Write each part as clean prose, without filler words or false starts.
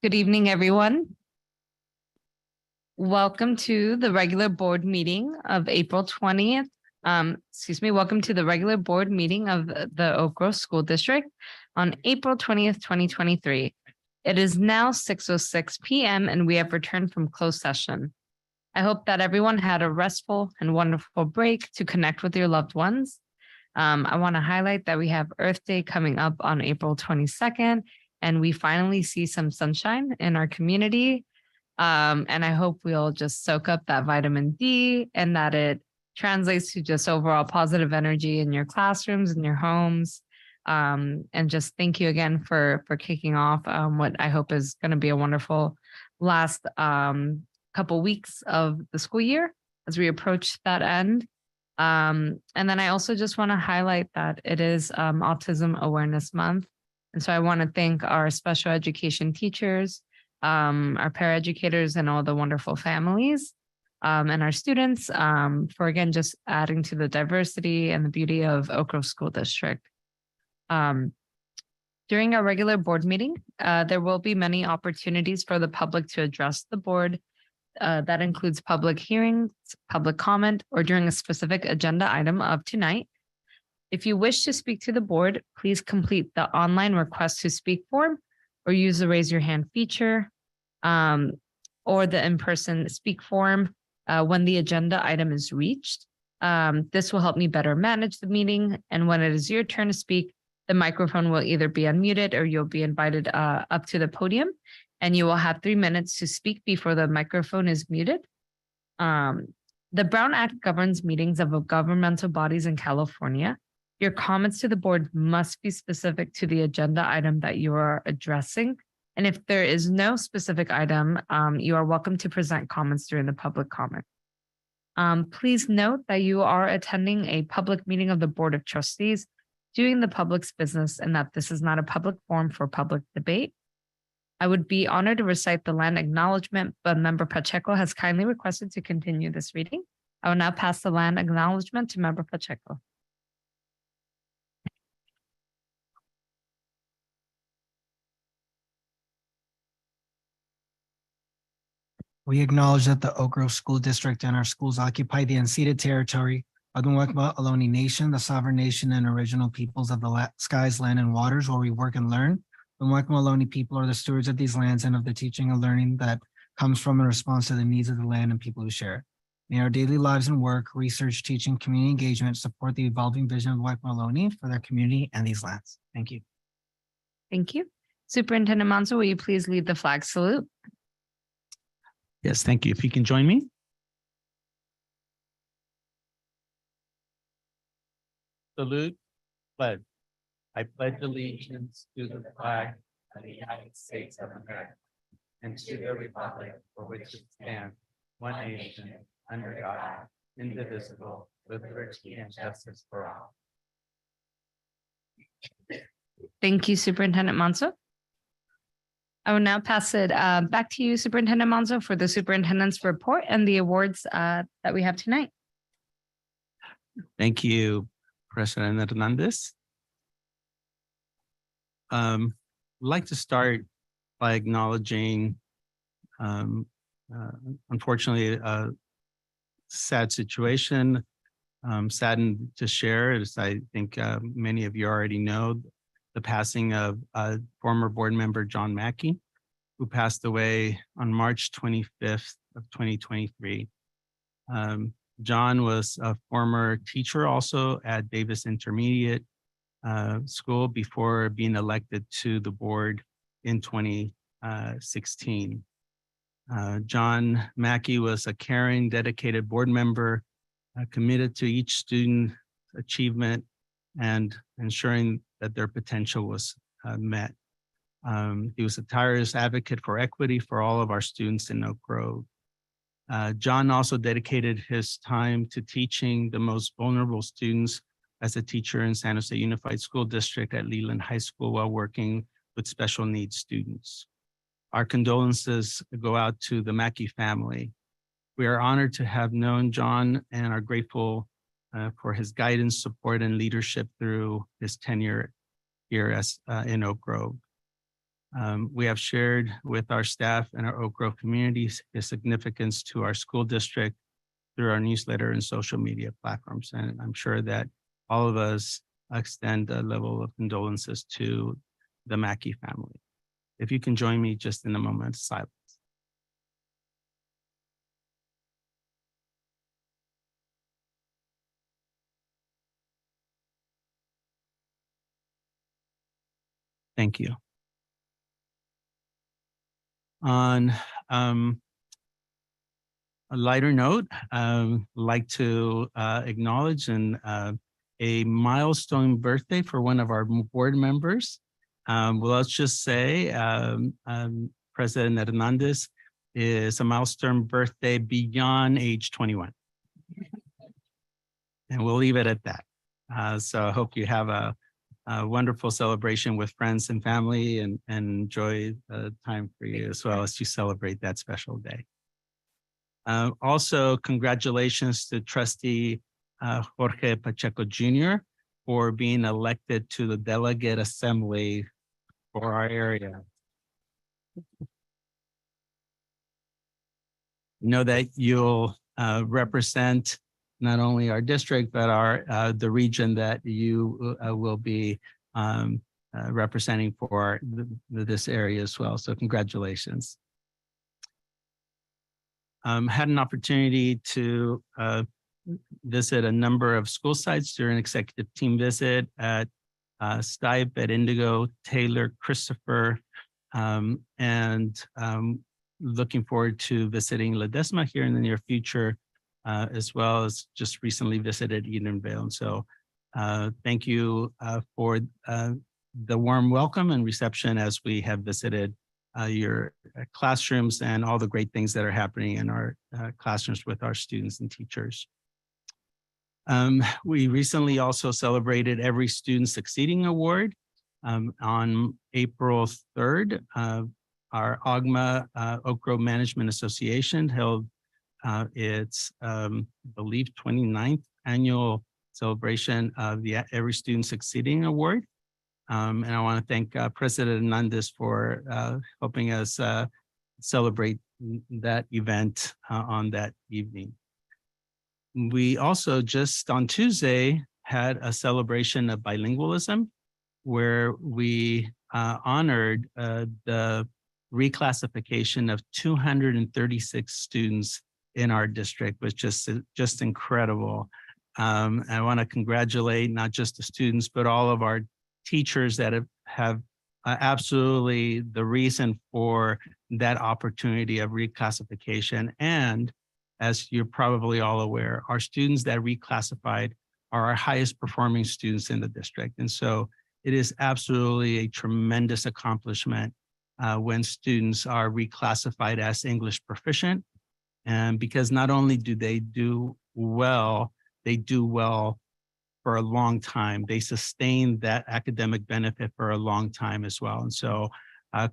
Good evening, everyone. Welcome to the regular board meeting of April 20th. Welcome to the regular board meeting of the Oak Grove School District on April 20th, 2023. It is now 6:06 p.m. and we have returned from closed session. I hope that everyone had a restful and wonderful break to connect with your loved ones. I want to highlight that we have Earth Day coming up on April 22nd, and we finally see some sunshine in our community. And I hope we'll just soak up that vitamin D and that it translates to just overall positive energy in your classrooms and your homes. And just thank you again for kicking off what I hope is going to be a wonderful last couple weeks of the school year as we approach that end. And then I also just want to highlight that it is Autism Awareness Month. And so I want to thank our special education teachers, our paraeducators, and all the wonderful families and our students for, again, just adding to the diversity and the beauty of Oak Grove School District. During our regular board meeting, there will be many opportunities for the public to address the board. That includes public hearings, public comment, or during a specific agenda item of tonight. If you wish to speak to the board, please complete the online request to speak form or use the raise your hand feature or the in-person speak form when the agenda item is reached. This will help me better manage the meeting. And when it is your turn to speak, the microphone will either be unmuted or you'll be invited up to the podium. And you will have 3 minutes to speak before the microphone is muted. The Brown Act governs meetings of governmental bodies in California. Your comments to the board must be specific to the agenda item that you are addressing. And if there is no specific item, you are welcome to present comments during the public comment. Please note that you are attending a public meeting of the Board of Trustees doing the public's business and that this is not a public forum for public debate. I would be honored to recite the land acknowledgement, but Member Pacheco has kindly requested to continue this reading. I will now pass the land acknowledgement to Member Pacheco. We acknowledge that the Oak Grove School District and our schools occupy the unceded territory of the Muwekma Ohlone Nation, the sovereign nation and original peoples of the skies, land, and waters where we work and learn. The Muwekma Ohlone people are the stewards of these lands and of the teaching and learning that comes from in response to the needs of the land and people who share it. May our daily lives and work, research, teaching, community engagement support the evolving vision of Muwekma Ohlone for their community and these lands. Thank you. Thank you. Superintendent Monzo, will you please lead the flag salute? Yes, thank you. If you can join me. Salute, pledge. I pledge allegiance to the flag of the United States of America and to the republic for which it stands, one nation, under God, indivisible, with liberty and justice for all. Thank you, Superintendent Monzo. I will now pass it back to you, Superintendent Monzo, for the superintendent's report and the awards that we have tonight. Thank you, President Hernandez. I'd like to start by acknowledging, unfortunately, a sad situation. Saddened to share, as I think many of you already know, the passing of former board member John Mackey, who passed away on March 25th of 2023. John was a former teacher also at Davis Intermediate School before being elected to the board in 2016. John Mackey was a caring, dedicated board member, committed to each student achievement and ensuring that their potential was met. He was a tireless advocate for equity for all of our students in Oak Grove. John also dedicated his time to teaching the most vulnerable students as a teacher in San Jose Unified School District at Leland High School while working with special needs students. Our condolences go out to the Mackey family. We are honored to have known John and are grateful for his guidance, support, and leadership through his tenure here as in Oak Grove. We have shared with our staff and our Oak Grove communities the significance to our school district through our newsletter and social media platforms. And I'm sure that all of us extend a level of condolences to the Mackey family. If you can join me just in a moment of silence. Thank you. On a lighter note, like to acknowledge a milestone birthday for one of our board members. Well, let's just say President Hernandez is a milestone birthday beyond age 21. And we'll leave it at that. So I hope you have a wonderful celebration with friends and family and enjoy the time for you as well as you celebrate that special day. Also, congratulations to Trustee Jorge Pacheco Jr. for being elected to the Delegate Assembly for our area. Know that you'll represent not only our district, but our the region that you will be representing for this area as well. So congratulations. Had an opportunity to visit a number of school sites during an executive team visit at Stipe, at Indigo, Taylor, Christopher, and looking forward to visiting Ledesma here in the near future, as well as just recently visited Edenvale. And so thank you for the warm welcome and reception as we have visited your classrooms and all the great things that are happening in our classrooms with our students and teachers. We recently also celebrated Every Student Succeeding Award. On April 3rd, our OGMA, Oak Grove Management Association, held its, I believe, 29th annual celebration of the Every Student Succeeding Award. And I want to thank President Hernandez for helping us celebrate that event on that evening. We also just on Tuesday had a celebration of bilingualism where we honored the reclassification of 236 students in our district, which is just incredible. I want to congratulate not just the students, but all of our teachers that have absolutely the reason for that opportunity of reclassification. And as you're probably all aware, our students that reclassified are our highest performing students in the district. And so it is absolutely a tremendous accomplishment when students are reclassified as English proficient. And because not only do they do well for a long time. They sustain that academic benefit for a long time as well. And so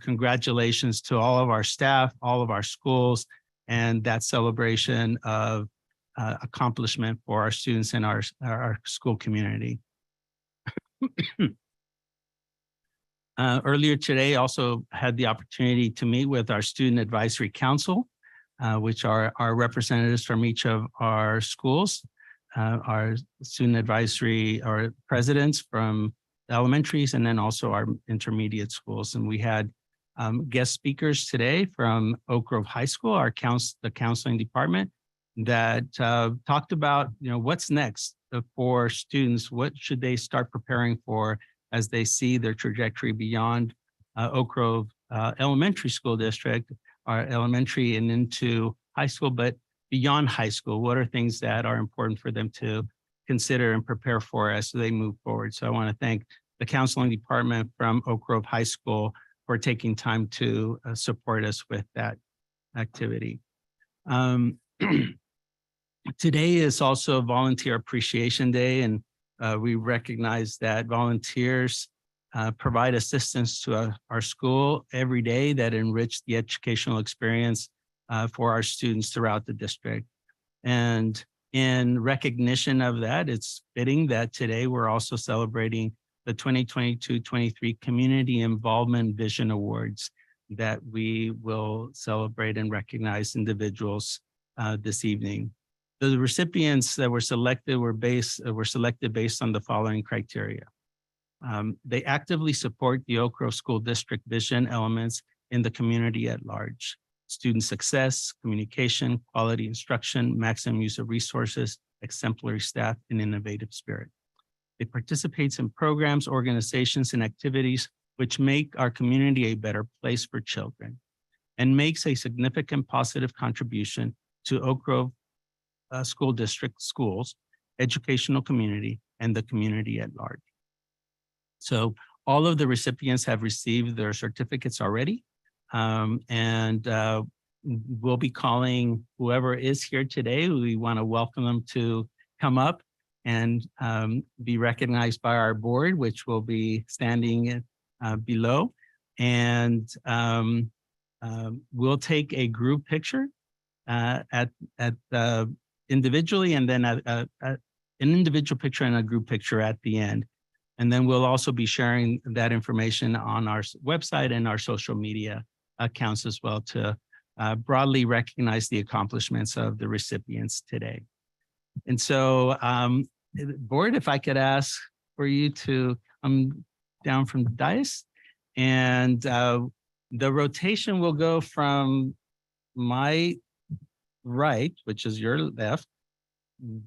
congratulations to all of our staff, all of our schools, and that celebration of accomplishment for our students in our school community. Earlier today, also had the opportunity to meet with our Student Advisory Council, which are our representatives from each of our schools. Our student advisory, our presidents from the elementaries, and then also our intermediate schools. And we had guest speakers today from Oak Grove High School, the counseling department, that talked about, what's next for students. What should they start preparing for as they see their trajectory beyond Oak Grove Elementary School District, our elementary and into high school, but beyond high school, what are things that are important for them to consider and prepare for as they move forward? So I want to thank the counseling department from Oak Grove High School for taking time to support us with that activity. Today is also Volunteer Appreciation Day, and we recognize that volunteers provide assistance to our school every day that enrich the educational experience for our students throughout the district. And in recognition of that, it's fitting that today we're also celebrating the 2022-23 Community Involvement Vision Awards that we will celebrate and recognize individuals this evening. The recipients that were selected were selected based on the following criteria. They actively support the Oak Grove School District vision elements in the community at large: student success, communication, quality instruction, maximum use of resources, exemplary staff, and innovative spirit. It participates in programs, organizations, and activities which make our community a better place for children and makes a significant positive contribution to Oak Grove School District schools, educational community, and the community at large. So all of the recipients have received their certificates already. We'll be calling whoever is here today. We want to welcome them to come up and be recognized by our board, which will be standing below. And we'll take a group picture individually, and then an individual picture and a group picture at the end. And then we'll also be sharing that information on our website and our social media accounts as well to broadly recognize the accomplishments of the recipients today. And so, board, if I could ask for you to come down from the dais, and the rotation will go from my right, which is your left,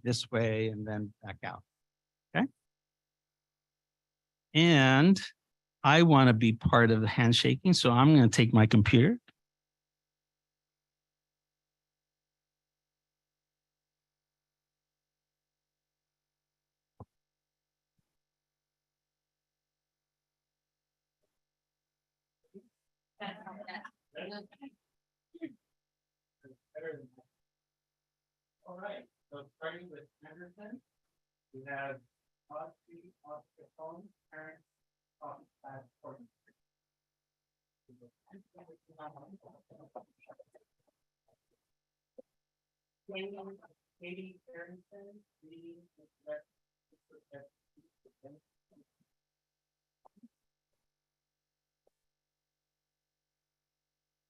this way, and then back out. Okay. And I want to be part of the handshaking, so I'm going to take my computer. All right, so starting with Anderson, we have Audrey, Oscar Phone, parents, class, Katie Aronson,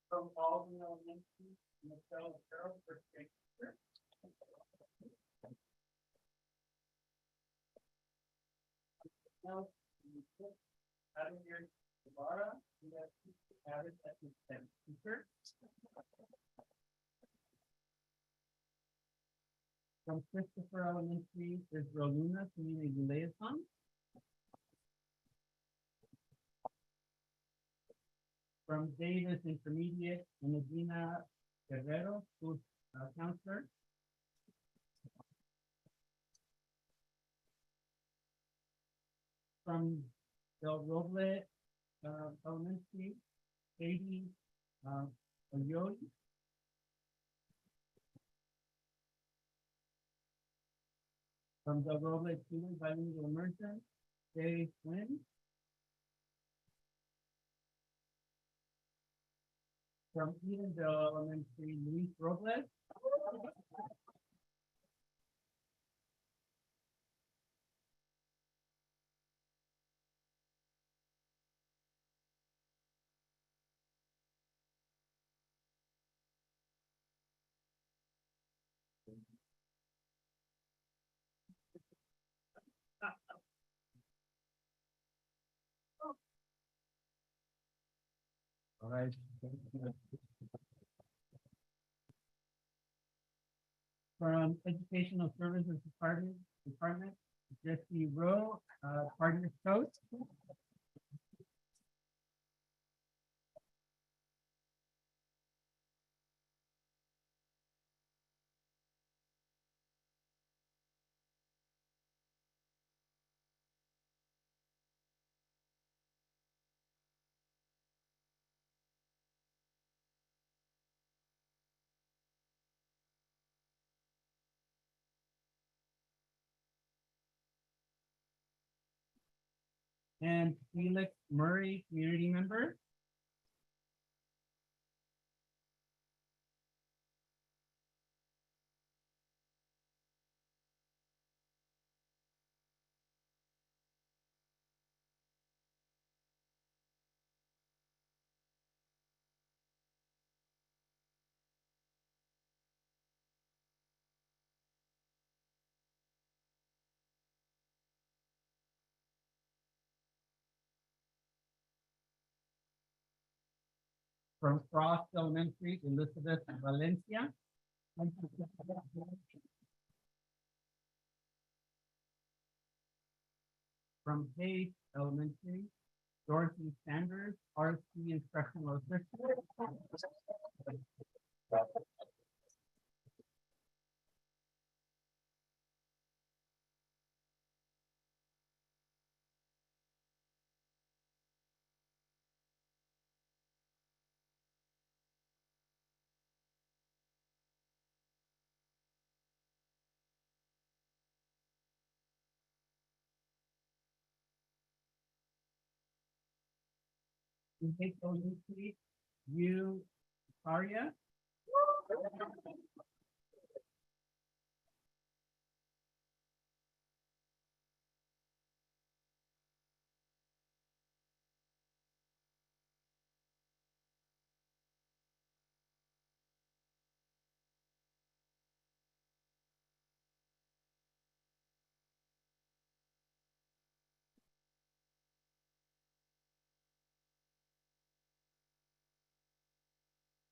from Alden Elementary, Michelle Carroll, first grade teacher. Now, Adam here, Laura, we have added as a STEM teacher. From Christopher Elementary is Roluna, community liaison. From Davis Intermediate, Medina Guerrero, school counselor. From Del Roble Elementary, Katie Oyoi. From Del Roble Student Bilingual Immersion, Jay Flynn. From Edendale Elementary, Luis Robles. All right. From Educational Services Department, Jesse Rowe, partner coach. And Felix Murray, community member. From Frost Elementary, Elizabeth Valencia. From Hayes Elementary, Dorothy Sanders, RC Instructional Assistant. From Hayes Elementary, U. Aria.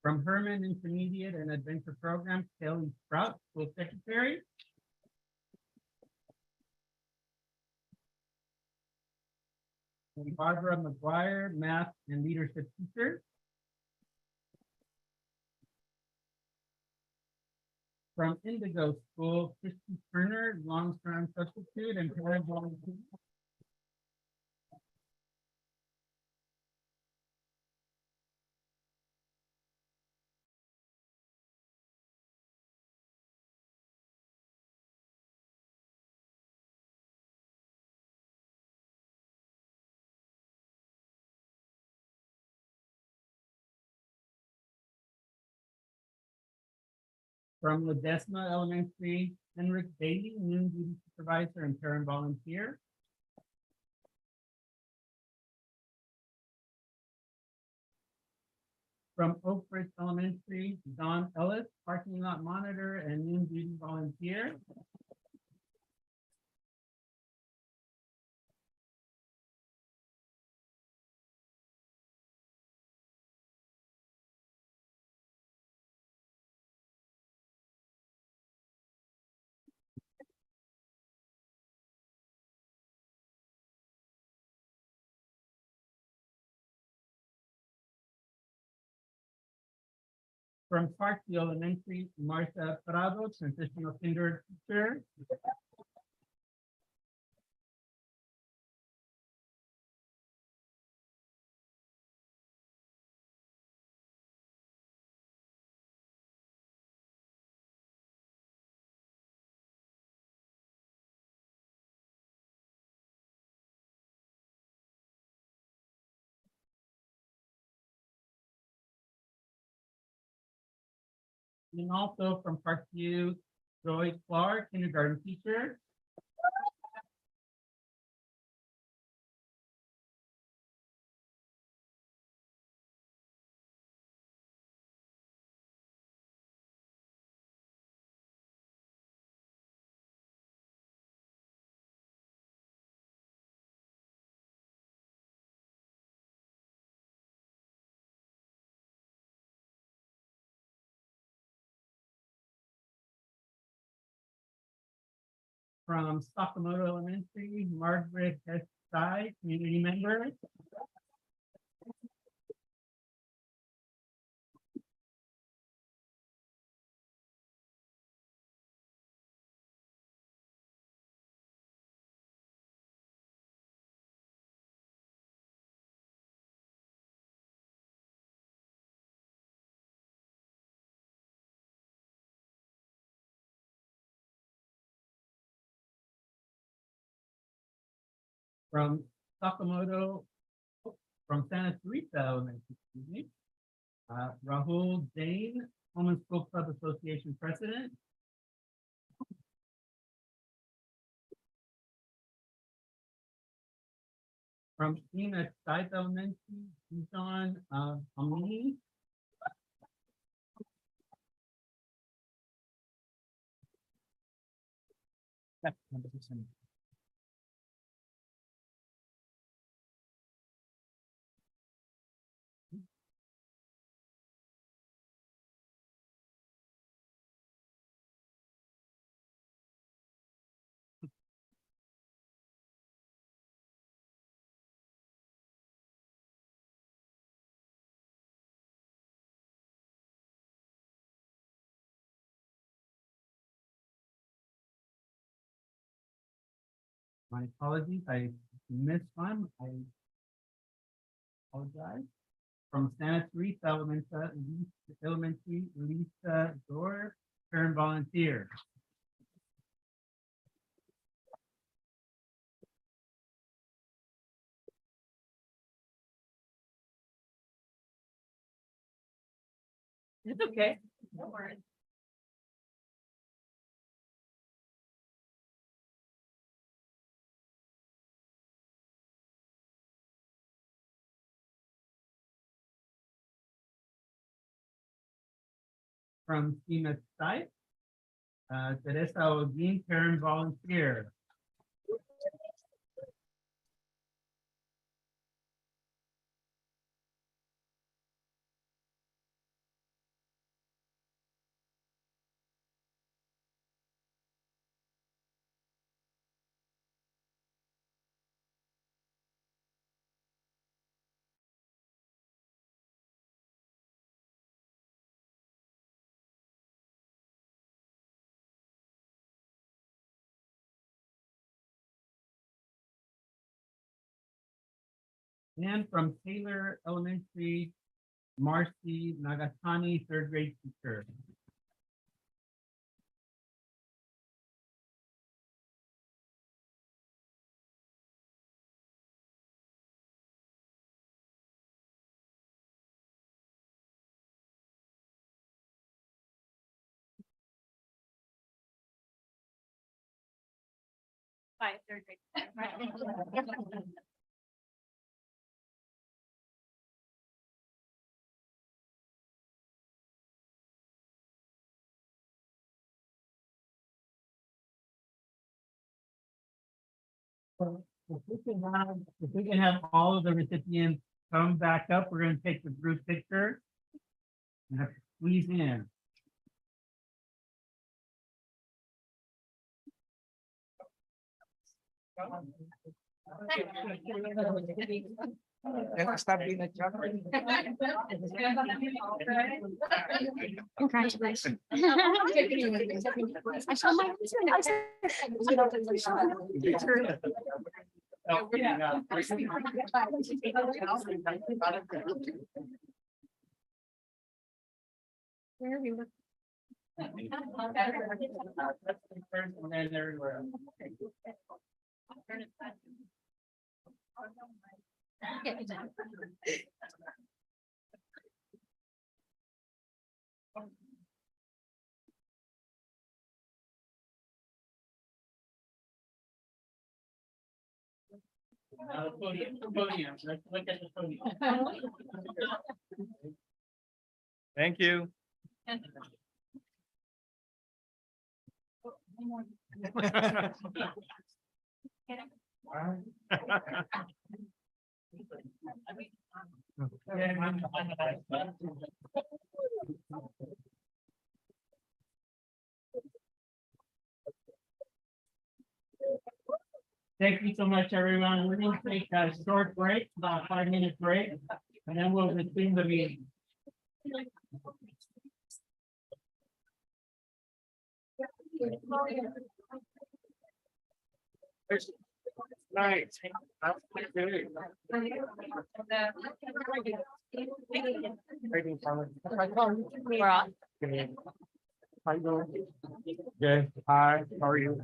From Herman Intermediate and Adventure Program, Kelly Sprout, School Secretary. And Barbara McGuire, Math and Leadership Teacher. From Indigo School, Christy Turner, long-term substitute and parent volunteer. From Ledesma Elementary, Henrik Bailey, noon duty supervisor and parent volunteer. From Oak Ridge Elementary, Don Ellis, parking lot monitor and noon duty volunteer. From Parkview Elementary, Martha Prado, transitional kinder teacher. And also from Parkview, Joy Clark, kindergarten teacher. From Sakamoto Elementary, Margaret Hestai, community member. From Sakamoto, from Santa Teresa Elementary, excuse me. Rahul Jain, Women's School Club Association President. From Phoenix Side Elementary, John Amini. My apologies, I missed one. I apologize. From Santa Teresa Elementary, Lisa Dorr, current volunteer. It's okay. Don't worry. From SEMA site, Teresa Odin, current volunteer. And from Taylor Elementary, Marcy Nagatani, third grade teacher. Bye, third grade. If we can have all of the recipients come back up, we're gonna take the group picture. And have to squeeze in. Congratulations. I saw my Where are we looking? And then everywhere. Now the podium, let's look at the podium. Thank you. Thank you so much, everyone. We're going to take a short break, about a 5-minute break, and then we'll resume the meeting. Night. Good. We're on. How you doing? Good. Hi, how are you?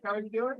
How you doing?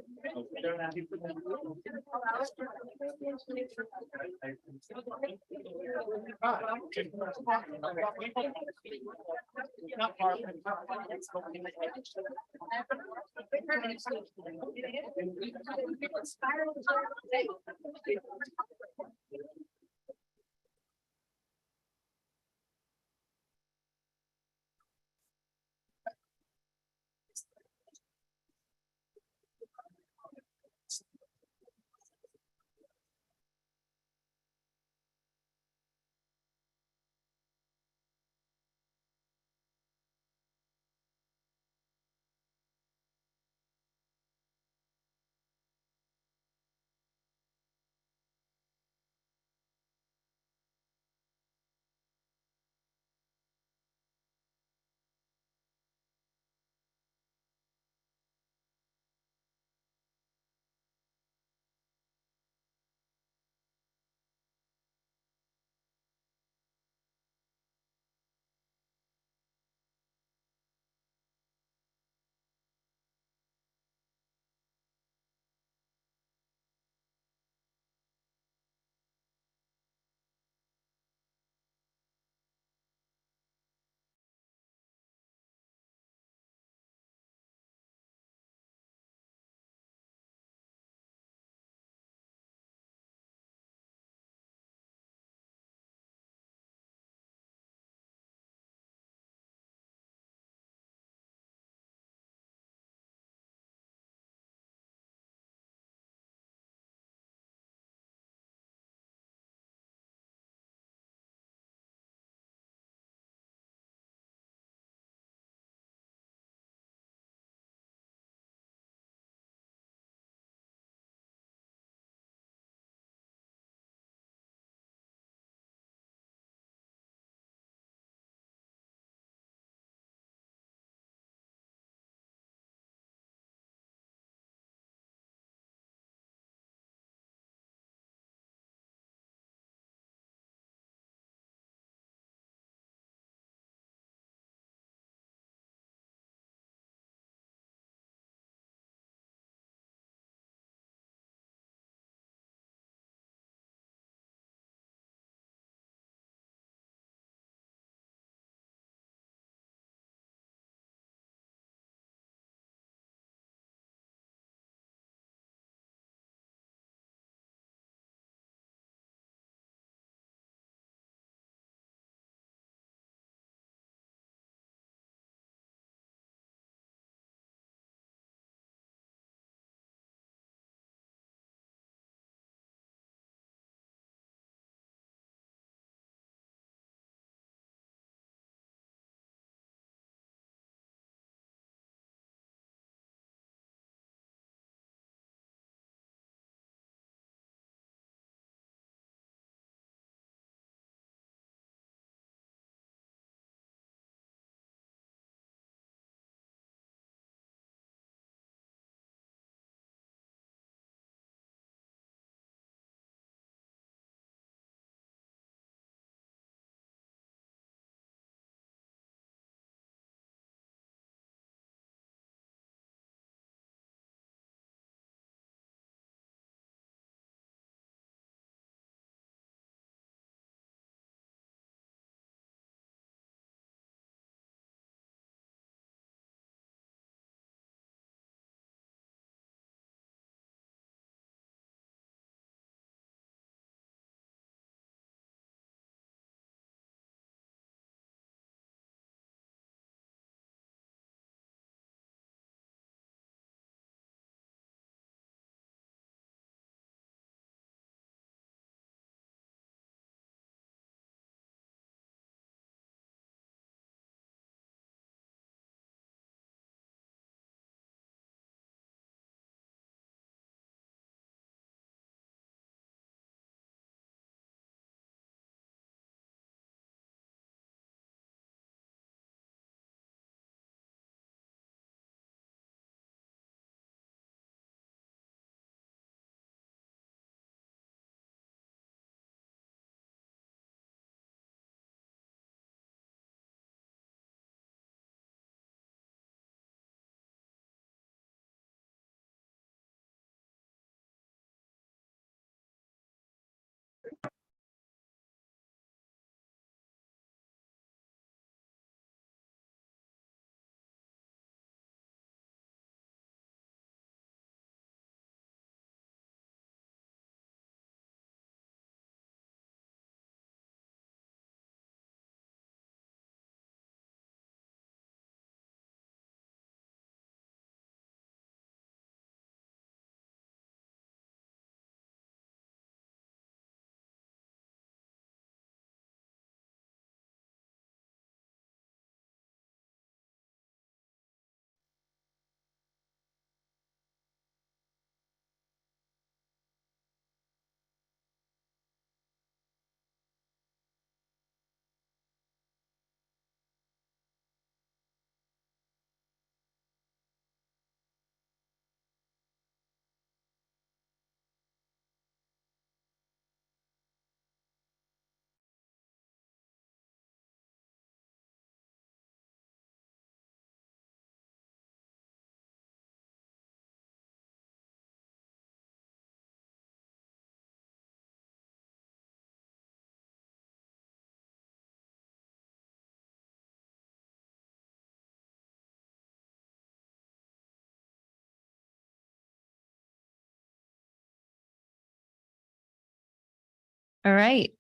All right.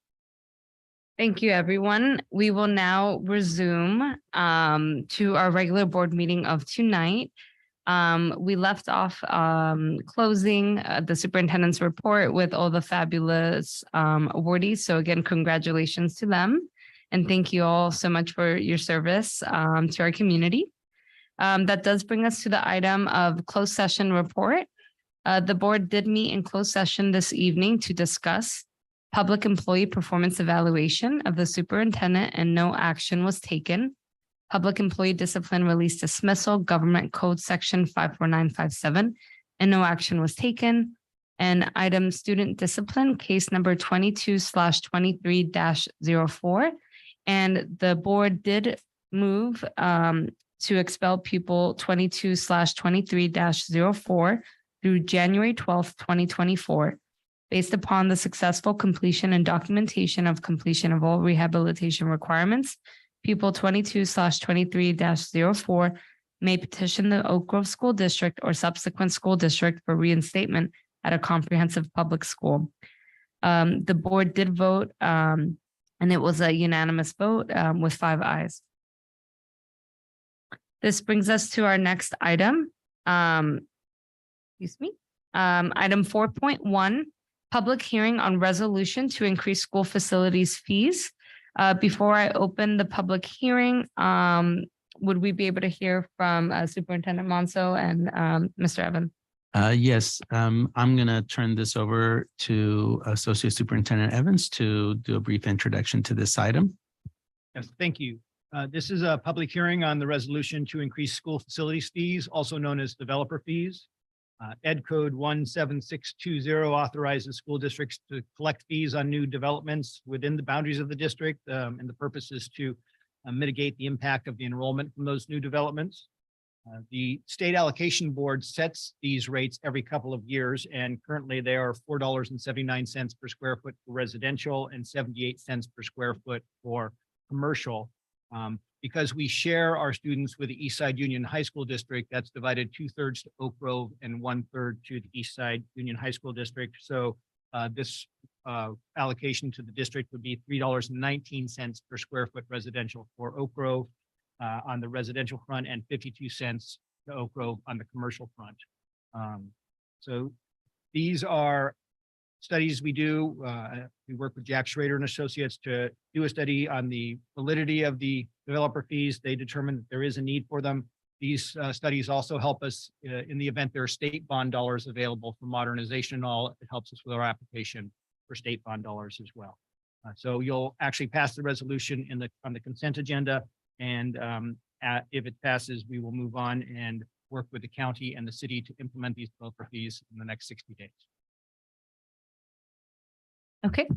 Thank you, everyone. We will now resume to our regular board meeting of tonight. We left off closing the superintendent's report with all the fabulous awardees. So again, congratulations to them. And thank you all so much for your service to our community. That does bring us to the item of closed session report. The board did meet in closed session this evening to discuss public employee performance evaluation of the superintendent, and no action was taken. Public employee discipline, release dismissal, government code section 54957, and no action was taken. And item student discipline, case number 22/23-04. And the board did move to expel pupil 22/23-04 through January 12th, 2024. Based upon the successful completion and documentation of completion of all rehabilitation requirements, pupil 22/23-04 may petition the Oak Grove School District or subsequent school district for reinstatement at a comprehensive public school. The board did vote, and it was a unanimous vote with 5 ayes. This brings us to our next item. Excuse me. Item 4.1. Public hearing on resolution to increase school facilities fees. Before I open the public hearing, would we be able to hear from Superintendent Monso and Mr. Evans? Yes, I'm going to turn this over to Associate Superintendent Evans to do a brief introduction to this item. Yes, thank you. This is a public hearing on the resolution to increase school facilities fees, also known as developer fees. Ed Code 17620 authorizes school districts to collect fees on new developments within the boundaries of the district. And the purpose is to mitigate the impact of the enrollment from those new developments. The state allocation board sets these rates every couple of years, and currently they are $4.79 per square foot for residential and 78 cents per square foot for commercial. Because we share our students with the Eastside Union High School District, that's divided 2/3 to Oak Grove and 1/3 to the Eastside Union High School District. So this allocation to the district would be $3.19 per square foot residential for Oak Grove on the residential front, and 52 cents to Oak Grove on the commercial front. So these are studies we do. We work with Jack Schrader and Associates to do a study on the validity of the developer fees. They determine that there is a need for them. These studies also help us in the event there are state bond dollars available for modernization and all. It helps us with our application for state bond dollars as well. So you'll actually pass the resolution on the consent agenda. And if it passes, we will move on and work with the county and the city to implement these developer fees in the next 60 days. Okay,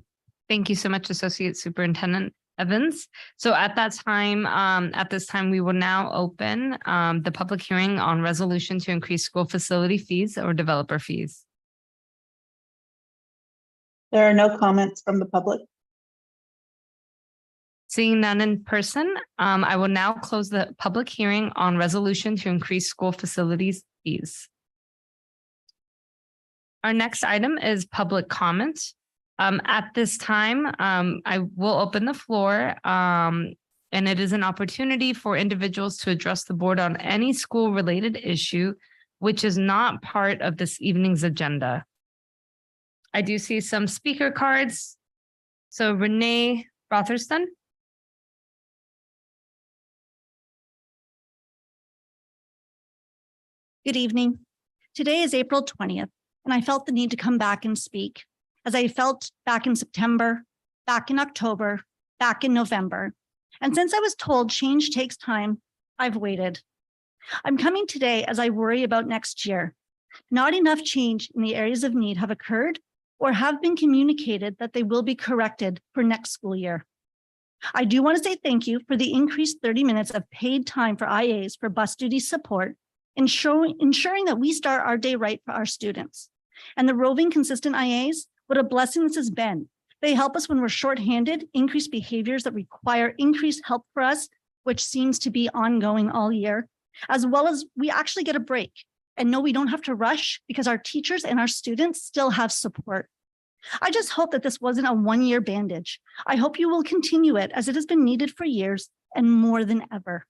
thank you so much, Associate Superintendent Evans. So at this time, we will now open the public hearing on resolution to increase school facility fees or developer fees. There are no comments from the public. Seeing none in person, I will now close the public hearing on resolution to increase school facilities fees. Our next item is public comment. At this time, I will open the floor, and it is an opportunity for individuals to address the board on any school-related issue, which is not part of this evening's agenda. I do see some speaker cards. So Renee Rotherston. Good evening. Today is April 20th, and I felt the need to come back and speak, as I felt back in September, back in October, back in November. And since I was told change takes time, I've waited. I'm coming today as I worry about next year. Not enough change in the areas of need have occurred or have been communicated that they will be corrected for next school year. I do want to say thank you for the increased 30 minutes of paid time for IAs for bus duty support, ensuring that we start our day right for our students. And the roving consistent IAs, what a blessing this has been. They help us when we're shorthanded, increase behaviors that require increased help for us, which seems to be ongoing all year, as well as we actually get a break and know we don't have to rush because our teachers and our students still have support. I just hope that this wasn't a one-year bandage. I hope you will continue it as it has been needed for years and more than ever.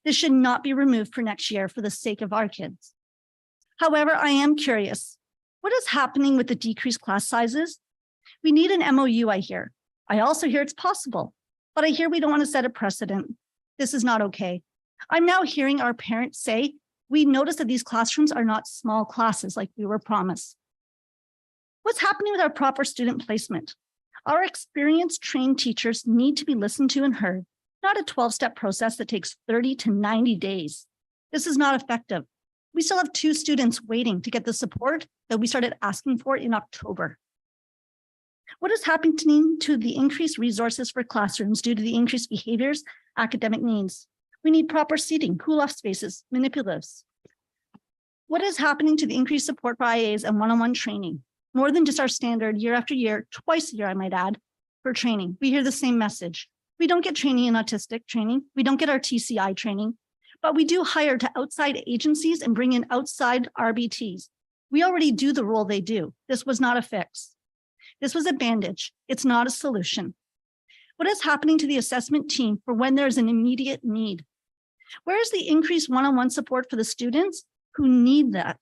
This should not be removed for next year for the sake of our kids. However, I am curious, what is happening with the decreased class sizes? We need an MOU, I hear. I also hear it's possible, but I hear we don't want to set a precedent. This is not okay. I'm now hearing our parents say, we notice that these classrooms are not small classes like we were promised. What's happening with our proper student placement? Our experienced trained teachers need to be listened to and heard, not a 12-step process that takes 30 to 90 days. This is not effective. We still have 2 students waiting to get the support that we started asking for in October. What is happening to the increased resources for classrooms due to the increased behaviors, academic needs? We need proper seating, cool-off spaces, manipulatives. What is happening to the increased support for IAs and one-on-one training? More than just our standard year after year, twice a year, I might add, for training. We hear the same message. We don't get training in autistic training. We don't get our TCI training, but we do hire to outside agencies and bring in outside RBTs. We already do the role they do. This was not a fix. This was a bandage. It's not a solution. What is happening to the assessment team for when there's an immediate need? Where is the increased one-on-one support for the students who need that?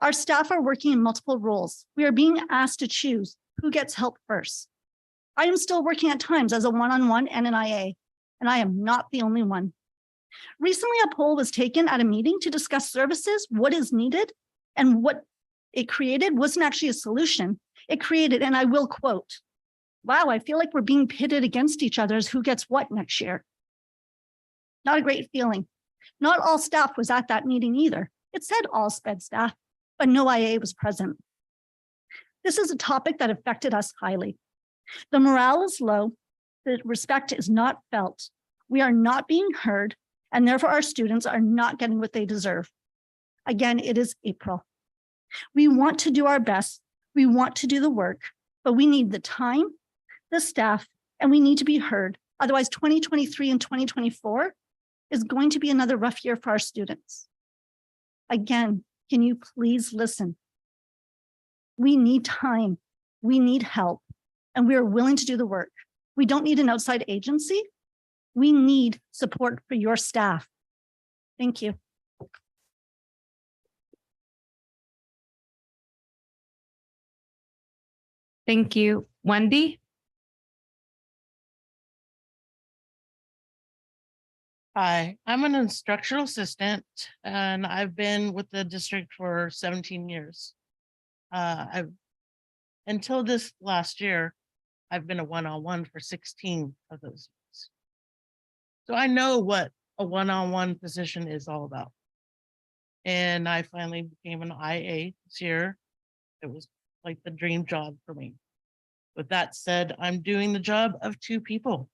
Our staff are working in multiple roles. We are being asked to choose who gets help first. I am still working at times as a one-on-one and an IA, and I am not the only one. Recently, a poll was taken at a meeting to discuss services, what is needed, and what it created wasn't actually a solution. It created, and I will quote, "Wow, I feel like we're being pitted against each other as who gets what next year." Not a great feeling. Not all staff was at that meeting either. It said all SPED staff, but no IA was present. This is a topic that affected us highly. The morale is low, the respect is not felt. We are not being heard, and therefore our students are not getting what they deserve. Again, it is April. We want to do our best. We want to do the work, but we need the time, the staff, and we need to be heard. Otherwise, 2023 and 2024 is going to be another rough year for our students. Again, can you please listen? We need time, we need help, and we are willing to do the work. We don't need an outside agency. We need support for your staff. Thank you. Thank you. Wendy? Hi, I'm an instructional assistant and I've been with the district for 17 years. Until this last year, I've been a one-on-one for 16 of those years. So I know what a one-on-one position is all about. And I finally became an IA this year. It was like the dream job for me. With that said, I'm doing the job of 2 people.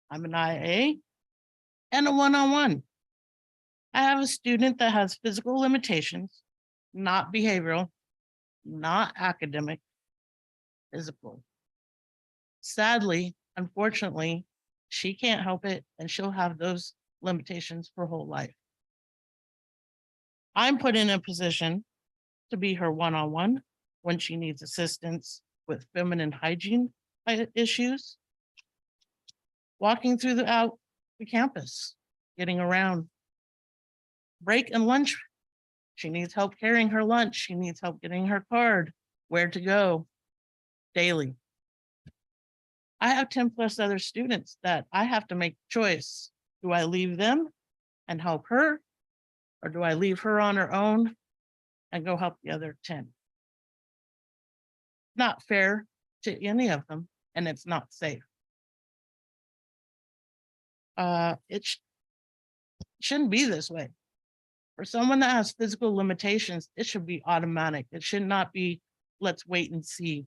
I'm an IA and a one-on-one. I have a student that has physical limitations, not behavioral, not academic, physical. Sadly, unfortunately, she can't help it and she'll have those limitations for her whole life. I'm put in a position to be her one-on-one when she needs assistance with feminine hygiene issues, walking through the campus, getting around, break and lunch. She needs help carrying her lunch. She needs help getting her card, where to go daily. I have 10+ other students that I have to make a choice. Do I leave them and help her? Or do I leave her on her own and go help the other 10? Not fair to any of them, and it's not safe. It shouldn't be this way. For someone that has physical limitations, it should be automatic. It should not be, let's wait and see.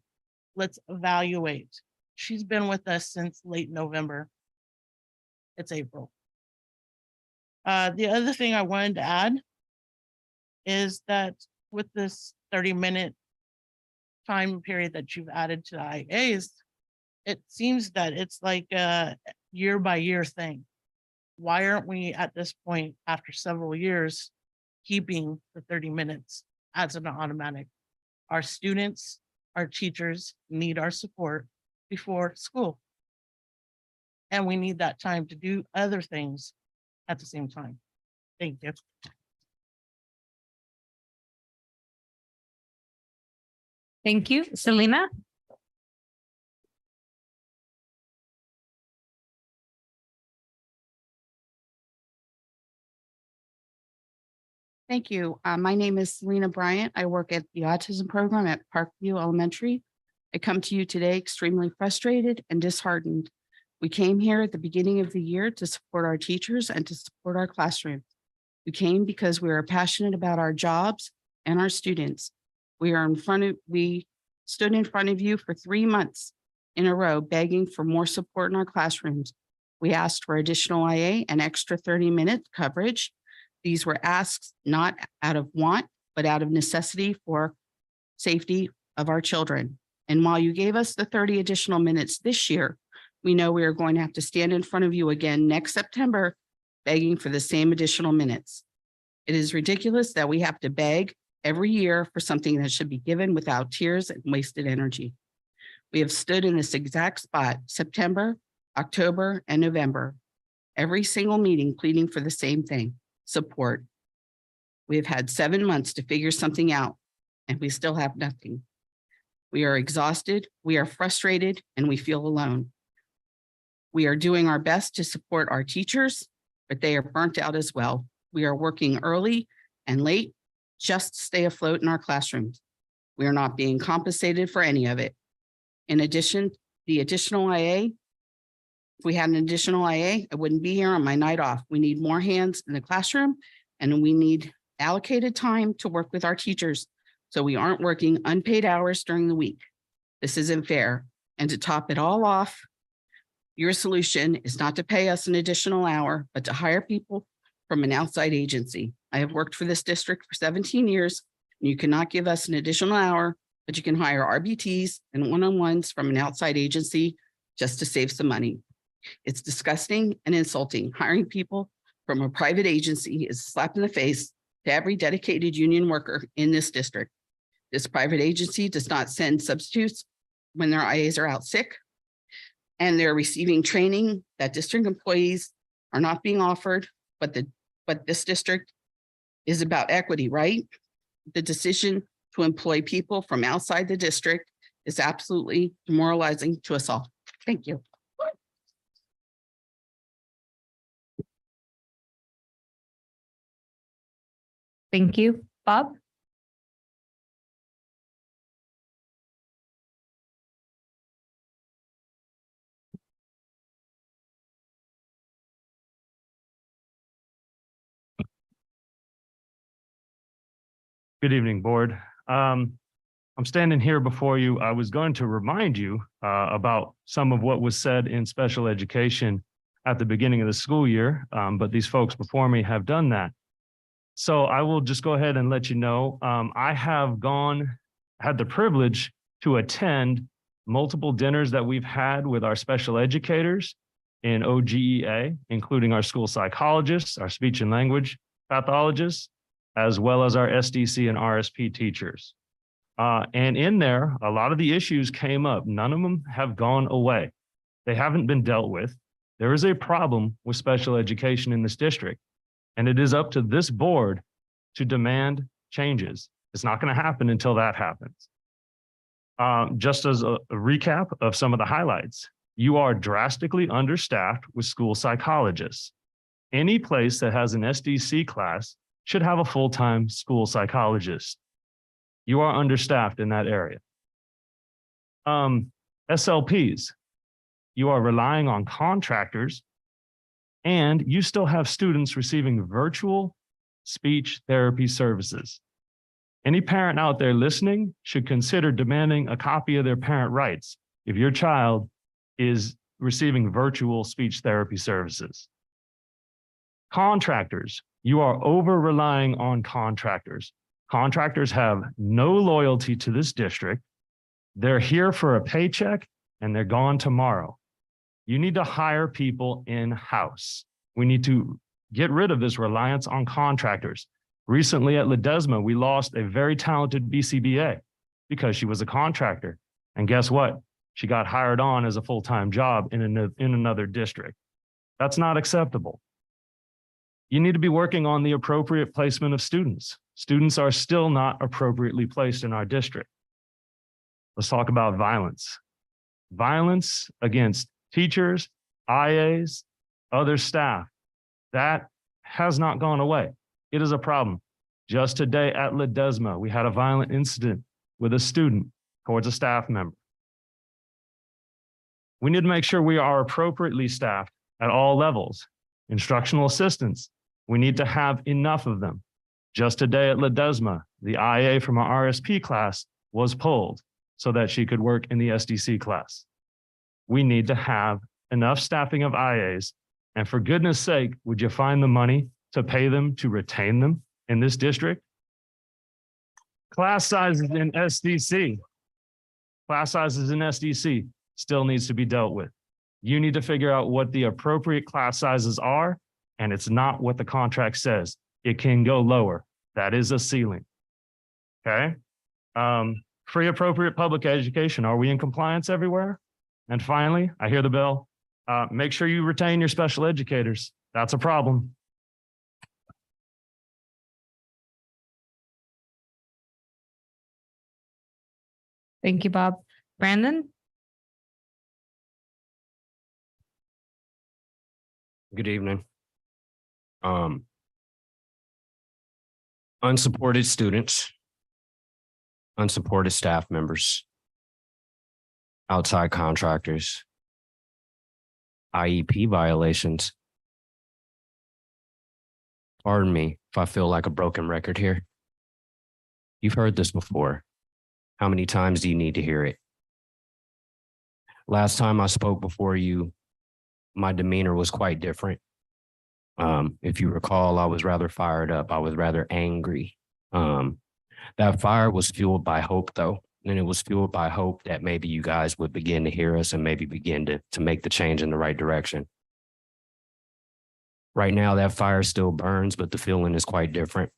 Let's evaluate. She's been with us since late November. It's April. The other thing I wanted to add is that with this 30-minute time period that you've added to IAs, it seems that it's like a year-by-year thing. Why aren't we at this point, after several years, keeping the 30 minutes as an automatic? Our students our teachers need our support before school. And we need that time to do other things at the same time. Thank you. Thank you. Selena? Thank you. My name is Selena Bryant. I work at the autism program at Parkview Elementary. I come to you today extremely frustrated and disheartened. We came here at the beginning of the year to support our teachers and to support our classroom. We came because we are passionate about our jobs and our students. We stood in front of you for 3 months in a row begging for more support in our classrooms. We asked for additional IA and extra 30-minute coverage. These were asks not out of want, but out of necessity for safety of our children. And while you gave us the 30 additional minutes this year, we know we are going to have to stand in front of you again next September, begging for the same additional minutes. It is ridiculous that we have to beg every year for something that should be given without tears and wasted energy. We have stood in this exact spot, September, October, and November, every single meeting pleading for the same thing. Support. We have had 7 months to figure something out, and we still have nothing. We are exhausted, we are frustrated, and we feel alone. We are doing our best to support our teachers, but they are burnt out as well. We are working early and late just to stay afloat in our classrooms. We are not being compensated for any of it. In addition, the additional IA, if we had an additional IA, I wouldn't be here on my night off. We need more hands in the classroom, and we need allocated time to work with our teachers so we aren't working unpaid hours during the week. This isn't fair. And to top it all off, your solution is not to pay us an additional hour, but to hire people from an outside agency. I have worked for this district for 17 years, and you cannot give us an additional hour, but you can hire RBTs and one-on-ones from an outside agency just to save some money. It's disgusting and insulting. Hiring people from a private agency is a slap in the face to every dedicated union worker in this district. This private agency does not send substitutes when their IAs are out sick, and they're receiving training that district employees are not being offered, but this district is about equity, right? The decision to employ people from outside the district is absolutely demoralizing to us all. Thank you. Thank you. Bob? Good evening, board. I'm standing here before you. I was going to remind you about some of what was said in special education at the beginning of the school year, but these folks before me have done that. So I will just go ahead and let you know, I have had the privilege to attend multiple dinners that we've had with our special educators in OGEA, including our school psychologists, our speech and language pathologists, as well as our SDC and RSP teachers. And in there, a lot of the issues came up. None of them have gone away. They haven't been dealt with. There is a problem with special education in this district, and it is up to this board to demand changes. It's not going to happen until that happens. Just as a recap of some of the highlights, you are drastically understaffed with school psychologists. Any place that has an SDC class should have a full-time school psychologist. You are understaffed in that area. SLPs, you are relying on contractors, and you still have students receiving virtual speech therapy services. Any parent out there listening should consider demanding a copy of their parent rights if your child is receiving virtual speech therapy services. Contractors, you are over relying on contractors. Contractors have no loyalty to this district. They're here for a paycheck and they're gone tomorrow. You need to hire people in-house. We need to get rid of this reliance on contractors. Recently at Ledesma, we lost a very talented BCBA because she was a contractor. And guess what? She got hired on as a full-time job in another district. That's not acceptable. You need to be working on the appropriate placement of students. Students are still not appropriately placed in our district. Let's talk about violence. Violence against teachers, IAs, other staff. That has not gone away. It is a problem. Just today at Ledesma, we had a violent incident with a student towards a staff member. We need to make sure we are appropriately staffed at all levels. Instructional assistants, we need to have enough of them. Just today at Ledesma, the IA from our RSP class was pulled so that she could work in the SDC class. We need to have enough staffing of IAs. And for goodness sake, would you find the money to pay them to retain them in this district? Class sizes in SDC. Class sizes in SDC still needs to be dealt with. You need to figure out what the appropriate class sizes are, and it's not what the contract says. It can go lower. That is a ceiling. Okay? Free appropriate public education. Are we in compliance everywhere? And finally, I hear the bell. Make sure you retain your special educators. That's a problem. Thank you, Bob. Brandon? Good evening. Unsupported students, unsupported staff members, outside contractors, IEP violations. Pardon me if I feel like a broken record here. You've heard this before. How many times do you need to hear it? Last time I spoke before you, my demeanor was quite different. If you recall, I was rather fired up. I was rather angry. That fire was fueled by hope, though. And it was fueled by hope that maybe you guys would begin to hear us and maybe begin to make the change in the right direction. Right now, that fire still burns, but the feeling is quite different.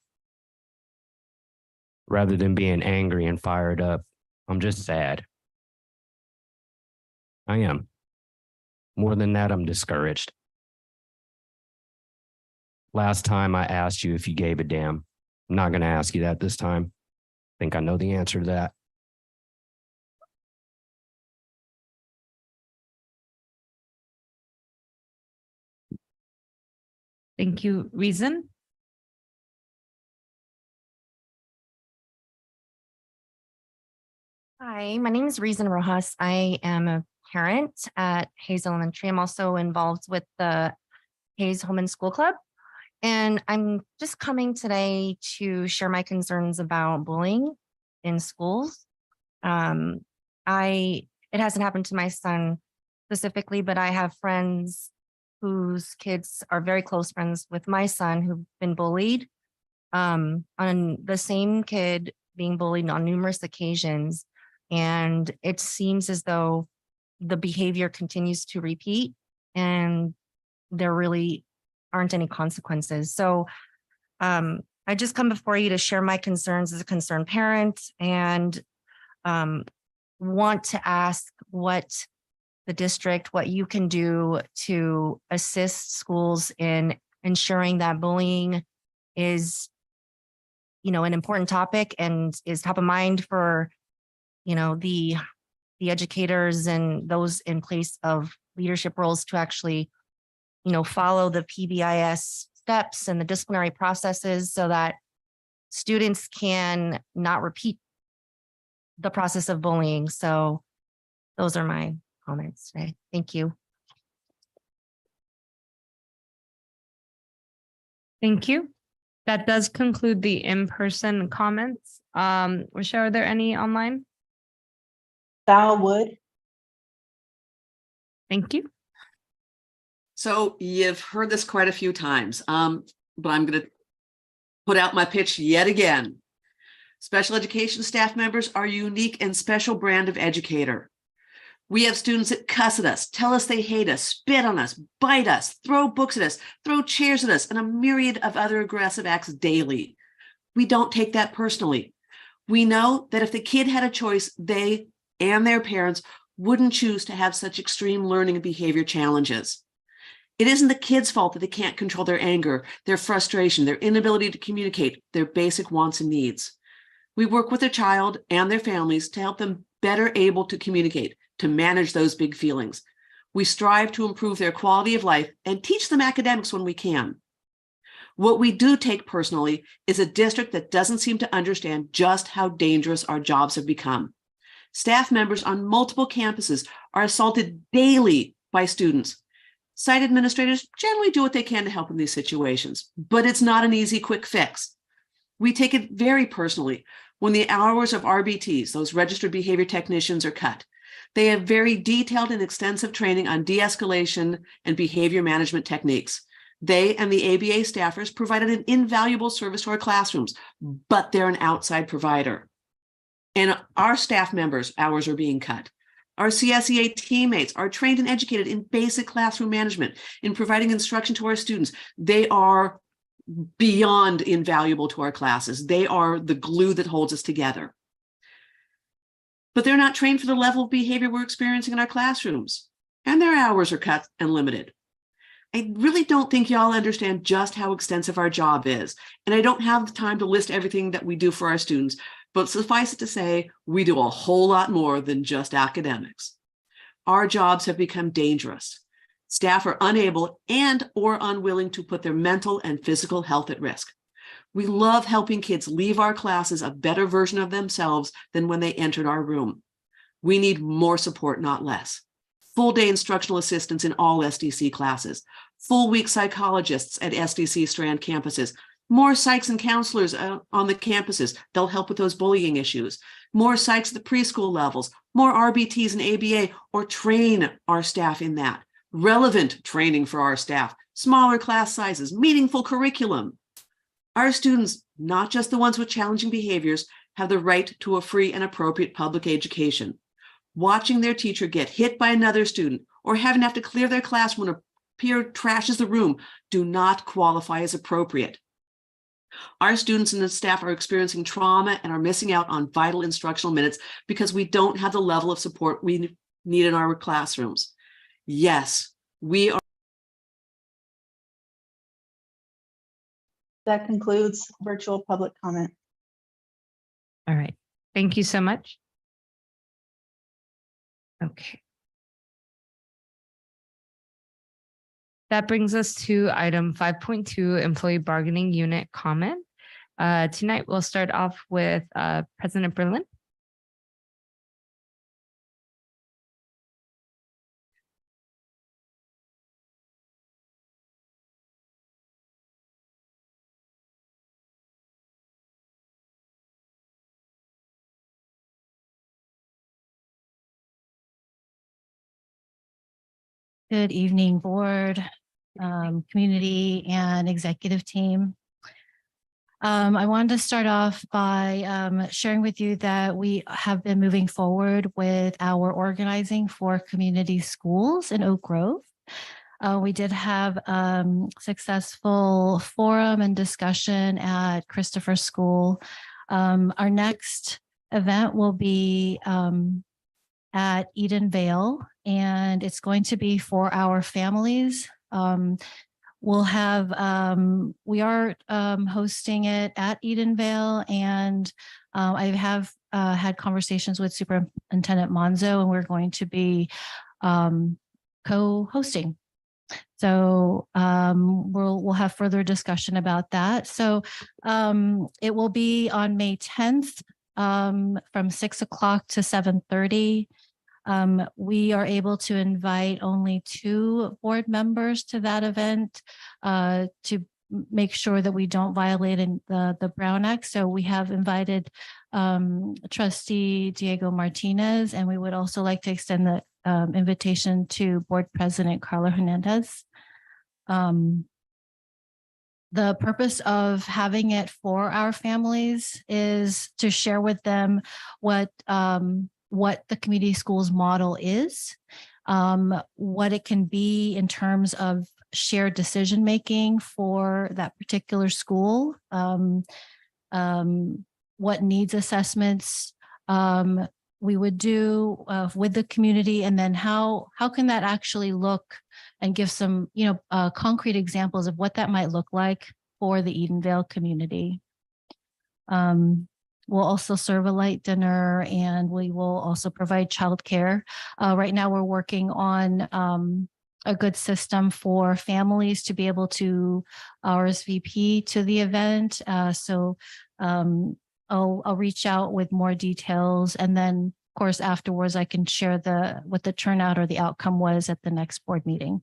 Rather than being angry and fired up, I'm just sad. I am. More than that, I'm discouraged. Last time I asked you if you gave a damn. I'm not going to ask you that this time. I think I know the answer to that. Thank you. Reason? Hi, my name is Reason Rojas. I am a parent at Hayes Elementary. I'm also involved with the Hayes Home and School Club. And I'm just coming today to share my concerns about bullying in schools. It hasn't happened to my son specifically, but I have friends whose kids are very close friends with my son who've been bullied. On the same kid being bullied on numerous occasions. And it seems as though the behavior continues to repeat and there really aren't any consequences. So I just come before you to share my concerns as a concerned parent and want to ask what the district, what you can do to assist schools in ensuring that bullying is, an important topic and is top of mind for, the educators and those in place of leadership roles to actually, follow the PBIS steps and the disciplinary processes so that students can not repeat the process of bullying. So those are my comments today. Thank you. Thank you. That does conclude the in-person comments. Rochelle, are there any online? Val Wood. Thank you. So you've heard this quite a few times, but I'm going to put out my pitch yet again. Special education staff members are a unique and special brand of educator. We have students that cuss at us, tell us they hate us, spit on us, bite us, throw books at us, throw chairs at us, and a myriad of other aggressive acts daily. We don't take that personally. We know that if the kid had a choice, they and their parents wouldn't choose to have such extreme learning and behavior challenges. It isn't the kid's fault that they can't control their anger, their frustration, their inability to communicate their basic wants and needs. We work with their child and their families to help them better able to communicate, to manage those big feelings. We strive to improve their quality of life and teach them academics when we can. What we do take personally is a district that doesn't seem to understand just how dangerous our jobs have become. Staff members on multiple campuses are assaulted daily by students. Site administrators generally do what they can to help in these situations, but it's not an easy, quick fix. We take it very personally when the hours of RBTs, those registered behavior technicians, are cut. They have very detailed and extensive training on de-escalation and behavior management techniques. They and the ABA staffers provided an invaluable service to our classrooms, but they're an outside provider. And our staff members' hours are being cut. Our CSEA teammates are trained and educated in basic classroom management, in providing instruction to our students. They are beyond invaluable to our classes. They are the glue that holds us together. But they're not trained for the level of behavior we're experiencing in our classrooms, and their hours are cut and limited. I really don't think y'all understand just how extensive our job is, and I don't have the time to list everything that we do for our students, but suffice it to say, we do a whole lot more than just academics. Our jobs have become dangerous. Staff are unable and or unwilling to put their mental and physical health at risk. We love helping kids leave our classes a better version of themselves than when they entered our room. We need more support, not less. Full-day instructional assistants in all SDC classes, full-week psychologists at SDC Strand campuses, more psychs and counselors on the campuses. They'll help with those bullying issues. More psychs at the preschool levels, more RBTs and ABA, or train our staff in that. Relevant training for our staff, smaller class sizes, meaningful curriculum. Our students, not just the ones with challenging behaviors, have the right to a free and appropriate public education. Watching their teacher get hit by another student or having to have to clear their class when a peer trashes the room do not qualify as appropriate. Our students and the staff are experiencing trauma and are missing out on vital instructional minutes because we don't have the level of support we need in our classrooms. Yes, we are. That concludes virtual public comment. All right. Thank you so much. Okay. That brings us to item 5.2, employee bargaining unit comment. Tonight, we'll start off with President Berlin. Good evening, board, community, and executive team. I wanted to start off by sharing with you that we have been moving forward with our organizing for community schools in Oak Grove. We did have successful forum and discussion at Christopher School. Our next event will be at Eden Vale, and it's going to be for our families. We'll have, we are hosting it at Eden Vale, and I have had conversations with Superintendent Monzo, and we're going to be co-hosting. So we'll have further discussion about that. So it will be on May 10th from 6 o'clock to 7:30. We are able to invite only 2 board members to that event to make sure that we don't violate the Brown Act. So we have invited Trustee Diego Martinez, and we would also like to extend the invitation to Board President Carla Hernandez. The purpose of having it for our families is to share with them what the community schools model is, what it can be in terms of shared decision-making for that particular school, what needs assessments we would do with the community, and then how can that actually look, and give some, concrete examples of what that might look like for the Edenvale community. We'll also serve a light dinner, and we will also provide childcare. Right now, we're working on a good system for families to be able to RSVP to the event. I'll reach out with more details, and then of course afterwards I can share what the turnout or the outcome was at the next board meeting.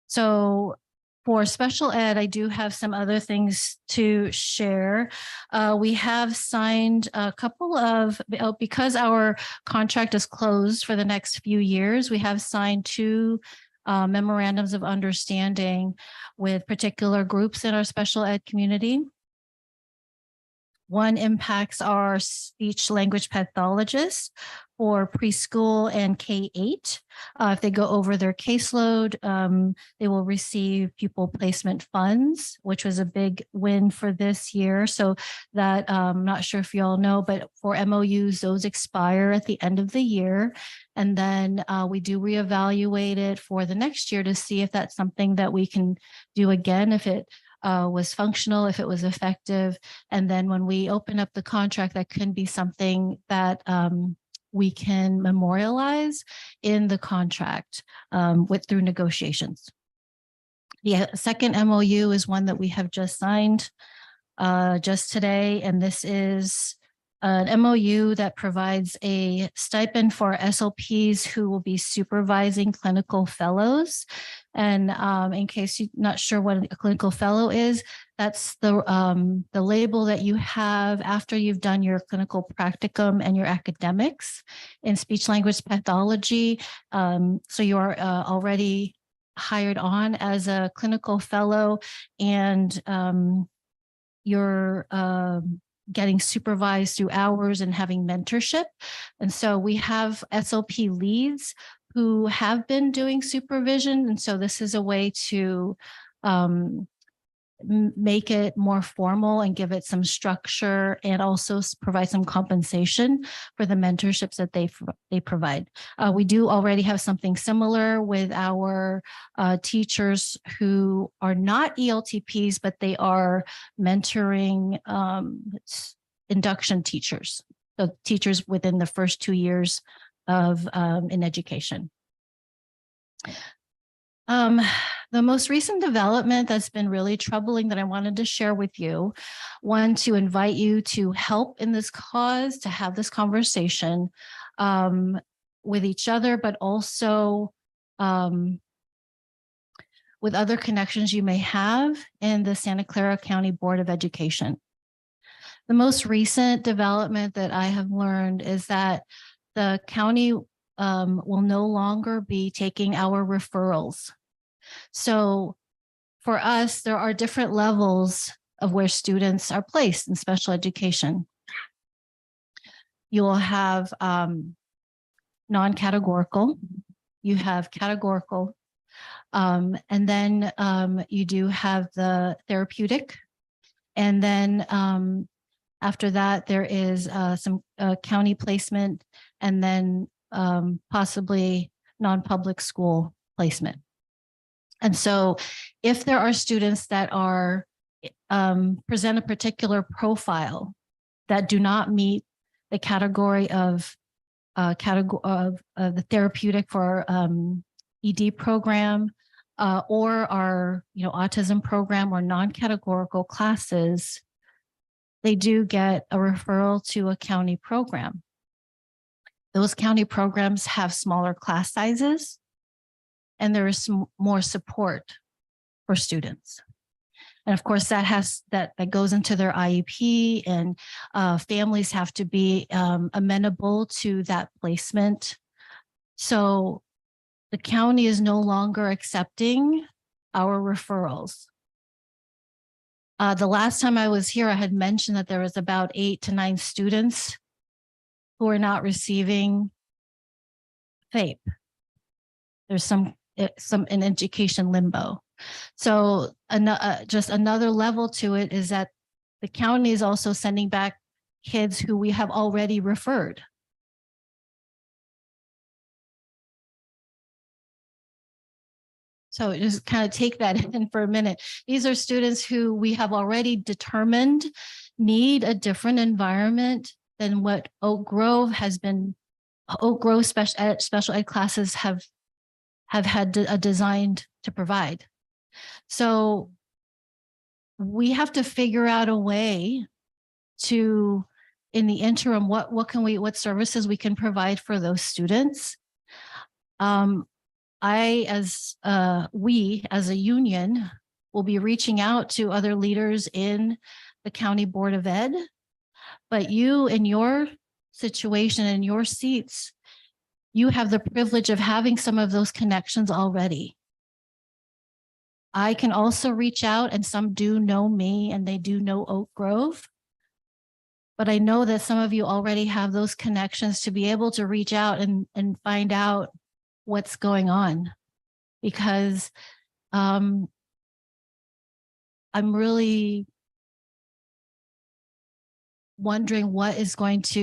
So for special ed, I do have some other things to share. We have signed a couple of, because our contract is closed for the next few years, we have signed 2 memorandums of understanding with particular groups in our special ed community. One impacts our speech language pathologists for preschool and K-8. If they go over their caseload, they will receive pupil placement funds, which was a big win for this year. So that, I'm not sure if you all know, but for MOUs, those expire at the end of the year. And then we do reevaluate it for the next year to see if that's something that we can do again, if it was functional, if it was effective. And then when we open up the contract, that can be something that we can memorialize in the contract through negotiations. The second MOU is one that we have just signed just today, and this is an MOU that provides a stipend for SLPs who will be supervising clinical fellows. And in case you're not sure what a clinical fellow is, that's the label that you have after you've done your clinical practicum and your academics in speech language pathology. So you are already hired on as a clinical fellow, and you're getting supervised through hours and having mentorship. And so we have SLP leads who have been doing supervision. And so this is a way to make it more formal and give it some structure, and also provide some compensation for the mentorships that they provide. We do already have something similar with our teachers who are not ELTPs, but they are mentoring induction teachers, so teachers within the first 2 years of in education. The most recent development that's been really troubling that I wanted to share with you, one, to invite you to help in this cause, to have this conversation with each other, but also with other connections you may have in the Santa Clara County Board of Education. The most recent development that I have learned is that the county will no longer be taking our referrals. So for us, there are different levels of where students are placed in special education. You will have non-categorical, you have categorical, and then you do have the therapeutic. And then after that, there is some county placement, and then possibly non-public school placement. And so if there are students that are present a particular profile that do not meet the category of the therapeutic for ED program, or our autism program or non-categorical classes, they do get a referral to a county program. Those county programs have smaller class sizes, and there is more support for students. And of course, that goes into their IEP, and families have to be amenable to that placement. So the county is no longer accepting our referrals. The last time I was here, I had mentioned that there was about 8 to 9 students who are not receiving FAPE. There's some in education limbo. So just another level to it is that the county is also sending back kids who we have already referred. So just kind of take that in for a minute. These are students who we have already determined need a different environment than what Oak Grove special ed classes have had designed to provide. So we have to figure out a way to, in the interim, what services we can provide for those students. We as a union will be reaching out to other leaders in the County Board of Ed, but you in your situation and your seats, you have the privilege of having some of those connections already. I can also reach out, and some do know me and they do know Oak Grove. But I know that some of you already have those connections to be able to reach out and find out what's going on. Because I'm really wondering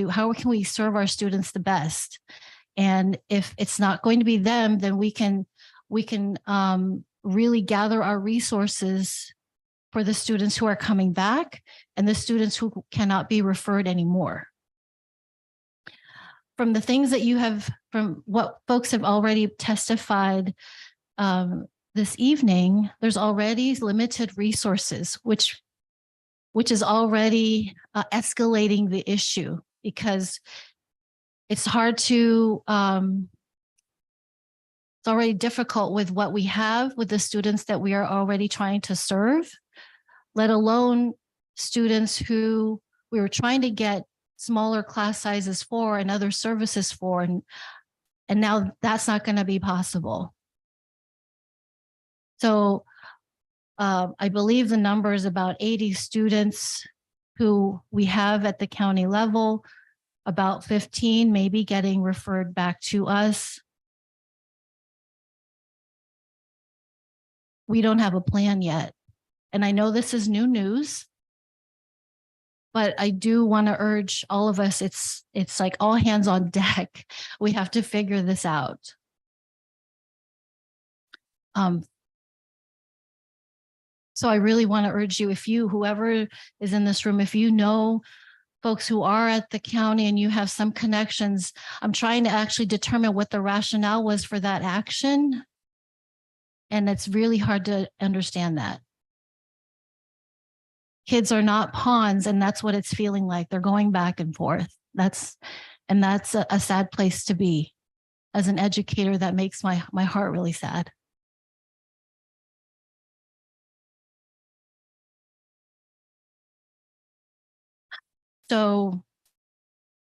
how can we serve our students the best? And if it's not going to be them, then we can really gather our resources for the students who are coming back and the students who cannot be referred anymore. From the things that from what folks have already testified this evening, there's already limited resources, which is already escalating the issue, because it's hard to, it's already difficult with what we have with the students that we are already trying to serve, let alone students who we were trying to get smaller class sizes for and other services for, and now that's not going to be possible. So I believe the number is about 80 students who we have at the county level, about 15 maybe getting referred back to us. We don't have a plan yet. And I know this is new news, but I do want to urge all of us, it's like all hands on deck. We have to figure this out. So I really want to urge you, whoever is in this room, if you know folks who are at the county and you have some connections, I'm trying to actually determine what the rationale was for that action. And it's really hard to understand that. Kids are not pawns, and that's what it's feeling like. They're going back and forth. That's a sad place to be. As an educator, that makes my heart really sad. So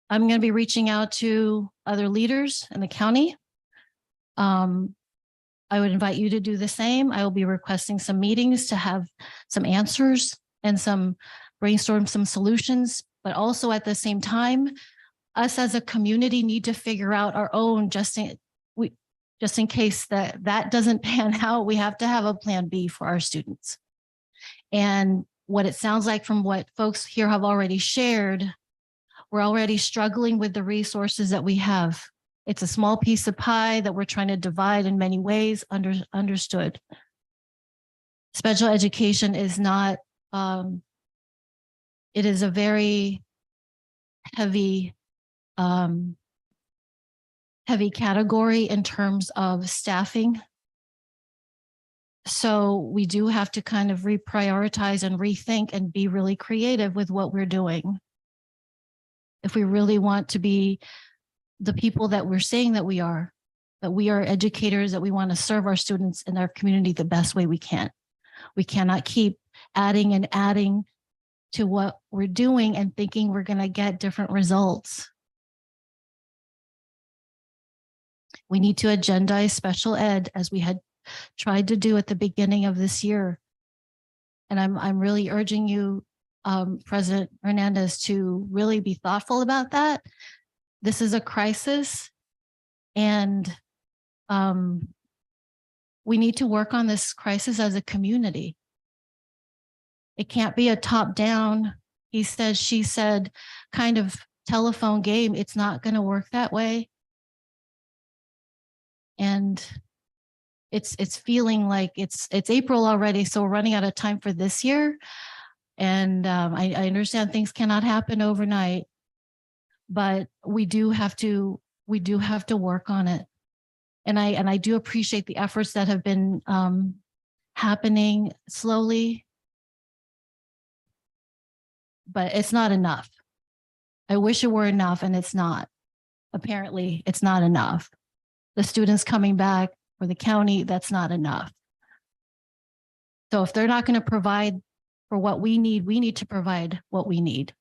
I'm going to be reaching out to other leaders in the county. I would invite you to do the same. I will be requesting some meetings to have some answers and brainstorm some solutions, but also at the same time, us as a community need to figure out our own, just in case that doesn't pan out, we have to have a plan B for our students. And what it sounds like from what folks here have already shared, we're already struggling with the resources that we have. It's a small piece of pie that we're trying to divide in many ways, understood. Special education is not, it is a very heavy category in terms of staffing. So we do have to kind of reprioritize and rethink and be really creative with what we're doing. If we really want to be the people that we're saying that we are educators, that we want to serve our students in our community the best way we can. We cannot keep adding and adding to what we're doing and thinking we're going to get different results. We need to agendize special ed as we had tried to do at the beginning of this year. And I'm really urging you, President Hernandez, to really be thoughtful about that. This is a crisis, and we need to work on this crisis as a community. It can't be a top down, he said, she said, kind of telephone game. It's not going to work that way. And it's feeling like it's April already, so we're running out of time for this year. And I understand things cannot happen overnight, but we do have to work on it. And I do appreciate the efforts that have been happening slowly, but it's not enough. I wish it were enough, and it's not. Apparently, it's not enough. The students coming back for the county, that's not enough. So if they're not going to provide for what we need to provide what we need.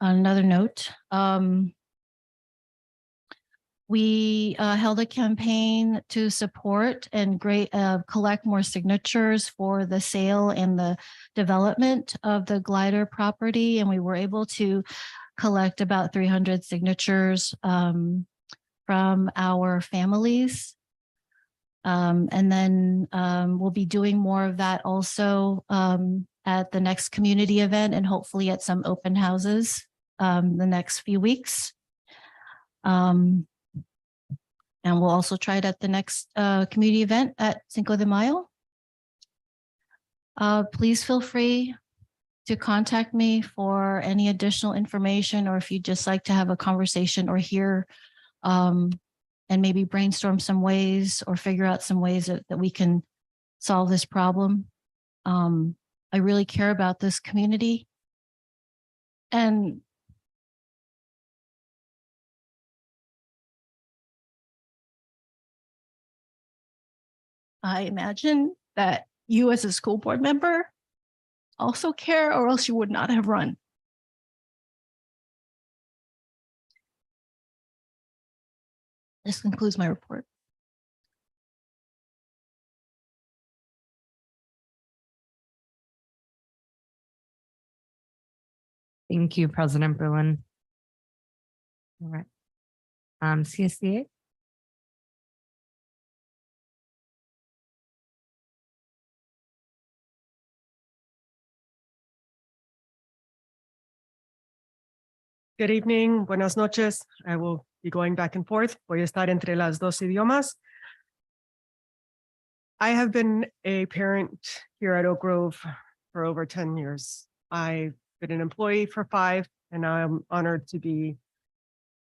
On another note, we held a campaign to support and collect more signatures for the sale and the development of the glider property. And we were able to collect about 300 signatures from our families. And then we'll be doing more of that also at the next community event and hopefully at some open houses the next few weeks. And we'll also try it at the next community event at Cinco de Mayo. Please feel free to contact me for any additional information, or if you'd just like to have a conversation or hear and maybe brainstorm some ways or figure out some ways that we can solve this problem. I really care about this community. And I imagine that you as a school board member also care, or else you would not have run. This concludes my report. Thank you, President Bruin. All right. CSCA. Good evening, buenas noches. I will be going back and forth. Voy a estar entre las dos idiomas. I have been a parent here at Oak Grove for over 10 years. I've been an employee for 5, and I'm honored to be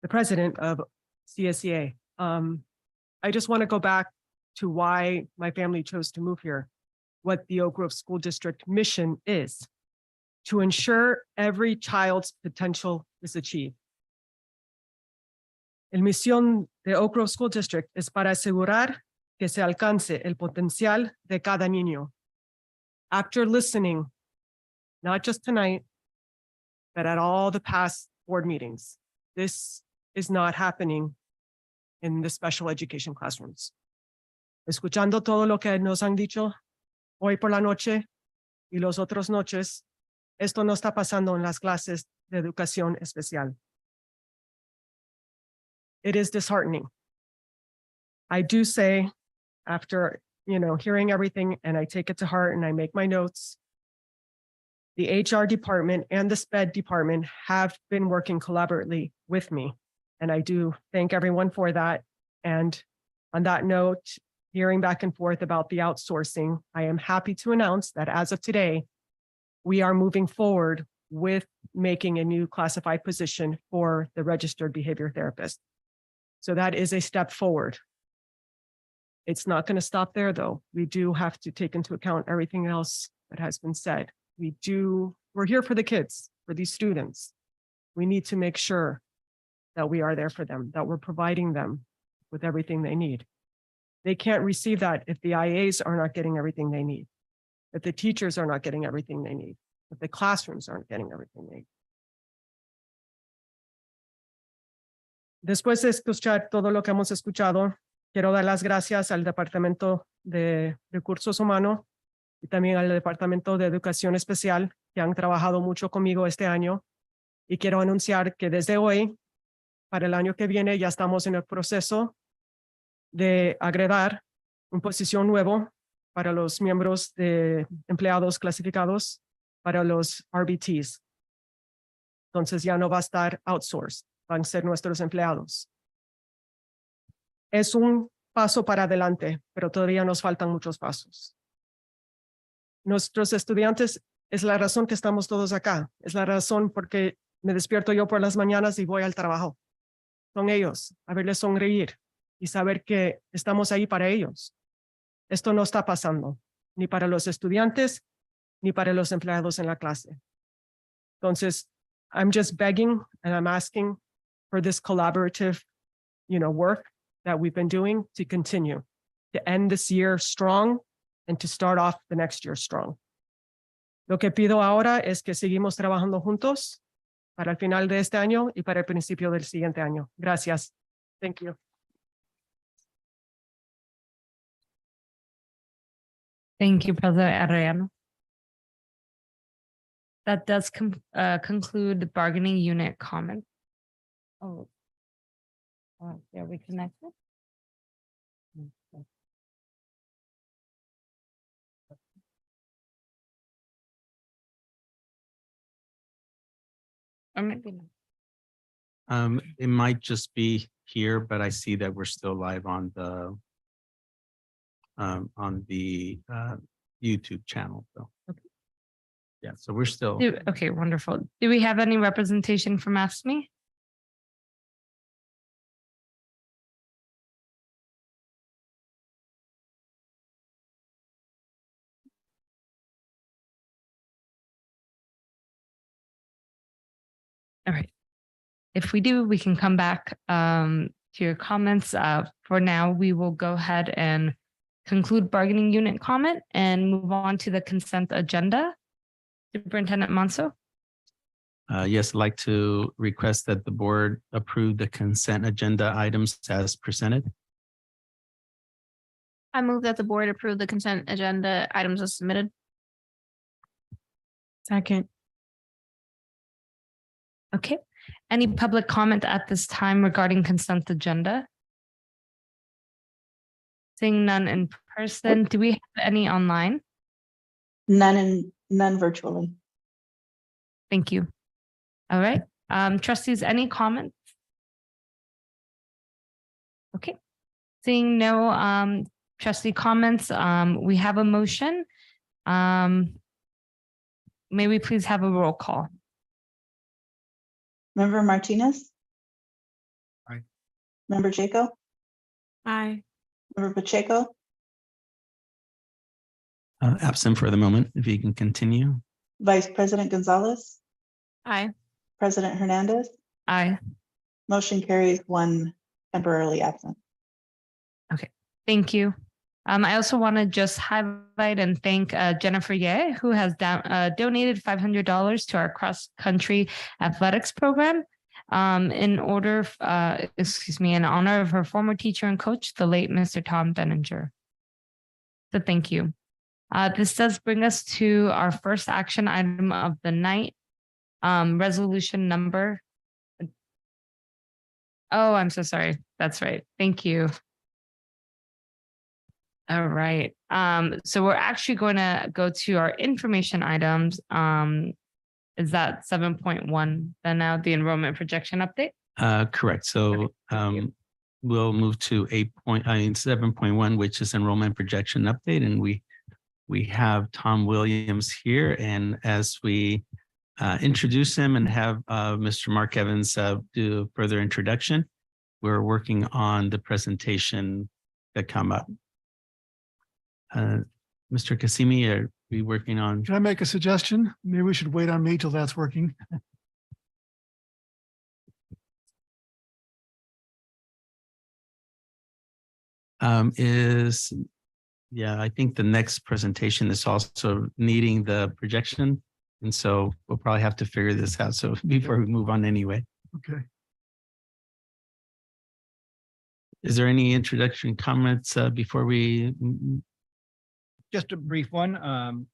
the president of CSEA. I just want to go back to why my family chose to move here, what the Oak Grove School District mission is: to ensure every child's potential is achieved. El misión de Oak Grove School District es para asegurar que se alcance el potencial de cada niño. After listening, not just tonight, but at all the past board meetings, this is not happening in the special education classrooms. Escuchando todo lo que nos han dicho hoy por la noche y los otros noches, esto no está pasando en las clases de educación especial. It is disheartening. I do say, after hearing everything, and I take it to heart and I make my notes, the HR department and the SPED department have been working collaboratively with me, and I do thank everyone for that. And on that note, hearing back and forth about the outsourcing, I am happy to announce that as of today, we are moving forward with making a new classified position for the registered behavior therapist. So that is a step forward. It's not going to stop there, though. We do have to take into account everything else that has been said. We're here for the kids, for these students. We need to make sure that we are there for them, that we're providing them with everything they need. They can't receive that if the IAs are not getting everything they need, if the teachers are not getting everything they need, if the classrooms aren't getting everything they need. Después de escuchar todo lo que hemos escuchado, quiero dar las gracias al Departamento de Recursos Humanos y también al Departamento de Educación Especial, que han trabajado mucho conmigo este año. Y quiero anunciar que desde hoy para el año que viene ya estamos en el proceso de agregar una posición nuevo para los miembros de empleados clasificados para los RBTs. Entonces ya no va a estar outsourced, van a ser nuestros empleados. Es un paso para adelante, pero todavía nos faltan muchos pasos. Nuestros estudiantes es la razón que estamos todos acá. Es la razón porque me despierto yo por las mañanas y voy al trabajo. Son ellos, a verles sonreír y saber que estamos ahí para ellos. Esto no está pasando ni para los estudiantes ni para los empleados en la clase. Entonces, I'm just begging and I'm asking for this collaborative, work that we've been doing to continue, to end this year strong and to start off the next year strong. Lo que pido ahora es que seguimos trabajando juntos para el final de este año y para el principio del siguiente año. Gracias. Thank you. Thank you, President Arellano. That does conclude the bargaining unit comment. Oh, are we connected? Or maybe not. It might just be here, but I see that we're still live on the YouTube channel, so. Okay. Yeah, so we're still, Okay, wonderful. Do we have any representation from AFSCME? All right. If we do, we can come back to your comments. For now, we will go ahead and conclude bargaining unit comment and move on to the consent agenda. Superintendent Monso. yes, I'd like to request that the board approve the consent agenda items as presented. I move that the board approve the consent agenda items as submitted. Second. Okay. Any public comment at this time regarding consent agenda? Seeing none in person, do we have any online? None virtually. Thank you. All right. Trustees, any comments? Okay. Seeing no trustee comments, we have a motion. May we please have a roll call? Member Martinez? Aye. Member Jacob? Aye. Member Pacheco? Absent for the moment, if you can continue. Vice President Gonzalez? Aye. President Hernandez? Aye. Motion carries, one temporarily absent. Thank you. I also want to just highlight and thank Jennifer Ye, who has donated $500 to our cross-country athletics program in honor of her former teacher and coach, the late Mr. Tom Benninger. So thank you. This does bring us to our first action item of the night, resolution number. Oh, I'm so sorry. That's right. Thank you. All right. So we're actually going to go to our information items. Is that 7.1 then now the enrollment projection update? Correct. So we'll move to 7.1, which is enrollment projection update. And we have Tom Williams here. And as we introduce him and have Mr. Mark Evans do further introduction, we're working on the presentation that come up. Mr. Kasimi, are we working on? Can I make a suggestion? Maybe we should wait on me till that's working. I think the next presentation is also needing the projection. And so we'll probably have to figure this out. So before we move on anyway. Okay. Is there any introduction comments before we? Just a brief one. The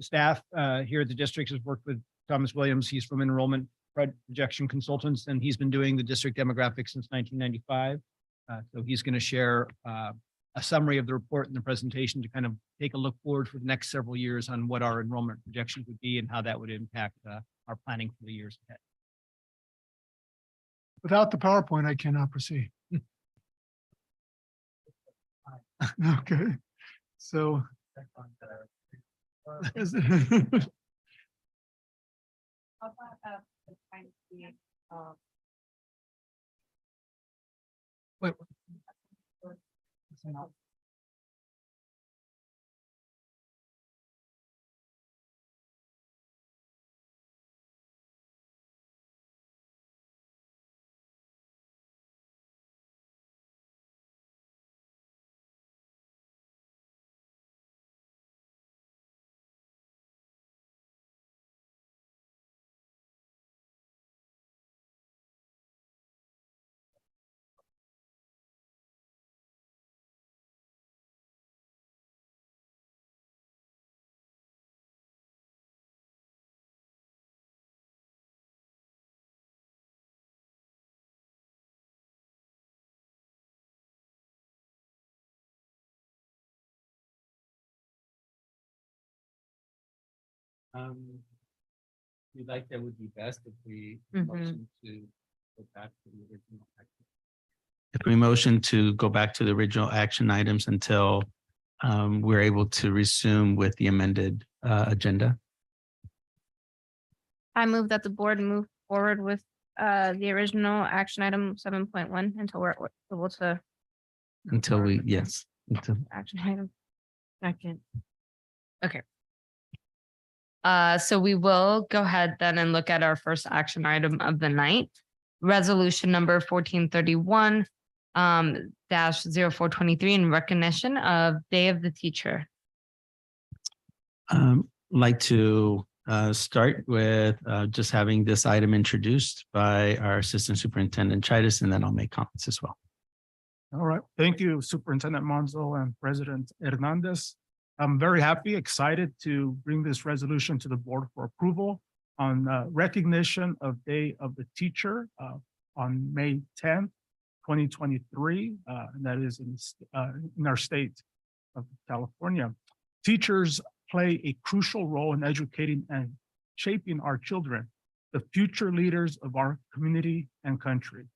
staff here at the district has worked with Thomas Williams. He's from enrollment projection consultants, and he's been doing the district demographics since 1995. So he's going to share a summary of the report and the presentation to kind of take a look forward for the next several years on what our enrollment projections would be and how that would impact our planning for the years ahead. Without the PowerPoint, I cannot proceed. Okay, so. Wait. You'd like that would be best if we Mhm. motion to go back to the original action. If we motion to go back to the original action items until we're able to resume with the amended agenda. I move that the board move forward with the original action item 7.1 until we're able to Until we, yes. Until, action item. Second. Okay. So we will go ahead then and look at our first action item of the night. Resolution number 1431 -0423 in recognition of Day of the Teacher. like to start with just having this item introduced by our Assistant Superintendent Chaitis, and then I'll make comments as well. All right, thank you, Superintendent Monzo and President Hernandez. I'm very happy, excited to bring this resolution to the board for approval on recognition of Day of the Teacher on May 10th, 2023, and that is in our state of California. Teachers play a crucial role in educating and shaping our children, the future leaders of our community and country.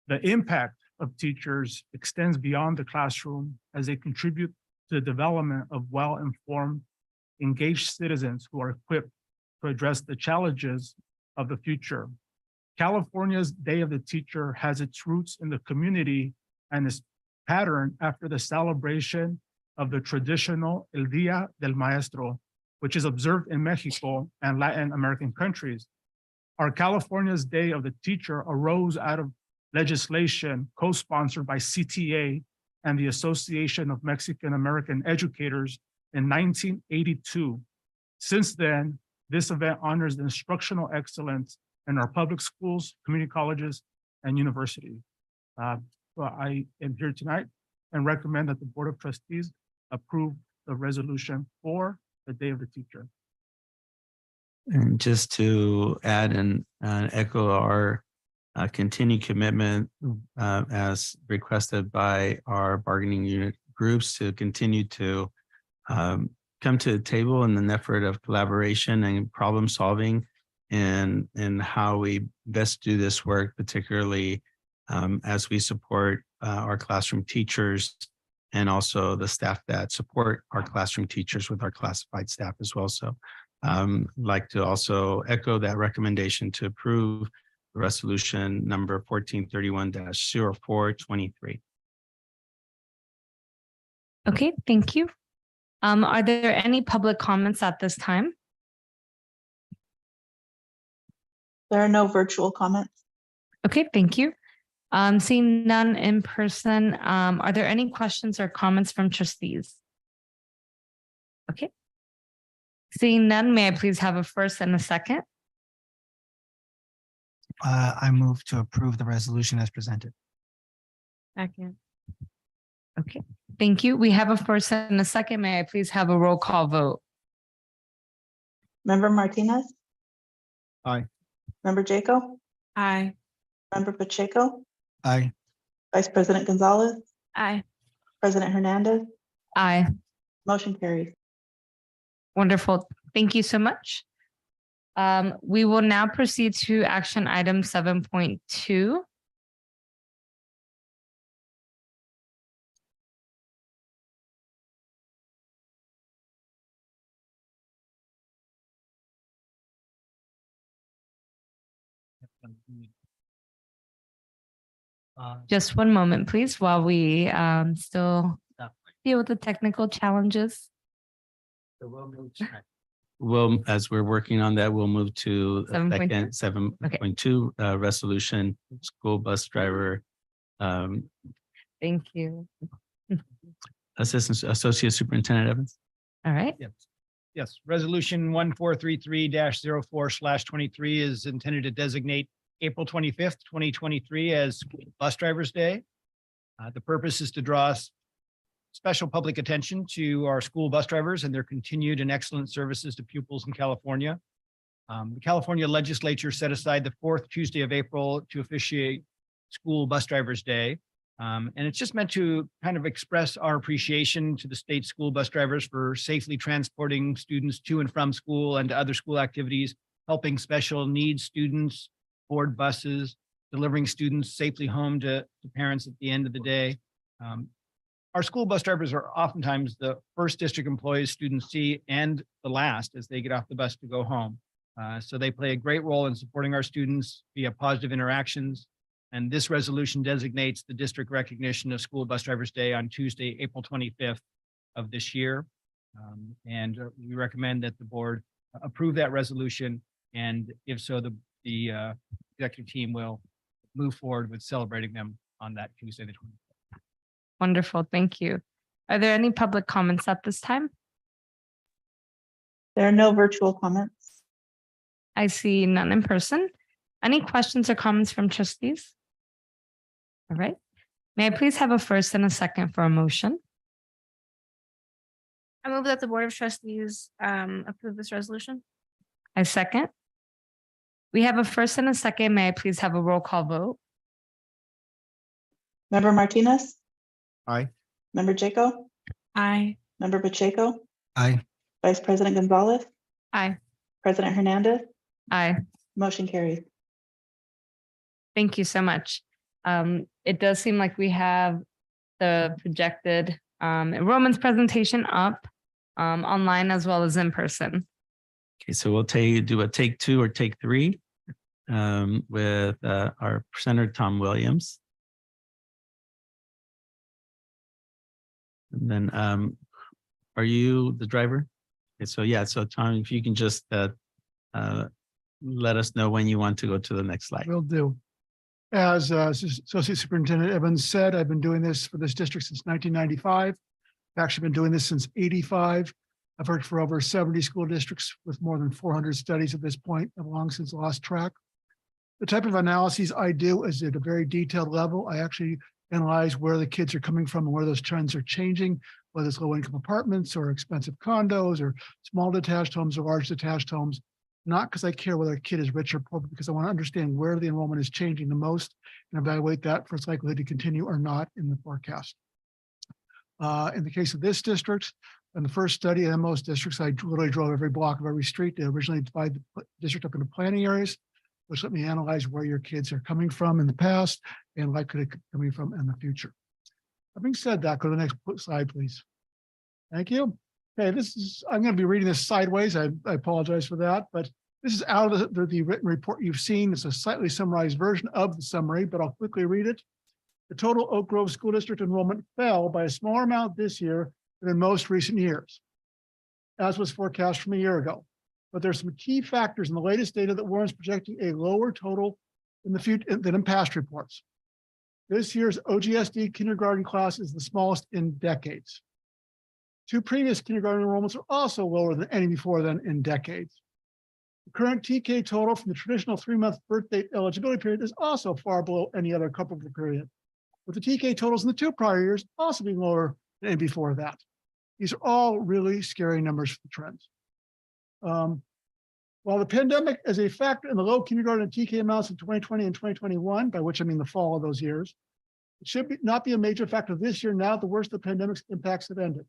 The impact of teachers extends beyond the classroom as they contribute to the development of well-informed, engaged citizens who are equipped to address the challenges of the future. California's Day of the Teacher has its roots in the community and is patterned after the celebration of the traditional El Día del Maestro, which is observed in Mexico and Latin American countries. Our California's Day of the Teacher arose out of legislation co-sponsored by CTA and the Association of Mexican American Educators in 1982. Since then, this event honors the instructional excellence in our public schools, community colleges, and universities. So I am here tonight and recommend that the Board of Trustees approve the resolution for the Day of the Teacher. And just to add and echo our continued commitment as requested by our bargaining unit groups to continue to come to the table in an effort of collaboration and problem solving and how we best do this work, particularly as we support our classroom teachers and also the staff that support our classroom teachers with our classified staff as well. So like to also echo that recommendation to approve resolution number 1431-0423. Okay, thank you. Are there any public comments at this time? There are no virtual comments. Okay, thank you. Seeing none in person, are there any questions or comments from trustees? Okay. Seeing none, may I please have a first and a second? I move to approve the resolution as presented. Second. Okay, thank you. We have a first and a second. May I please have a roll call vote? Member Martinez, Aye. Member Jaco, Aye. Member Pacheco, Aye. Vice President Gonzalez, Aye. President Hernandez, Aye. motion carries. Wonderful. Thank you so much. We will now proceed to action item 7.2. Just one moment, please, while we still deal with the technical challenges. Well, as we're working on that, we'll move to the 7.2? second 7.2 resolution, school bus driver, Thank you. Associate Superintendent Evans. All right. Yes. Yes, resolution 1433-04/23 is intended to designate April 25th, 2023 as Bus Drivers Day. The purpose is to draw special public attention to our school bus drivers and their continued and excellent services to pupils in California. The California legislature set aside the fourth Tuesday of April to officiate School Bus Drivers Day. And it's just meant to kind of express our appreciation to the state school bus drivers for safely transporting students to and from school and to other school activities, helping special needs students board buses, delivering students safely home to parents at the end of the day. Our school bus drivers are oftentimes the first district employees students see and the last as they get off the bus to go home. So they play a great role in supporting our students via positive interactions. And this resolution designates the district recognition of School Bus Drivers Day on Tuesday, April 25th of this year. And we recommend that the board approve that resolution. And if so, the executive team will move forward with celebrating them on that Tuesday, the 25th. Wonderful. Thank you. Are there any public comments at this time? There are no virtual comments. I see none in person. Any questions or comments from trustees? All right. May I please have a first and a second for a motion? I move that the Board of Trustees approve this resolution. I second. We have a first and a second. May I please have a roll call vote? Member Martinez, Aye. Member Jaco, Aye. Member Pacheco, Aye. Vice President Gonzalez, Aye. President Hernandez, Aye. motion carries. Thank you so much. It does seem like we have the projected enrollments presentation up online as well as in person. Okay, so we'll do a take 2 or take 3 with our presenter, Tom Williams. And then are you the driver? Okay, so yeah, so Tom, if you can just let us know when you want to go to the next slide. Will do. As Associate Superintendent Evans said, I've been doing this for this district since 1995. I've actually been doing this since 85. I've worked for over 70 school districts with more than 400 studies at this point. I've long since lost track. The type of analyses I do is at a very detailed level. I actually analyze where the kids are coming from and where those trends are changing, whether it's low income apartments or expensive condos or small detached homes or large detached homes. Not because I care whether a kid is rich or poor, but because I want to understand where the enrollment is changing the most and evaluate that for its likelihood to continue or not in the forecast. In the case of this district, in the first study and most districts, I literally drove every block of every street. They originally divide the district up into planning areas, which let me analyze where your kids are coming from in the past and likely coming from in the future. Having said that, go to the next slide, please. Thank you. Okay, I'm going to be reading this sideways. I apologize for that, but this is out of the written report you've seen. It's a slightly summarized version of the summary, but I'll quickly read it. The total Oak Grove School District enrollment fell by a smaller amount this year than in most recent years, as was forecast from a year ago. But there's some key factors in the latest data that warrants projecting a lower total in the future than in past reports. This year's OGSD kindergarten class is the smallest in decades. 2 previous kindergarten enrollments are also lower than any before then in decades. The current TK total from the traditional 3-month birth date eligibility period is also far below any other comparable period, with the TK totals in the 2 prior years also being lower than any before that. These are all really scary numbers for the trends. While the pandemic is a factor in the low kindergarten and TK amounts in 2020 and 2021, by which I mean the fall of those years, it should not be a major factor this year now that the worst of the pandemic's impacts have ended.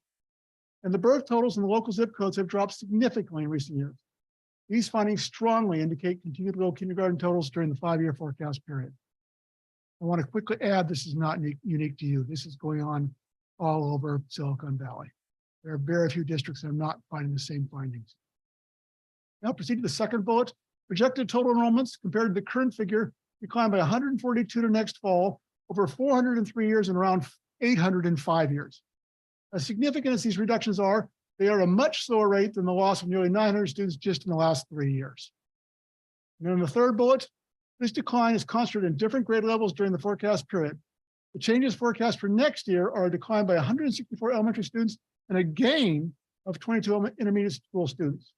And the birth totals in the local zip codes have dropped significantly in recent years. These findings strongly indicate continued low kindergarten totals during the 5-year forecast period. I want to quickly add, this is not unique to you. This is going on all over Silicon Valley. There are very few districts that are not finding the same findings. Now proceed to the second bullet. Projected total enrollments compared to the current figure declined by 142 to next fall, over 403 years and around 805 years. As significant as these reductions are, they are a much slower rate than the loss of nearly 900 students just in the last 3 years. And then the third bullet, this decline is concentrated in different grade levels during the forecast period. The changes forecast for next year are a decline by 164 elementary students and a gain of 22 intermediate school students.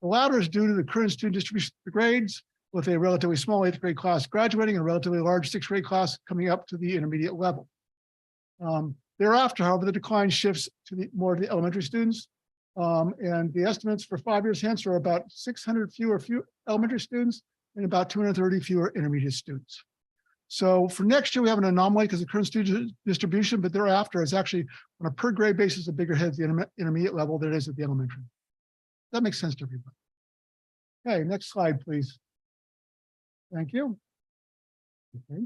The latter is due to the current student distribution of the grades, with a relatively small 8th grade class graduating and a relatively large 6th grade class coming up to the intermediate level. Thereafter, however, the decline shifts to more of the elementary students. And the estimates for 5 years hence are about 600 fewer elementary students and about 230 fewer intermediate students. So for next year, we have an anomaly because of the current student distribution, but thereafter is actually on a per grade basis, a bigger head at the intermediate level than it is at the elementary. That makes sense to everybody. Okay, next slide, please. Thank you. Okay.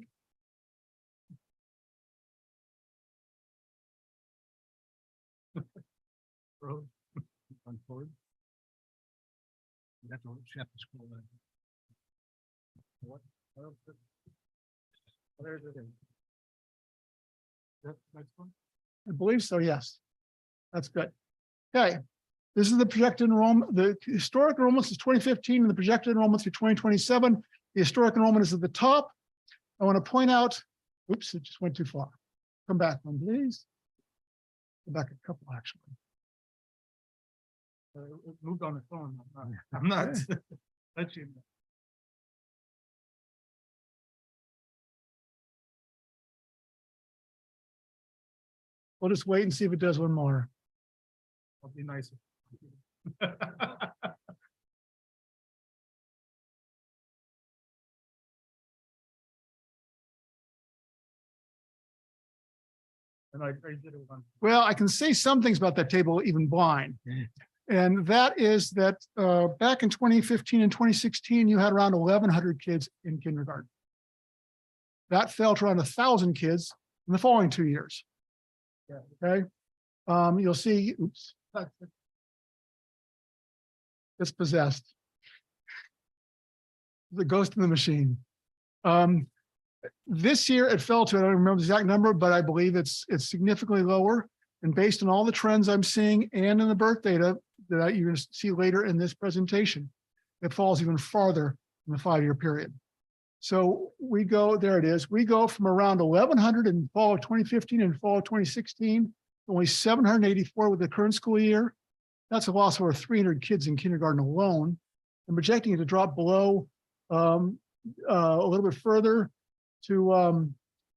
I believe so, yes. That's good. Okay. This is the projected enrollment. The historic enrollments is 2015 and the projected enrollments for 2027. The historic enrollment is at the top. I want to point out, oops, it just went too far. Come back one, please. Go back a couple, actually. It moved on its own. I'm not touching. We'll just wait and see if it does one more. I'll be nice. Well, I can say some things about that table, even blind. And that is that back in 2015 and 2016, you had around 1,100 kids in kindergarten. That fell to around 1,000 kids in the following 2 years. Okay. You'll see, oops, it's possessed. The ghost in the machine. This year it fell to, I don't remember the exact number, but I believe it's significantly lower. And based on all the trends I'm seeing and in the birth data that you're going to see later in this presentation, it falls even farther in the 5-year period. So we go, there it is. We go from around 1,100 in fall of 2015 and fall of 2016, only 784 with the current school year. That's a loss of over 300 kids in kindergarten alone. I'm projecting it to drop below a little bit further to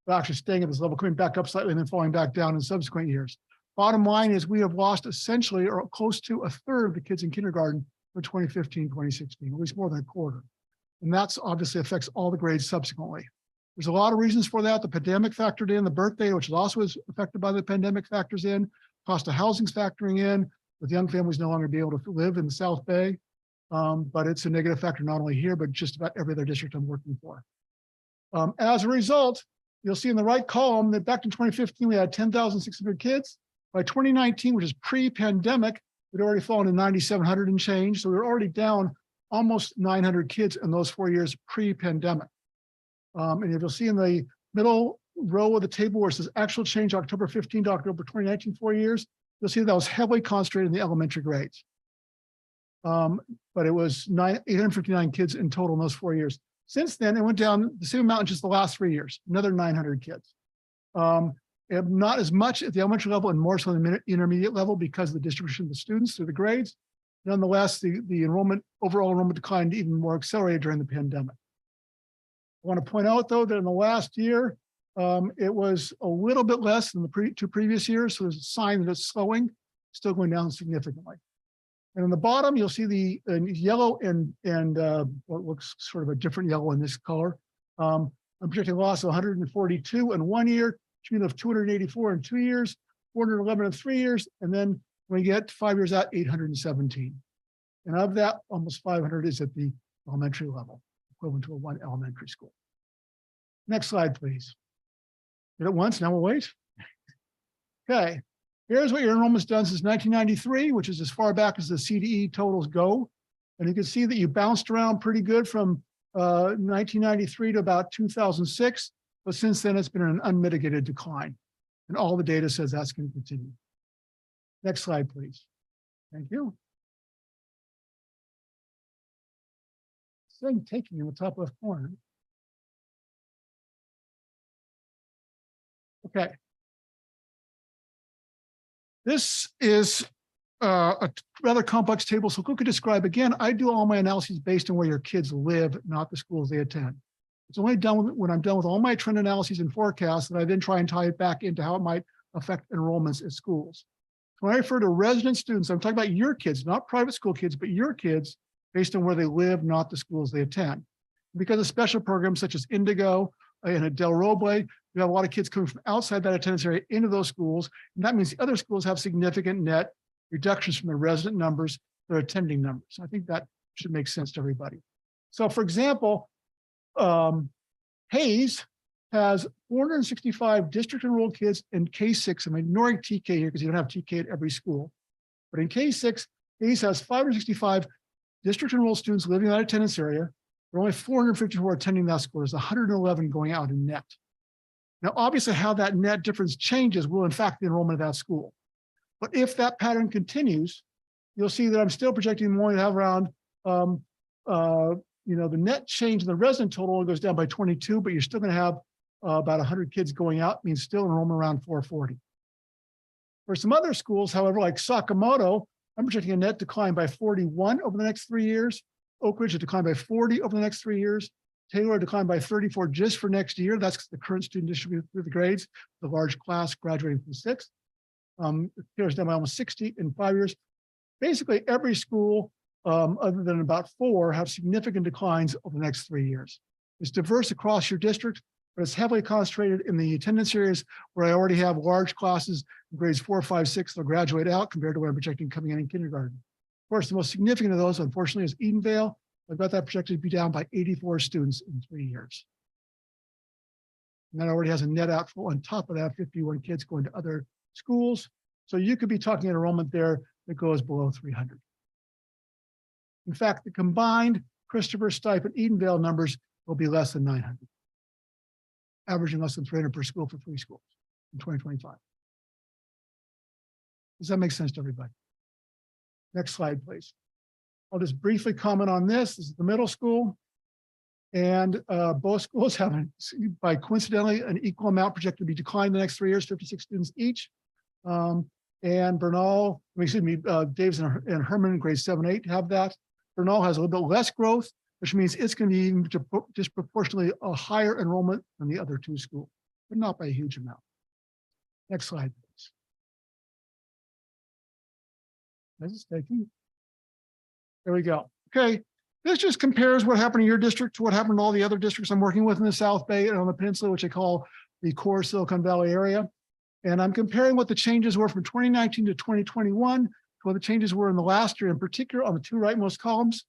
actually staying at this level, coming back up slightly and then falling back down in subsequent years. Bottom line is we have lost essentially or close to a third of the kids in kindergarten for 2015, 2016, at least more than a quarter. And that's obviously affects all the grades subsequently. There's a lot of reasons for that. The pandemic factored in, the birthday, which also was affected by the pandemic, factors in, cost of housing's factoring in, with young families no longer be able to live in the South Bay. But it's a negative factor not only here, but just about every other district I'm working for. As a result, you'll see in the right column that back in 2015, we had 10,600 kids. By 2019, which is pre-pandemic, we'd already fallen to 9,700 and change. So we were already down almost 900 kids in those 4 years pre-pandemic. And if you'll see in the middle row of the table where it says actual change October 15 to October 2019, 4 years, you'll see that was heavily concentrated in the elementary grades. But it was 859 kids in total in those 4 years. Since then, it went down the same amount in just the last 3 years, another 900 kids. Not as much at the elementary level and more so in the intermediate level because of the distribution of the students through the grades. Nonetheless, the overall enrollment declined even more accelerated during the pandemic. I want to point out, though, that in the last year, it was a little bit less than the two previous years. So there's a sign that it's slowing, still going down significantly. And on the bottom, you'll see the yellow and what looks sort of a different yellow in this color. I'm projecting a loss of 142 in 1 year, cumulative of 284 in 2 years, 411 in 3 years, and then when we get 5 years out, 817. And of that, almost 500 is at the elementary level, equivalent to a 1 elementary school. Next slide, please. Did it once, now we'll wait. Okay, here's what your enrollment's done since 1993, which is as far back as the CDE totals go. And you can see that you bounced around pretty good from 1993 to about 2006. But since then, it's been an unmitigated decline. And all the data says that's going to continue. Next slide, please. Thank you. Thing taking in the top left corner. Okay. This is a rather complex table. So quickly describe again, I do all my analyses based on where your kids live, not the schools they attend. It's only done when I'm done with all my trend analyses and forecasts that I then try and tie it back into how it might affect enrollments at schools. So when I refer to resident students, I'm talking about your kids, not private school kids, but your kids based on where they live, not the schools they attend. Because of special programs such as Indigo and at Del Roble, we have a lot of kids coming from outside that attendance area into those schools. And that means the other schools have significant net reductions from the resident numbers, their attending numbers. I think that should make sense to everybody. So for example, Hayes has 465 district enrolled kids in K6. I'm ignoring TK here because you don't have TK at every school. But in K6, Hayes has 565 district enrolled students living in that attendance area. There are only 450 who are attending that school. There's 111 going out in net. Now, obviously, how that net difference changes will impact the enrollment of that school. But if that pattern continues, you'll see that I'm still projecting more to have around, the net change in the resident total goes down by 22, but you're still going to have about 100 kids going out, means still enrollment around 440. For some other schools, however, like Sakamoto, I'm projecting a net decline by 41 over the next 3 years. Oak Ridge a decline by 40 over the next 3 years. Taylor a decline by 34 just for next year. That's the current student distributed through the grades, the large class graduating from 6th. Taylor's down by almost 60 in 5 years. Basically, every school, other than about 4, have significant declines over the next 3 years. It's diverse across your district, but it's heavily concentrated in the attendance areas where I already have large classes, grades 4, 5, 6, they'll graduate out compared to what I'm projecting coming in kindergarten. Of course, the most significant of those, unfortunately, is Edenvale. I've got that projected to be down by 84 students in 3 years. And that already has a net outflow on top of that, 51 kids going to other schools. So you could be talking enrollment there that goes below 300. In fact, the combined Christopher, Stipe, and Edenvale numbers will be less than 900, averaging less than 300 per school for 3 schools in 2025. Does that make sense to everybody? Next slide, please. I'll just briefly comment on this. This is the middle school. And both schools have, by coincidentally, an equal amount projected to be declined the next 3 years, 56 students each. And Bernal, Davis and Herman in grades 7 and 8 have that. Bernal has a little bit less growth, which means it's going to be even disproportionately a higher enrollment than the other 2 schools, but not by a huge amount. Next slide, please. This is taking. There we go. Okay, this just compares what happened in your district to what happened in all the other districts I'm working with in the South Bay and on the peninsula, which I call the core Silicon Valley area. And I'm comparing what the changes were from 2019 to 2021 to what the changes were in the last year, in particular on the 2 rightmost columns.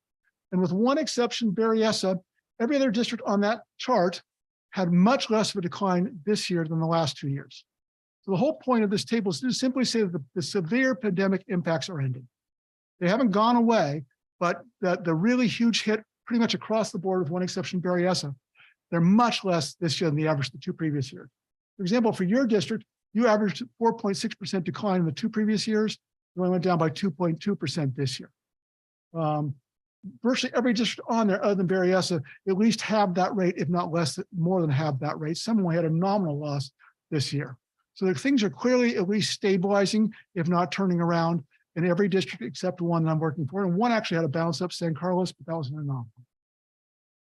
And with one exception, Berryessa, every other district on that chart had much less of a decline this year than the last 2 years. So the whole point of this table is to simply say that the severe pandemic impacts are ending. They haven't gone away, but the really huge hit pretty much across the board, with one exception, Berryessa, they're much less this year than the average the 2 previous years. For example, for your district, you averaged 4.6% decline in the 2 previous years. You only went down by 2.2% this year. Virtually every district on there other than Berryessa at least have that rate, if not less, more than half that rate. Some only had a nominal loss this year. So the things are clearly at least stabilizing, if not turning around, in every district except one that I'm working for. And one actually had a bounce up, San Carlos, but that was an anomaly.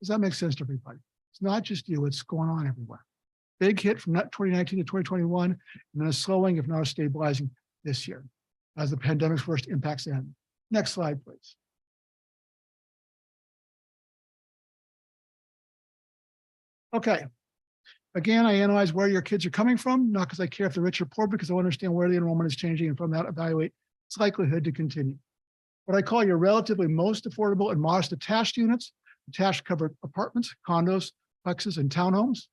Does that make sense to everybody? It's not just you, it's going on everywhere. Big hit from 2019 to 2021, and then a slowing, if not a stabilizing, this year, as the pandemic's worst impacts end. Next slide, please. Okay. Again, I analyze where your kids are coming from, not because I care if they're rich or poor, because I understand where the enrollment is changing, and from that evaluate its likelihood to continue. What I call your relatively most affordable and modest attached units, attached cover apartments, condos, plexes, and townhomes.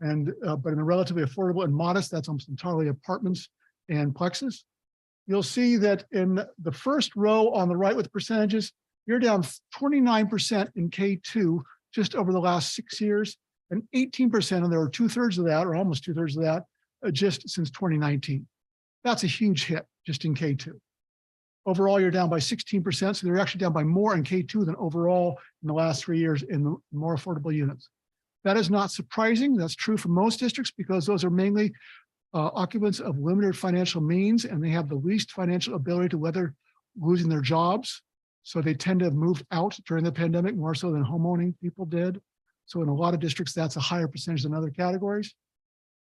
And but in the relatively affordable and modest, that's almost entirely apartments and plexes. You'll see that in the first row on the right with percentages, you're down 29% in K2 just over the last 6 years, and 18%, and there are 2/3 of that, or almost 2/3 of that, just since 2019. That's a huge hit just in K2. Overall, you're down by 16%, so they're actually down by more in K2 than overall in the last 3 years in the more affordable units. That is not surprising. That's true for most districts because those are mainly occupants of limited financial means, and they have the least financial ability to weather losing their jobs. So they tend to have moved out during the pandemic more so than homeowning people did. So in a lot of districts, that's a higher percentage than other categories.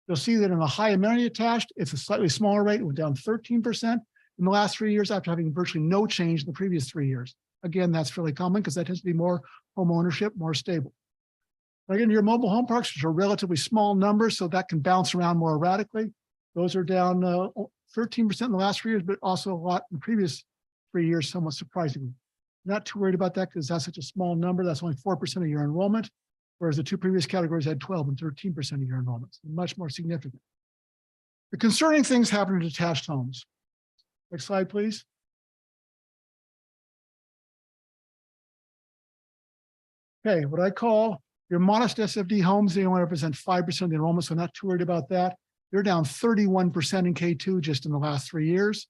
You'll see that in the high amenity attached, it's a slightly smaller rate. It went down 13% in the last 3 years after having virtually no change in the previous 3 years. Again, that's fairly common because that tends to be more home ownership, more stable. Again, your mobile home parks, which are relatively small numbers, so that can bounce around more erratically. Those are down 13% in the last 3 years, but also a lot in the previous 3 years, somewhat surprisingly. Not too worried about that because that's such a small number. That's only 4% of your enrollment, whereas the two previous categories had 12 and 13% of your enrollments, much more significant. The concerning things happen in detached homes. Next slide, please. Okay, what I call your modest SFD homes, they only represent 5% of the enrollment, so not too worried about that. They're down 31% in K2 just in the last 3 years.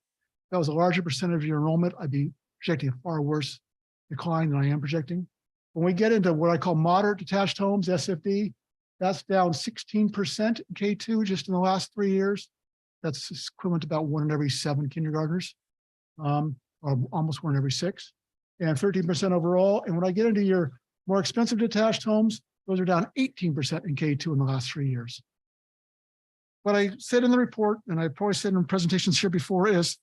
If that was a larger percentage of your enrollment, I'd be projecting a far worse decline than I am projecting. When we get into what I call moderate detached homes, SFD, that's down 16% in K2 just in the last 3 years. That's equivalent to about 1 in every 7 kindergartners, or almost 1 in every 6, and 13% overall. And when I get into your more expensive detached homes, those are down 18% in K2 in the last 3 years. What I said in the report, and I probably said in presentations here before, is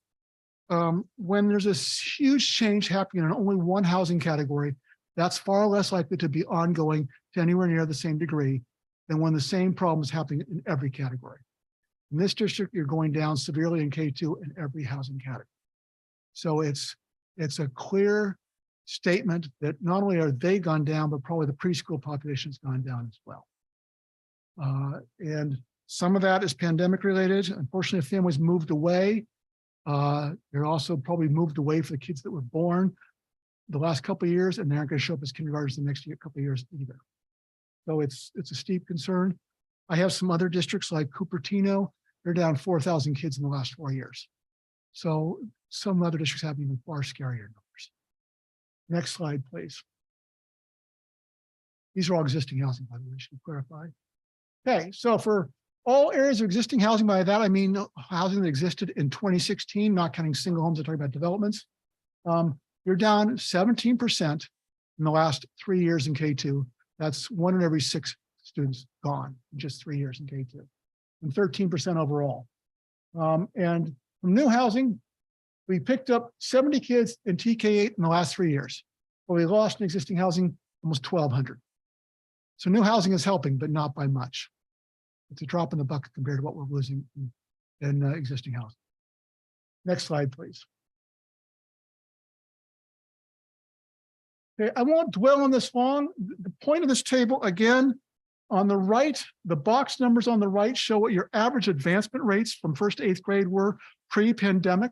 when there's this huge change happening in only one housing category, that's far less likely to be ongoing to anywhere near the same degree than when the same problem is happening in every category. In this district, you're going down severely in K2 in every housing category. So it's a clear statement that not only are they gone down, but probably the preschool population's gone down as well. And some of that is pandemic related. Unfortunately, families moved away. They're also probably moved away for the kids that were born the last couple of years, and they aren't going to show up as kindergartners the next couple of years either. So it's a steep concern. I have some other districts like Cupertino. They're down 4,000 kids in the last 4 years. So some other districts have even far scarier numbers. Next slide, please. These are all existing housing, by the way, should clarify. Okay, so for all areas of existing housing, by that I mean housing that existed in 2016, not counting single homes, I'm talking about developments. You're down 17% in the last 3 years in K2. That's 1 in every 6 students gone in just 3 years in K2, and 13% overall. And from new housing, we picked up 70 kids in TK8 in the last 3 years, but we lost in existing housing almost 1,200. So new housing is helping, but not by much. It's a drop in the bucket compared to what we're losing in existing housing. Next slide, please. Okay, I won't dwell on this long. The point of this table, again, on the right, the box numbers on the right show what your average advancement rates from 1st to 8th grade were pre-pandemic.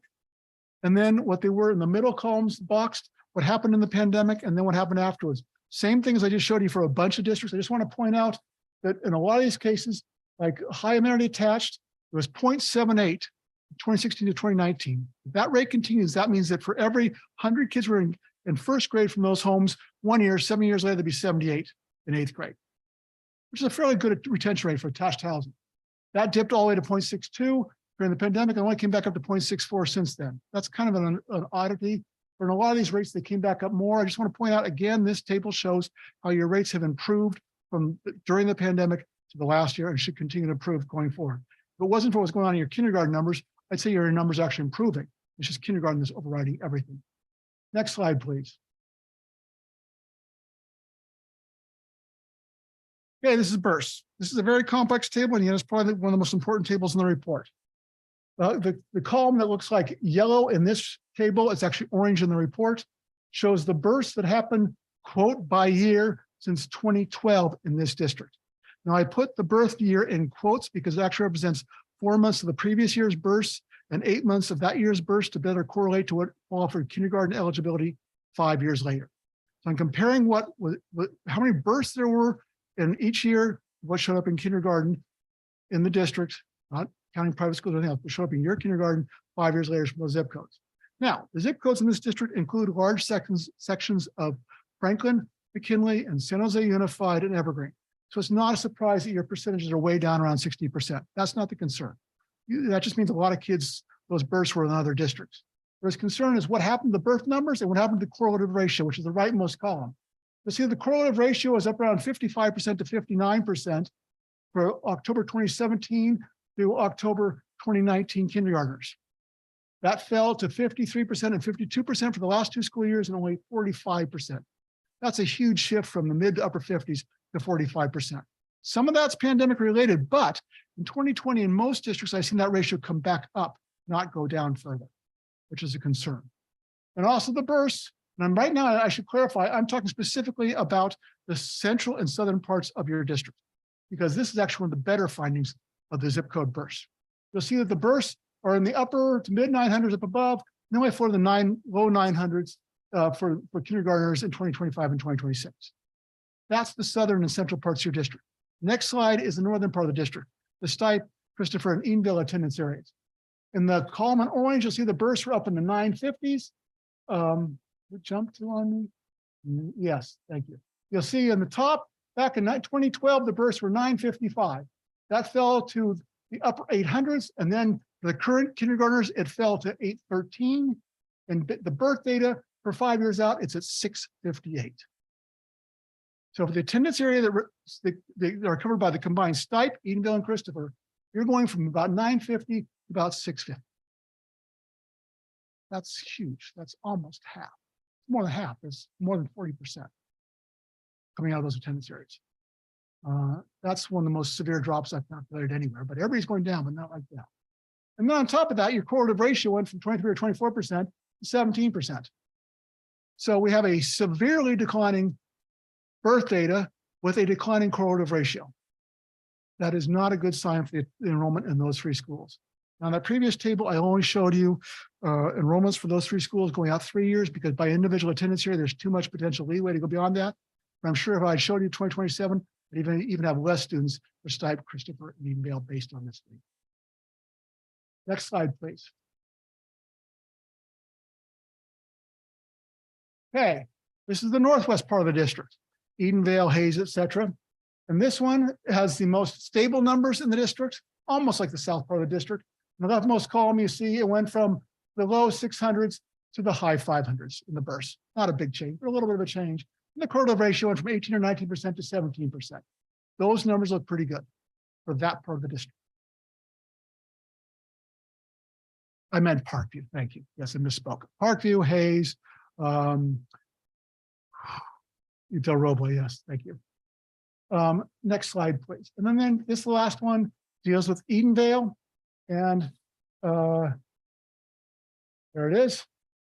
And then what they were in the middle columns boxed, what happened in the pandemic, and then what happened afterwards. Same thing as I just showed you for a bunch of districts. I just want to point out that in a lot of these cases, like high amenity attached, it was 0.78, 2016 to 2019. If that rate continues, that means that for every 100 kids who were in 1st grade from those homes, 1 year, 7 years later, there'd be 78 in 8th grade, which is a fairly good retention rate for attached housing. That dipped all the way to 0.62 during the pandemic and only came back up to 0.64 since then. That's kind of an oddity. But in a lot of these rates, they came back up more. I just want to point out again, this table shows how your rates have improved from during the pandemic to the last year and should continue to improve going forward. If it wasn't for what's going on in your kindergarten numbers, I'd say your numbers are actually improving. It's just kindergarten is overriding everything. Next slide, please. Okay, this is births. This is a very complex table, and yet it's probably one of the most important tables in the report. The column that looks like yellow in this table, it's actually orange in the report, shows the births that happened, quote, by year since 2012 in this district. Now, I put the birth year in quotes because it actually represents 4 months of the previous year's births and 8 months of that year's births to better correlate to what offered kindergarten eligibility 5 years later. So I'm comparing how many births there were in each year, what showed up in kindergarten in the district, not counting private schools or anything else, but showed up in your kindergarten 5 years later from those zip codes. Now, the zip codes in this district include large sections of Franklin, McKinley, and San Jose Unified and Evergreen. So it's not a surprise that your percentages are way down around 60%. That's not the concern. That just means a lot of kids, those births were in other districts. Whereas concern is what happened to birth numbers and what happened to correlative ratio, which is the rightmost column. You'll see the correlative ratio is up around 55% to 59% for October 2017 through October 2019 kindergartners. That fell to 53% and 52% for the last 2 school years and only 45%. That's a huge shift from the mid to upper 50s to 45%. Some of that's pandemic related, but in 2020, in most districts, I've seen that ratio come back up, not go down further, which is a concern. And also the births, and right now, I should clarify, I'm talking specifically about the central and southern parts of your district, because this is actually one of the better findings of the zip code births. You'll see that the births are in the upper to mid 900s up above, and then we floor the low 900s for kindergartners in 2025 and 2026. That's the southern and central parts of your district. Next slide is the northern part of the district, the Stipe, Christopher, and Edenville attendance areas. In the column in orange, you'll see the births were up in the 950s. It jumped to on me? Yes, thank you. You'll see in the top, back in 2012, the births were 955. That fell to the upper 800s, and then for the current kindergartners, it fell to 813. And the birth data for 5 years out, it's at 658. So for the attendance area that are covered by the combined Stipe, Edenville, and Christopher, you're going from about 950 to about 650. That's huge. That's almost half. More than half. It's more than 40% coming out of those attendance areas. That's one of the most severe drops I've calculated anywhere, but everybody's going down, but not like that. And then on top of that, your correlative ratio went from 23 or 24% to 17%. So we have a severely declining birth data with a declining correlative ratio. That is not a good sign for the enrollment in those 3 schools. Now, in that previous table, I only showed you enrollments for those 3 schools going out 3 years, because by individual attendance here, there's too much potential leeway to go beyond that. But I'm sure if I showed you 2027, I'd even have less students for Stipe, Christopher, and Edenville based on this thing. Next slide, please. Okay, this is the northwest part of the district, Edenville, Hayes, etc. And this one has the most stable numbers in the district, almost like the south part of the district. In the leftmost column, you see it went from the low 600s to the high 500s in the burst. Not a big change, but a little bit of a change. And the correlative ratio went from 18 or 19% to 17%. Those numbers look pretty good for that part of the district. I meant Parkview, thank you. Yes, I misspoke. Parkview, Hayes, Del Roble, yes, thank you. Next slide, please. And then this last one deals with Edenvale, and there it is.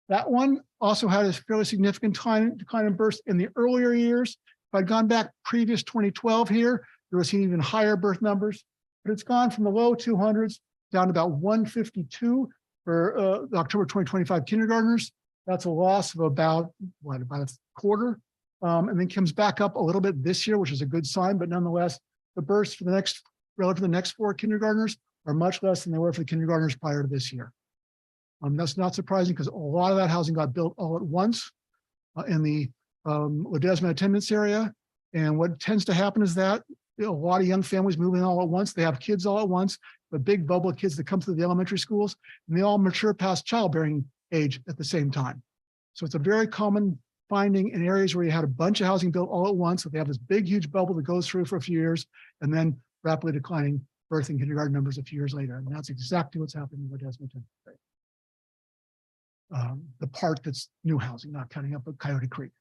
That one also had a fairly significant decline in births in the earlier years. If I'd gone back previous 2012 here, there was even higher birth numbers, but it's gone from the low 200s down to about 152 for the October 2025 kindergartners. That's a loss of about a quarter, and then comes back up a little bit this year, which is a good sign, but nonetheless, the births for the next, relative to the next 4 kindergartners are much less than they were for the kindergartners prior to this year. That's not surprising because a lot of that housing got built all at once in the Ledesma attendance area. And what tends to happen is that a lot of young families move in all at once. They have kids all at once, the big bubble of kids that come through the elementary schools, and they all mature past childbearing age at the same time. So it's a very common finding in areas where you had a bunch of housing built all at once. So they have this big, huge bubble that goes through for a few years and then rapidly declining birth and kindergarten numbers a few years later. And that's exactly what's happening in Ledesma. the part that's new housing, not counting up at Coyote Creek.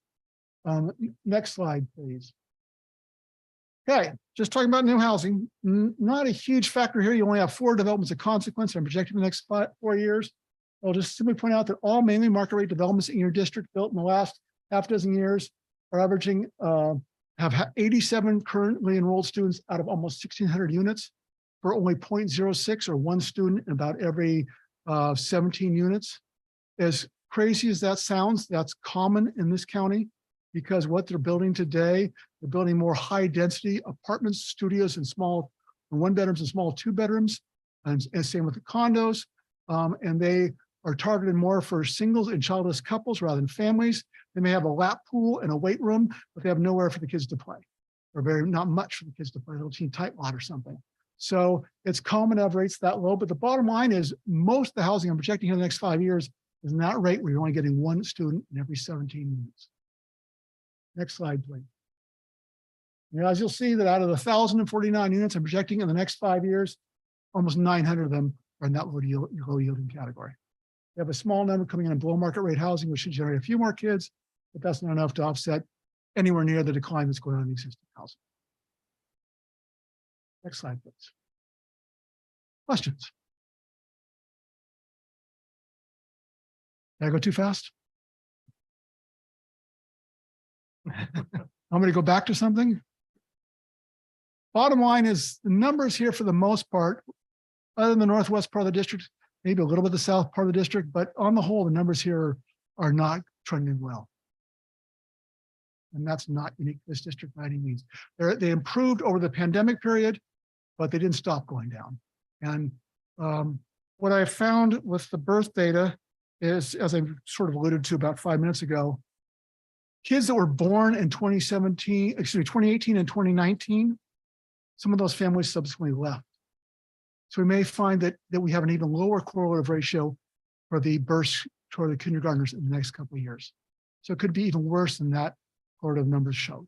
Next slide, please. Okay, just talking about new housing, not a huge factor here. You only have 4 developments of consequence. I'm projecting the next 4 years. I'll just simply point out that all mainly market rate developments in your district built in the last half dozen years are averaging, have 87 currently enrolled students out of almost 1,600 units for only 0.06 or 1 student in about every 17 units. As crazy as that sounds, that's common in this county because what they're building today, they're building more high density apartments, studios, and small 1 bedrooms and small 2 bedrooms, and same with the condos. And they are targeted more for singles and childless couples rather than families. They may have a lap pool and a weight room, but they have nowhere for the kids to play, or not much for the kids to play, a little teen tight lot or something. So it's common to have rates that low, but the bottom line is most of the housing I'm projecting here in the next 5 years is in that rate where you're only getting 1 student in every 17 units. Next slide, please. Now, as you'll see that out of the 1,049 units I'm projecting in the next 5 years, almost 900 of them are in that low yielding category. We have a small number coming in below market rate housing, which should generate a few more kids, but that's not enough to offset anywhere near the decline that's going on in the existing housing. Next slide, please. Questions? Did I go too fast? I'm going to go back to something. Bottom line is the numbers here for the most part, other than the northwest part of the district, maybe a little bit of the south part of the district, but on the whole, the numbers here are not trending well. And that's not unique to this district by any means. They improved over the pandemic period, but they didn't stop going down. And what I found with the birth data is, as I sort of alluded to about 5 minutes ago, kids that were born in 2018 and 2019, some of those families subsequently left. So we may find that we have an even lower correlative ratio for the births toward the kindergartners in the next couple of years. So it could be even worse than that correlative numbers showed.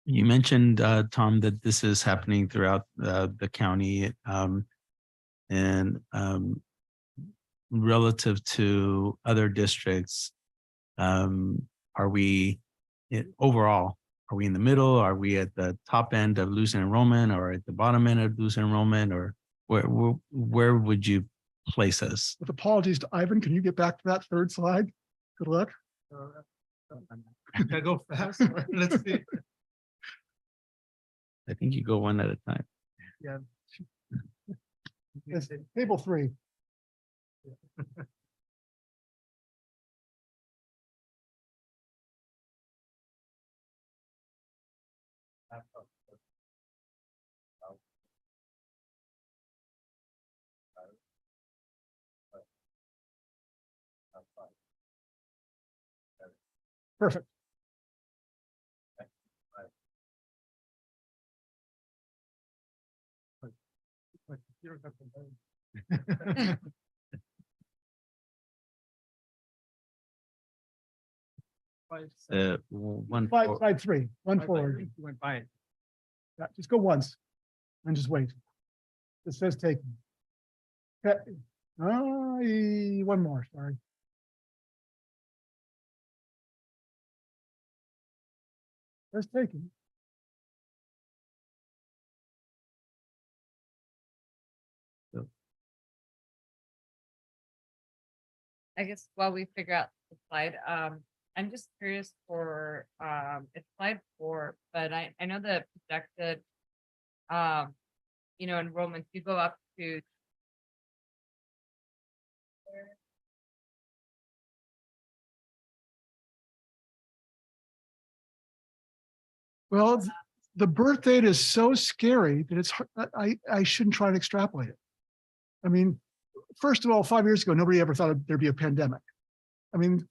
You mentioned, Tom, that this is happening throughout the county, and relative to other districts, are we overall, are we in the middle? Are we at the top end of losing enrollment, or at the bottom end of losing enrollment, or where would you place us? With apologies to Ivan, can you get back to that 3rd slide? Good luck. I go fast. Let's see. I think you go one at a time. Yeah. It's table 3. Perfect. One Slide 3, one forward. You went by it. Yeah, just go once and just wait. It says taken. Okay. One more, sorry. Says taken. I guess while we figure out the slide, I'm just curious for, it's slide 4, but I know the projected, enrollments, you go up to. Well, the birth date is so scary that it's I shouldn't try to extrapolate it. I mean, first of all, 5 years ago, nobody ever thought there'd be a pandemic. I mean,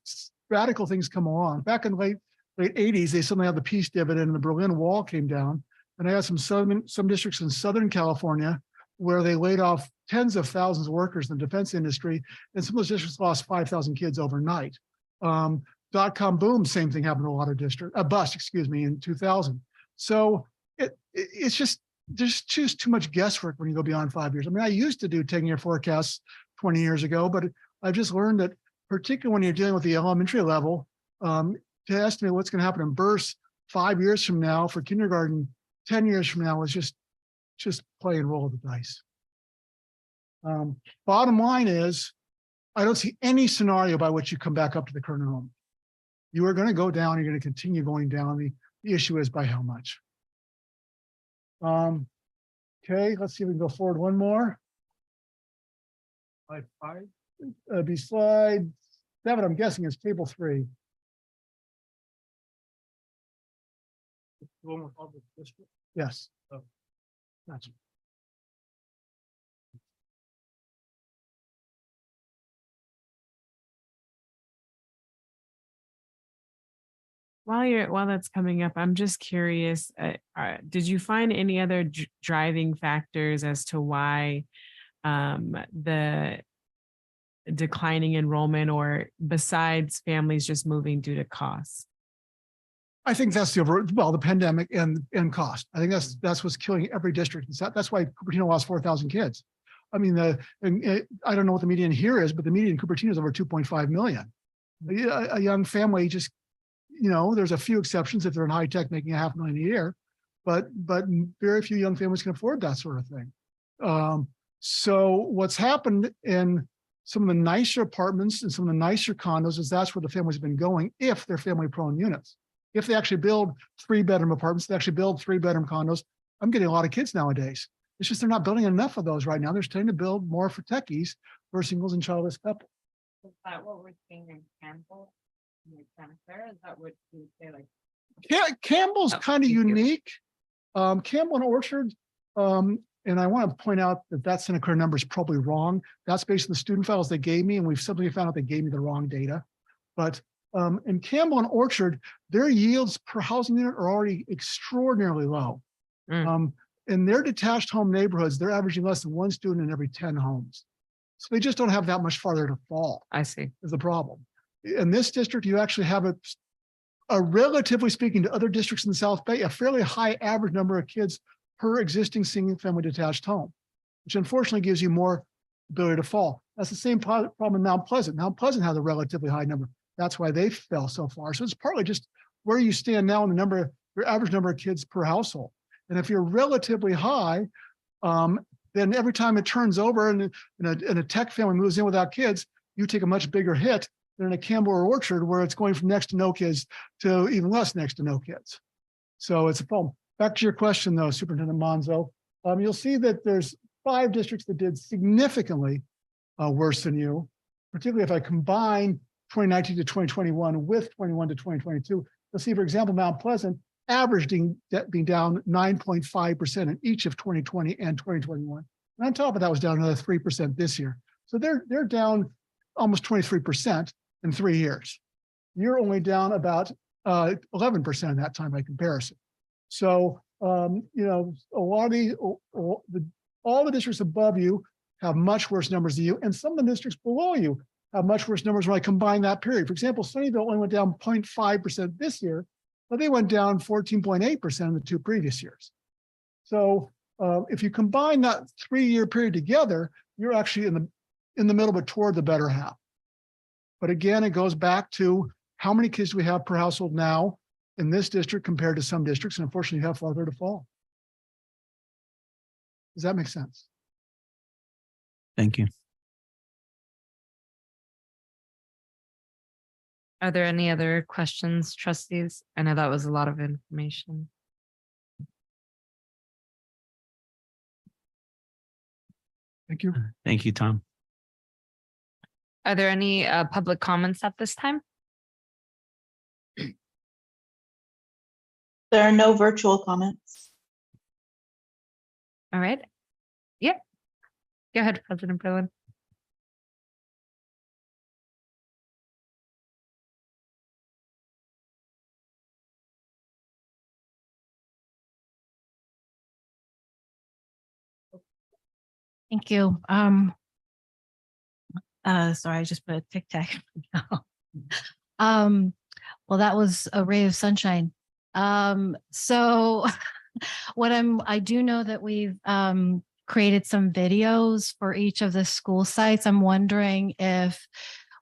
radical things come along. Back in the late 80s, they suddenly had the peace dividend and the Berlin Wall came down. And I had some districts in Southern California where they laid off tens of thousands of workers in the defense industry. And some of those districts lost 5,000 kids overnight. Dot-com boom, same thing happened to a lot of districts, in 2000. So it's just, there's just too much guesswork when you go beyond 5 years. I mean, I used to do 10-year forecasts 20 years ago, but I've just learned that particularly when you're dealing with the elementary level, to estimate what's going to happen in bursts 5 years from now for kindergarten, 10 years from now is just play and roll the dice. Bottom line is, I don't see any scenario by which you come back up to the current home. You are going to go down, you're going to continue going down. The issue is by how much. Okay, let's see if we can go forward one more. Slide 5. Be slide 7, I'm guessing is table 3. Yes. Gotcha. While that's coming up, I'm just curious, did you find any other driving factors as to why the declining enrollment, or besides families just moving due to costs? I think that's the pandemic and cost. I think that's what's killing every district. That's why Cupertino lost 4,000 kids. I mean, I don't know what the median here is, but the median in Cupertino is over 2.5 million. A young family just, there's a few exceptions if they're in high tech making $500,000 a year, but very few young families can afford that sort of thing. So what's happened in some of the nicer apartments and some of the nicer condos is that's where the families have been going if they're family prone units. If they actually build 3-bedroom apartments, they actually build 3-bedroom condos. I'm getting a lot of kids nowadays. It's just they're not building enough of those right now. They're starting to build more for techies for singles and childless couples. Is that what we're seeing in Campbell? Is that what you say, like? Yeah, Campbell's kind of unique. Campbell and Orchard, and I want to point out that Santa Clara number is probably wrong. That's based on the student files they gave me, and we've simply found out they gave me the wrong data. But in Campbell and Orchard, their yields per housing unit are already extraordinarily low. In their detached home neighborhoods, they're averaging less than 1 student in every 10 homes. So they just don't have that much farther to fall. I see. Is the problem. In this district, you actually have a relatively speaking to other districts in the South Bay, a fairly high average number of kids per existing single family detached home, which unfortunately gives you more ability to fall. That's the same problem in Mount Pleasant. Mount Pleasant has a relatively high number. That's why they fell so far. So it's partly just where you stand now in your average number of kids per household. And if you're relatively high, then every time it turns over and a tech family moves in without kids, you take a much bigger hit than in a Campbell or Orchard, where it's going from next to no kids to even less next to no kids. So it's a problem. Back to your question though, Superintendent Monzo, you'll see that there's 5 districts that did significantly worse than you, particularly if I combine 2019 to 2021 with 21 to 2022. You'll see, for example, Mount Pleasant averaged being down 9.5% in each of 2020 and 2021. And on top of that was down another 3% this year. So they're down almost 23% in 3 years. You're only down about 11% in that time by comparison. So, a lot of all the districts above you have much worse numbers than you, and some of the districts below you have much worse numbers when I combine that period. For example, Sunnyvale only went down 0.5% this year, but they went down 14.8% in the 2 previous years. So if you combine that 3-year period together, you're actually in the middle, but toward the better half. But again, it goes back to how many kids do we have per household now in this district compared to some districts, and unfortunately you have farther to fall. Does that make sense? Thank you. Are there any other questions, trustees? I know that was a lot of information. Thank you. Thank you, Tom. Are there any public comments at this time? There are no virtual comments. All right. Yep. Go ahead, President Berlin. Thank you. Sorry, I just put a tic tac. Well, that was a ray of sunshine. So I do know that we've created some videos for each of the school sites. I'm wondering if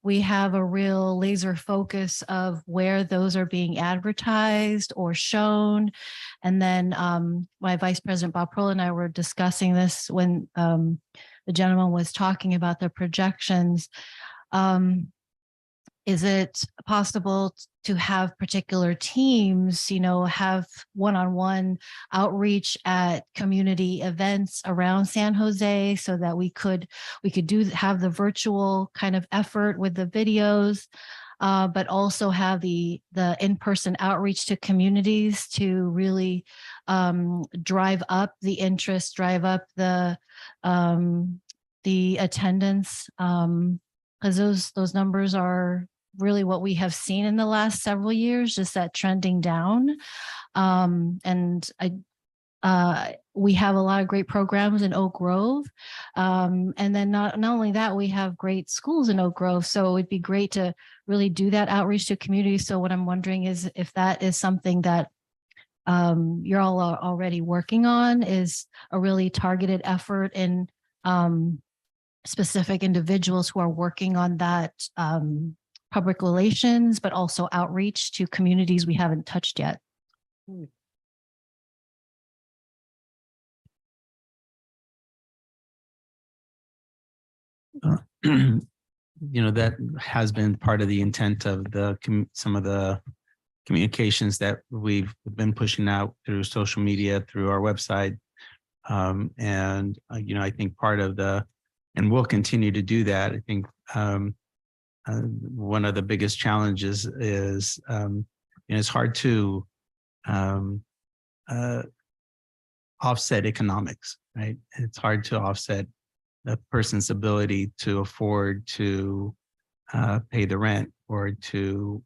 we have a real laser focus of where those are being advertised or shown. And then my Vice President Bob Pearl and I were discussing this when the gentleman was talking about the projections. Is it possible to have particular teams, have one-on-one outreach at community events around San Jose so that we could have the virtual kind of effort with the videos, but also have the in-person outreach to communities to really drive up the interest, drive up the attendance, because those numbers are really what we have seen in the last several years, just that trending down. We have a lot of great programs in Oak Grove. And then not only that, we have great schools in Oak Grove. So it'd be great to really do that outreach to communities. So what I'm wondering is if that is something that you're all are already working on, is a really targeted effort in specific individuals who are working on that public relations, but also outreach to communities we haven't touched yet. That has been part of the intent of some of the communications that we've been pushing out through social media, through our website. I think part of and we'll continue to do that. I think one of the biggest challenges is it's hard to offset economics, right? It's hard to offset a person's ability to afford to pay the rent or to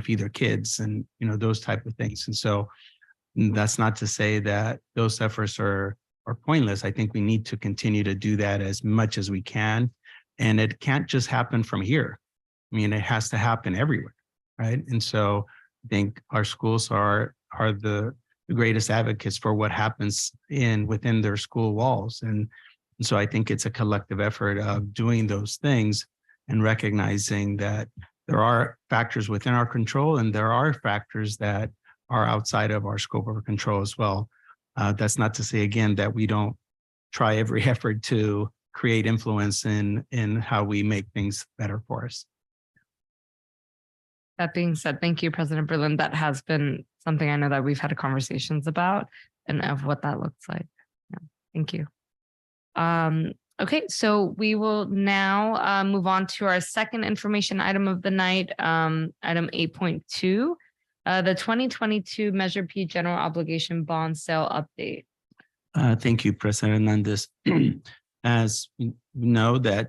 feed their kids and those type of things. And so that's not to say that those efforts are pointless. I think we need to continue to do that as much as we can. And it can't just happen from here. I mean, it has to happen everywhere, right? And so I think our schools are the greatest advocates for what happens within their school walls. And so I think it's a collective effort of doing those things and recognizing that there are factors within our control and there are factors that are outside of our scope of control as well. That's not to say, again, that we don't try every effort to create influence in how we make things better for us. That being said, thank you, President Berlin. That has been something I know that we've had conversations about and of what that looks like. Yeah, thank you. Okay, so we will now move on to our second information item of the night, item 8.2. The 2022 Measure P General Obligation Bond Sale Update. Thank you, President Hernandez. As you know that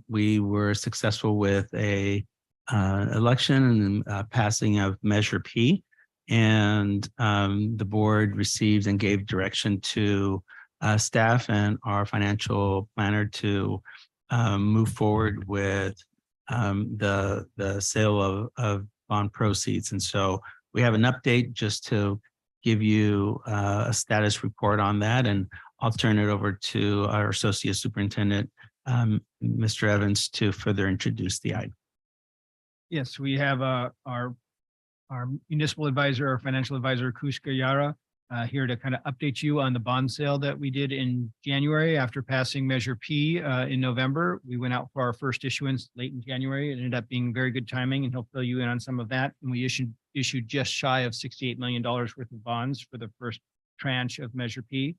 we were successful with a election and passing of Measure P, and the board received and gave direction to staff and our financial planner to move forward with the sale of bond proceeds. And so we have an update just to give you a status report on that, and I'll turn it over to our Associate Superintendent, Mr. Evans, to further introduce the item. Yes, we have our municipal advisor, our financial advisor, Kushka Yara, here to kind of update you on the bond sale that we did in January after passing Measure P in November. We went out for our first issuance late in January. It ended up being very good timing, and he'll fill you in on some of that. And we issued just shy of $68 million worth of bonds for the first tranche of Measure P.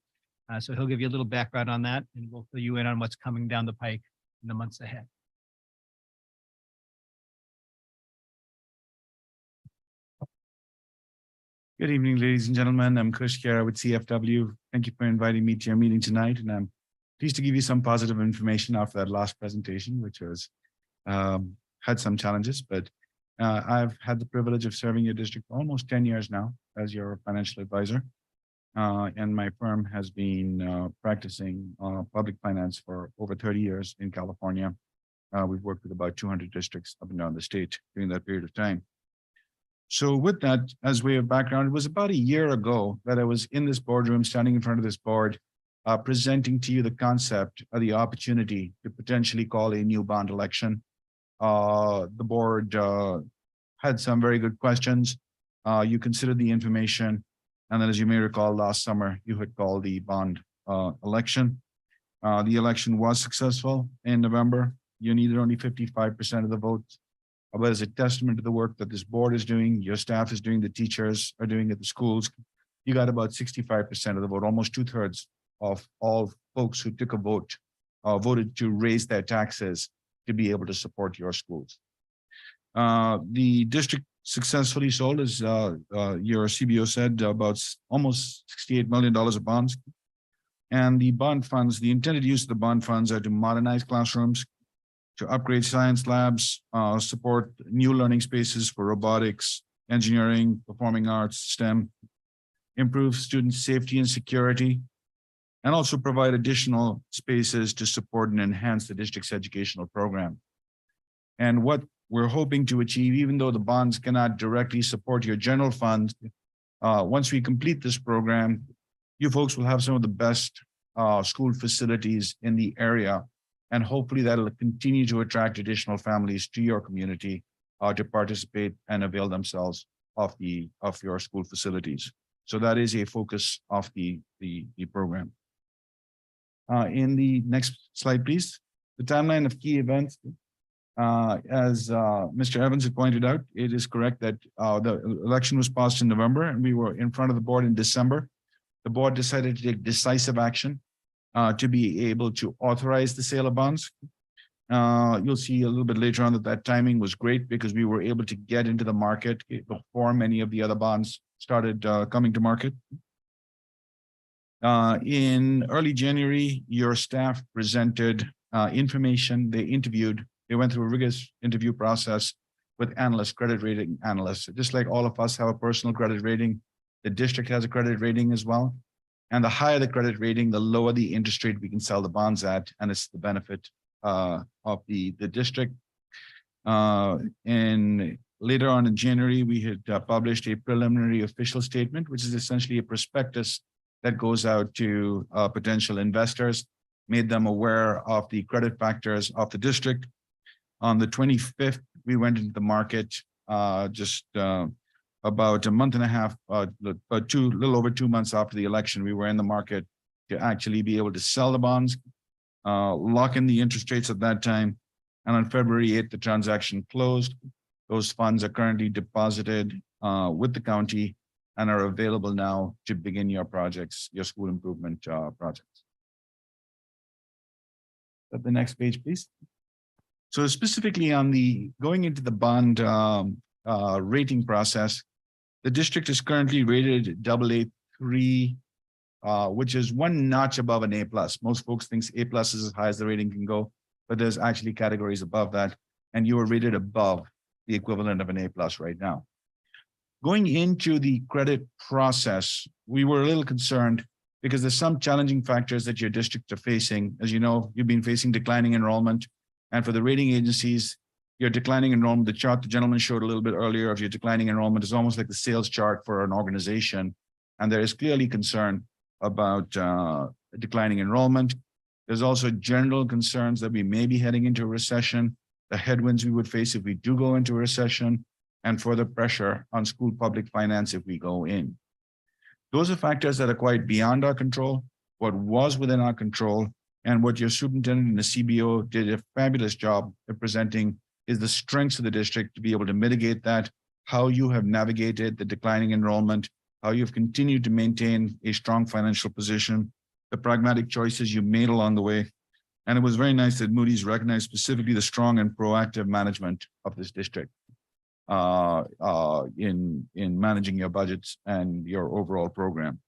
So he'll give you a little background on that, and we'll fill you in on what's coming down the pike in the months ahead. Good evening, ladies and gentlemen. I'm Kush Kara with CFW. Thank you for inviting me to your meeting tonight. And I'm pleased to give you some positive information after that last presentation, which was had some challenges, but I've had the privilege of serving your district for almost 10 years now as your financial advisor. And my firm has been practicing public finance for over 30 years in California. We've worked with about 200 districts up and down the state during that period of time. So with that, as way of background, it was about a year ago that I was in this boardroom, standing in front of this board, presenting to you the concept or the opportunity to potentially call a new bond election. The board had some very good questions. You considered the information. And then, as you may recall, last summer, you had called the bond election. The election was successful in November. You needed only 55% of the votes. But as a testament to the work that this board is doing, your staff is doing, the teachers are doing at the schools, you got about 65% of the vote, almost 2/3 of all folks who took a vote, voted to raise their taxes to be able to support your schools. The district successfully sold, as your CBO said, about almost $68 million of bonds. And the bond funds, the intended use of the bond funds are to modernize classrooms, to upgrade science labs, support new learning spaces for robotics, engineering, performing arts, STEM, improve student safety and security, and also provide additional spaces to support and enhance the district's educational program. And what we're hoping to achieve, even though the bonds cannot directly support your general fund, once we complete this program, you folks will have some of the best school facilities in the area. And hopefully that'll continue to attract additional families to your community to participate and avail themselves of your school facilities. So that is a focus of the program. In the next slide, please. The timeline of key events. As Mr. Evans had pointed out, it is correct that the election was passed in November and we were in front of the board in December. The board decided to take decisive action to be able to authorize the sale of bonds. You'll see a little bit later on that timing was great because we were able to get into the market before many of the other bonds started coming to market. In early January, your staff presented information. They went through a rigorous interview process with analysts, credit rating analysts. Just like all of us have a personal credit rating, the district has a credit rating as well. And the higher the credit rating, the lower the interest rate we can sell the bonds at, and it's the benefit of the district. And later on in January, we had published a preliminary official statement, which is essentially a prospectus that goes out to potential investors, made them aware of the credit factors of the district. On the 25th, we went into the market just about a month and a half, little over 2 months after the election. We were in the market to actually be able to sell the bonds, lock in the interest rates at that time. And on February 8th, the transaction closed. Those funds are currently deposited with the county and are available now to begin your projects, your school improvement projects. The next page, please. So specifically on the going into the bond rating process, the district is currently rated AA3, which is one notch above an A+. Most folks think A+ is as high as the rating can go, but there's actually categories above that, and you are rated above the equivalent of an A+ right now. Going into the credit process, we were a little concerned because there's some challenging factors that your districts are facing. As you know, you've been facing declining enrollment. And for the rating agencies, your declining enrollment, the chart the gentleman showed a little bit earlier of your declining enrollment is almost like the sales chart for an organization. And there is clearly concern about declining enrollment. There's also general concerns that we may be heading into a recession, the headwinds we would face if we do go into a recession, and further pressure on school public finance if we go in. Those are factors that are quite beyond our control. What was within our control and what your superintendent and the CBO did a fabulous job at presenting is the strengths of the district to be able to mitigate that, how you have navigated the declining enrollment, how you've continued to maintain a strong financial position, the pragmatic choices you made along the way. And it was very nice that Moody's recognized specifically the strong and proactive management of this district in managing your budgets and your overall program.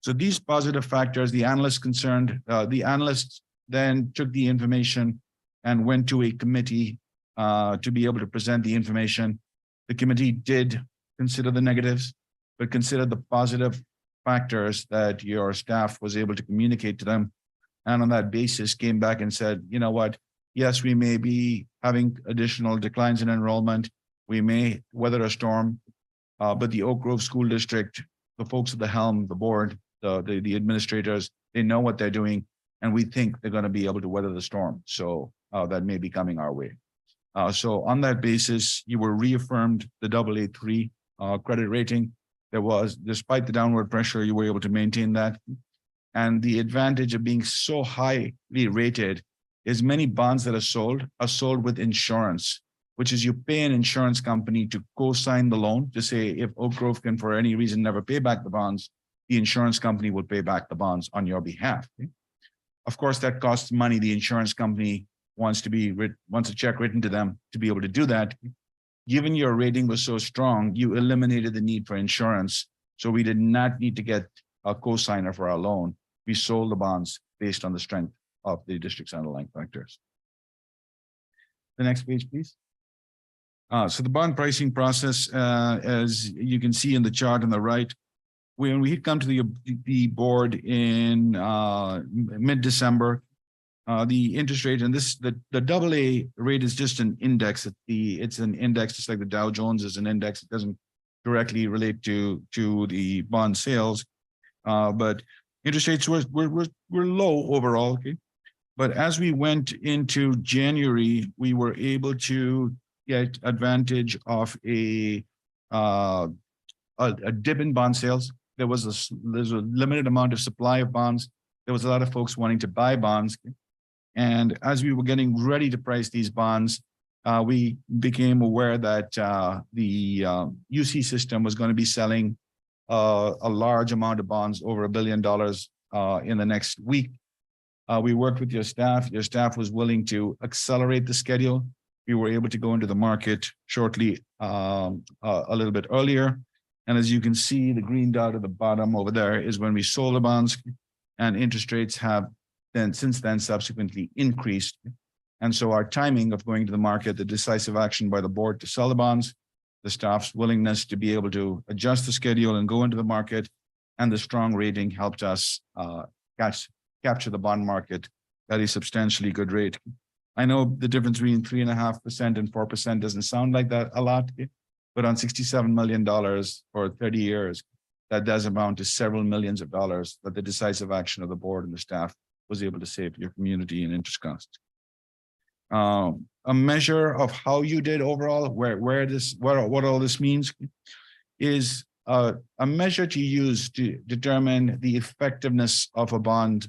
So these positive factors, the analysts then took the information and went to a committee to be able to present the information. The committee did consider the negatives, but considered the positive factors that your staff was able to communicate to them. And on that basis came back and said, you know what, yes, we may be having additional declines in enrollment. We may weather a storm, but the Oak Grove School District, the folks at the helm, the board, the administrators They know what they're doing, and we think they're going to be able to weather the storm. So that may be coming our way. So on that basis, you were reaffirmed the AA3 credit rating. There was, despite the downward pressure, you were able to maintain that. And the advantage of being so highly rated is many bonds that are sold with insurance, which is you pay an insurance company to co-sign the loan to say if Oak Grove can for any reason never pay back the bonds, the insurance company will pay back the bonds on your behalf. Of course, that costs money. The insurance company wants a check written to them to be able to do that. Given your rating was so strong, you eliminated the need for insurance. So we did not need to get a co-signer for our loan. We sold the bonds based on the strength of the district's underlying factors. The next page, please. So the bond pricing process, as you can see in the chart on the right, when we had come to the board in mid-December, the interest rate, and the AA rate is just an index. It's an index, just like the Dow Jones is an index. It doesn't directly relate to the bond sales, but interest rates were low overall. Okay, but as we went into January, we were able to get advantage of a dip in bond sales. There's a limited amount of supply of bonds. There was a lot of folks wanting to buy bonds. And as we were getting ready to price these bonds, we became aware that the UC system was going to be selling a large amount of bonds, over $1 billion in the next week. We worked with your staff. Your staff was willing to accelerate the schedule. We were able to go into the market shortly, a little bit earlier. And as you can see, the green dot at the bottom over there is when we sold the bonds, and interest rates have since then subsequently increased. And so our timing of going to the market, the decisive action by the board to sell the bonds, the staff's willingness to be able to adjust the schedule and go into the market, and the strong rating helped us capture the bond market at a substantially good rate. I know the difference between 3.5% and 4% doesn't sound like that a lot, but on $67 million for 30 years, that does amount to several millions of dollars that the decisive action of the board and the staff was able to save your community in interest costs. A measure of how you did overall, what all this means is a measure to use to determine the effectiveness of a bond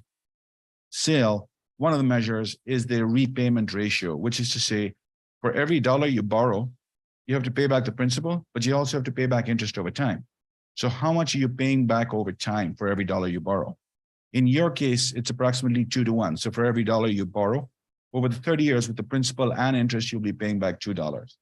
sale. One of the measures is the repayment ratio, which is to say, for every dollar you borrow, you have to pay back the principal, but you also have to pay back interest over time. So how much are you paying back over time for every dollar you borrow? In your case, it's approximately 2 to 1. So for every dollar you borrow, over the 30 years with the principal and interest, you'll be paying back $2.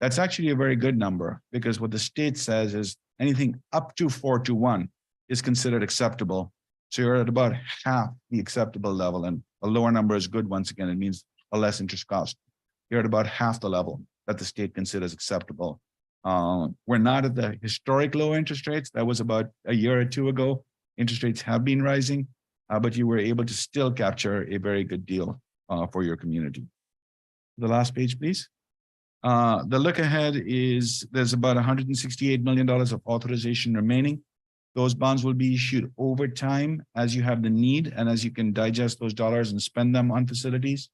That's actually a very good number, because what the state says is anything up to 4 to 1 is considered acceptable. So you're at about half the acceptable level, and a lower number is good. Once again, it means a less interest cost. You're at about half the level that the state considers acceptable. We're not at the historic low interest rates. That was about a year or two ago. Interest rates have been rising, but you were able to still capture a very good deal for your community. The last page, please. The look ahead is there's about $168 million of authorization remaining. Those bonds will be issued over time as you have the need and as you can digest those dollars and spend them on facilities,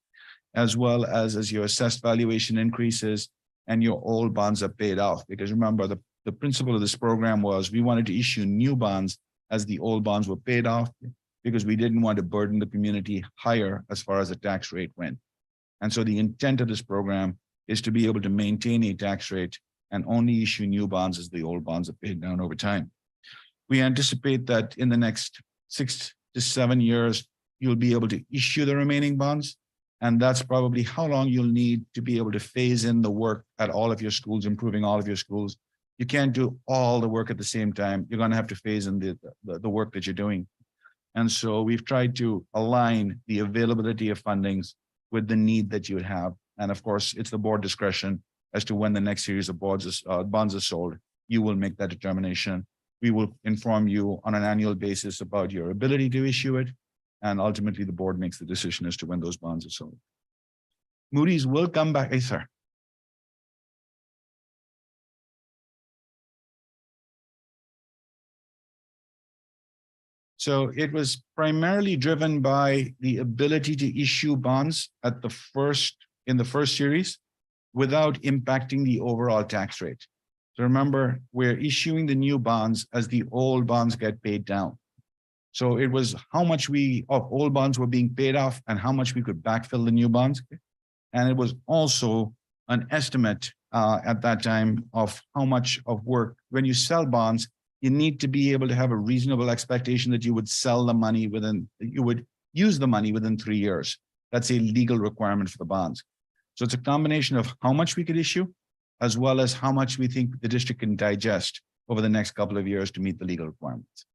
as well as your assessed valuation increases and your old bonds are paid off. Because remember, the principle of this program was we wanted to issue new bonds as the old bonds were paid off, because we didn't want to burden the community higher as far as the tax rate went. And so the intent of this program is to be able to maintain a tax rate and only issue new bonds as the old bonds are paid down over time. We anticipate that in the next 6 to 7 years, you'll be able to issue the remaining bonds. And that's probably how long you'll need to be able to phase in the work at all of your schools, improving all of your schools. You can't do all the work at the same time. You're going to have to phase in the work that you're doing. And so we've tried to align the availability of fundings with the need that you would have. And of course, it's the board discretion as to when the next series of bonds are sold. You will make that determination. We will inform you on an annual basis about your ability to issue it. And ultimately, the board makes the decision as to when those bonds are sold. Moody's will come back. Hey, sir. So it was primarily driven by the ability to issue bonds at in the first series without impacting the overall tax rate. So remember, we're issuing the new bonds as the old bonds get paid down. So it was how much of old bonds were being paid off and how much we could backfill the new bonds. And it was also an estimate at that time of how much of work, when you sell bonds, you need to be able to have a reasonable expectation that you would sell the money you would use the money within 3 years. That's a legal requirement for the bonds. So it's a combination of how much we could issue, as well as how much we think the district can digest over the next couple of years to meet the legal requirements.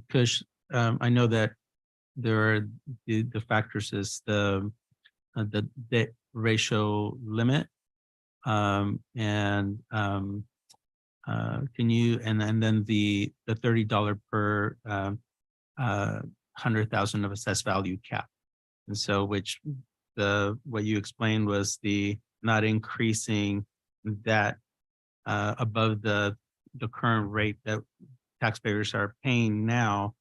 Kush, I know that there are the factors is the debt ratio limit. Can you, and then the $30 per 100,000 of assessed value cap. And so what you explained was the not increasing that above the current rate that taxpayers are paying now.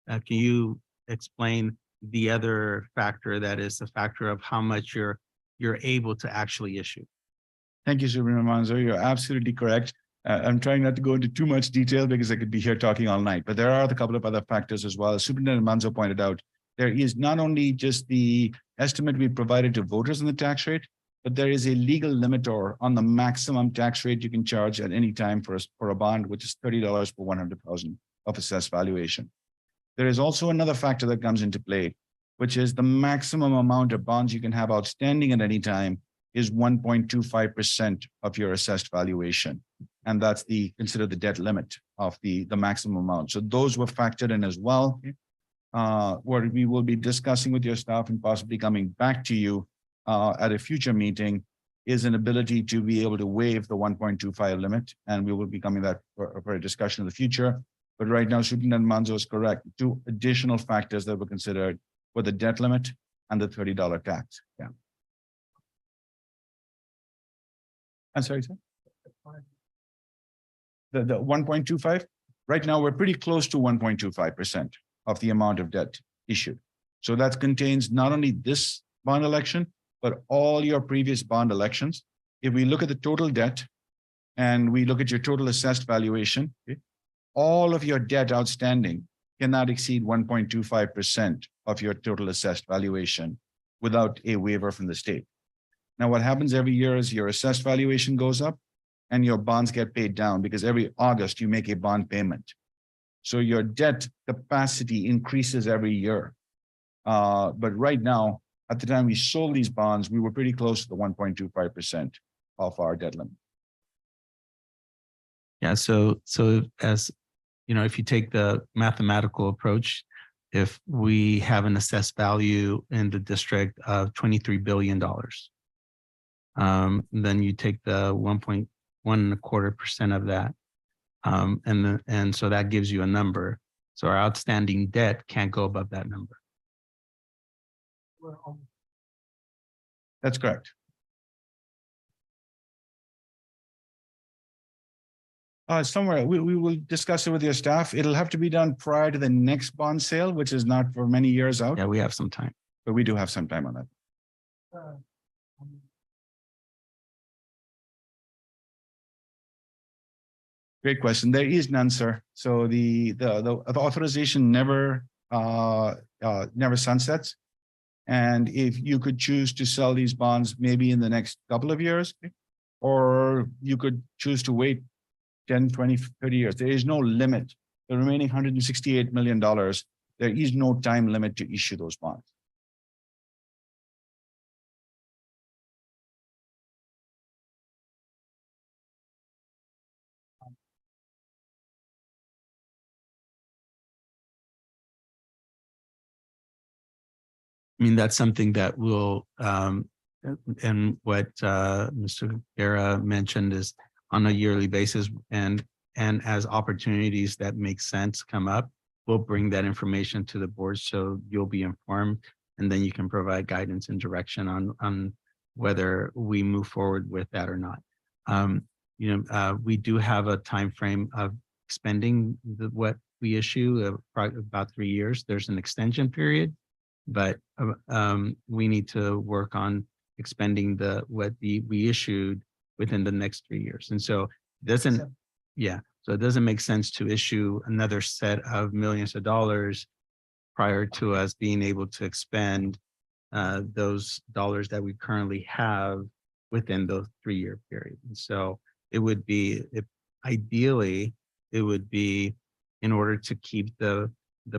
Can you explain the other factor that is the factor of how much you're able to actually issue? Thank you, Superintendent Manzo. You're absolutely correct. I'm trying not to go into too much detail because I could be here talking all night, but there are a couple of other factors as well. As Superintendent Manzo pointed out, there is not only just the estimate we provided to voters on the tax rate, but there is a legal limiter on the maximum tax rate you can charge at any time for a bond, which is $30 per 100,000 of assessed valuation. There is also another factor that comes into play, which is the maximum amount of bonds you can have outstanding at any time is 1.25% of your assessed valuation. And that's considered the debt limit of the maximum amount. So those were factored in as well. What we will be discussing with your staff and possibly coming back to you at a future meeting is an ability to be able to waive the 1.25 limit. And we will be coming back for a discussion in the future. But right now, Superintendent Manzo is correct. 2 additional factors that were considered were the debt limit and the $30 tax. Yeah. I'm sorry, sir. The 1.25, right now we're pretty close to 1.25% of the amount of debt issued. So that contains not only this bond election, but all your previous bond elections. If we look at the total debt and we look at your total assessed valuation, okay, all of your debt outstanding cannot exceed 1.25% of your total assessed valuation without a waiver from the state. Now, what happens every year is your assessed valuation goes up and your bonds get paid down because every August you make a bond payment. So your debt capacity increases every year. But right now, at the time we sold these bonds, we were pretty close to the 1.25% of our debt limit. Yeah, so as you know, if you take the mathematical approach, if we have an assessed value in the district of $23 billion, then you take the 1.125% of that, and so that gives you a number. So our outstanding debt can't go above that number. That's correct. Somewhere we will discuss it with your staff. It'll have to be done prior to the next bond sale, which is not for many years out. Yeah, we have some time. But we do have some time on that. Great question. There is none, sir. So the authorization never sunsets. And if you could choose to sell these bonds maybe in the next couple of years, or you could choose to wait 10, 20, 30 years. There is no limit. The remaining $168 million, there is no time limit to issue those bonds. I mean, that's something that will, and what Mr. Guerra mentioned is on a yearly basis, and as opportunities that make sense come up, we'll bring that information to the board so you'll be informed, and then you can provide guidance and direction on whether we move forward with that or not. We do have a time frame of expending what we issue about 3 years. There's an extension period, but we need to work on expending we issued within the next 3 years. And so it doesn't, so it doesn't make sense to issue another set of millions of dollars prior to us being able to expend those dollars that we currently have within the 3-year period. And so it would be, ideally, it would be in order to keep the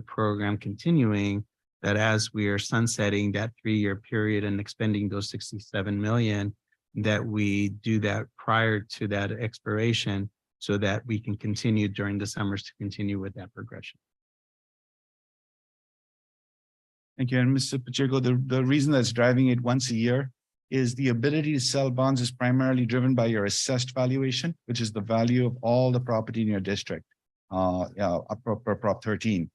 program continuing, that as we are sunsetting that 3-year period and expending those 67 million, that we do that prior to that expiration so that we can continue during the summers to continue with that progression. Thank you. And Mr. Pacheco, the reason that's driving it once a year is the ability to sell bonds is primarily driven by your assessed valuation, which is the value of all the property in your district, per Prop 13.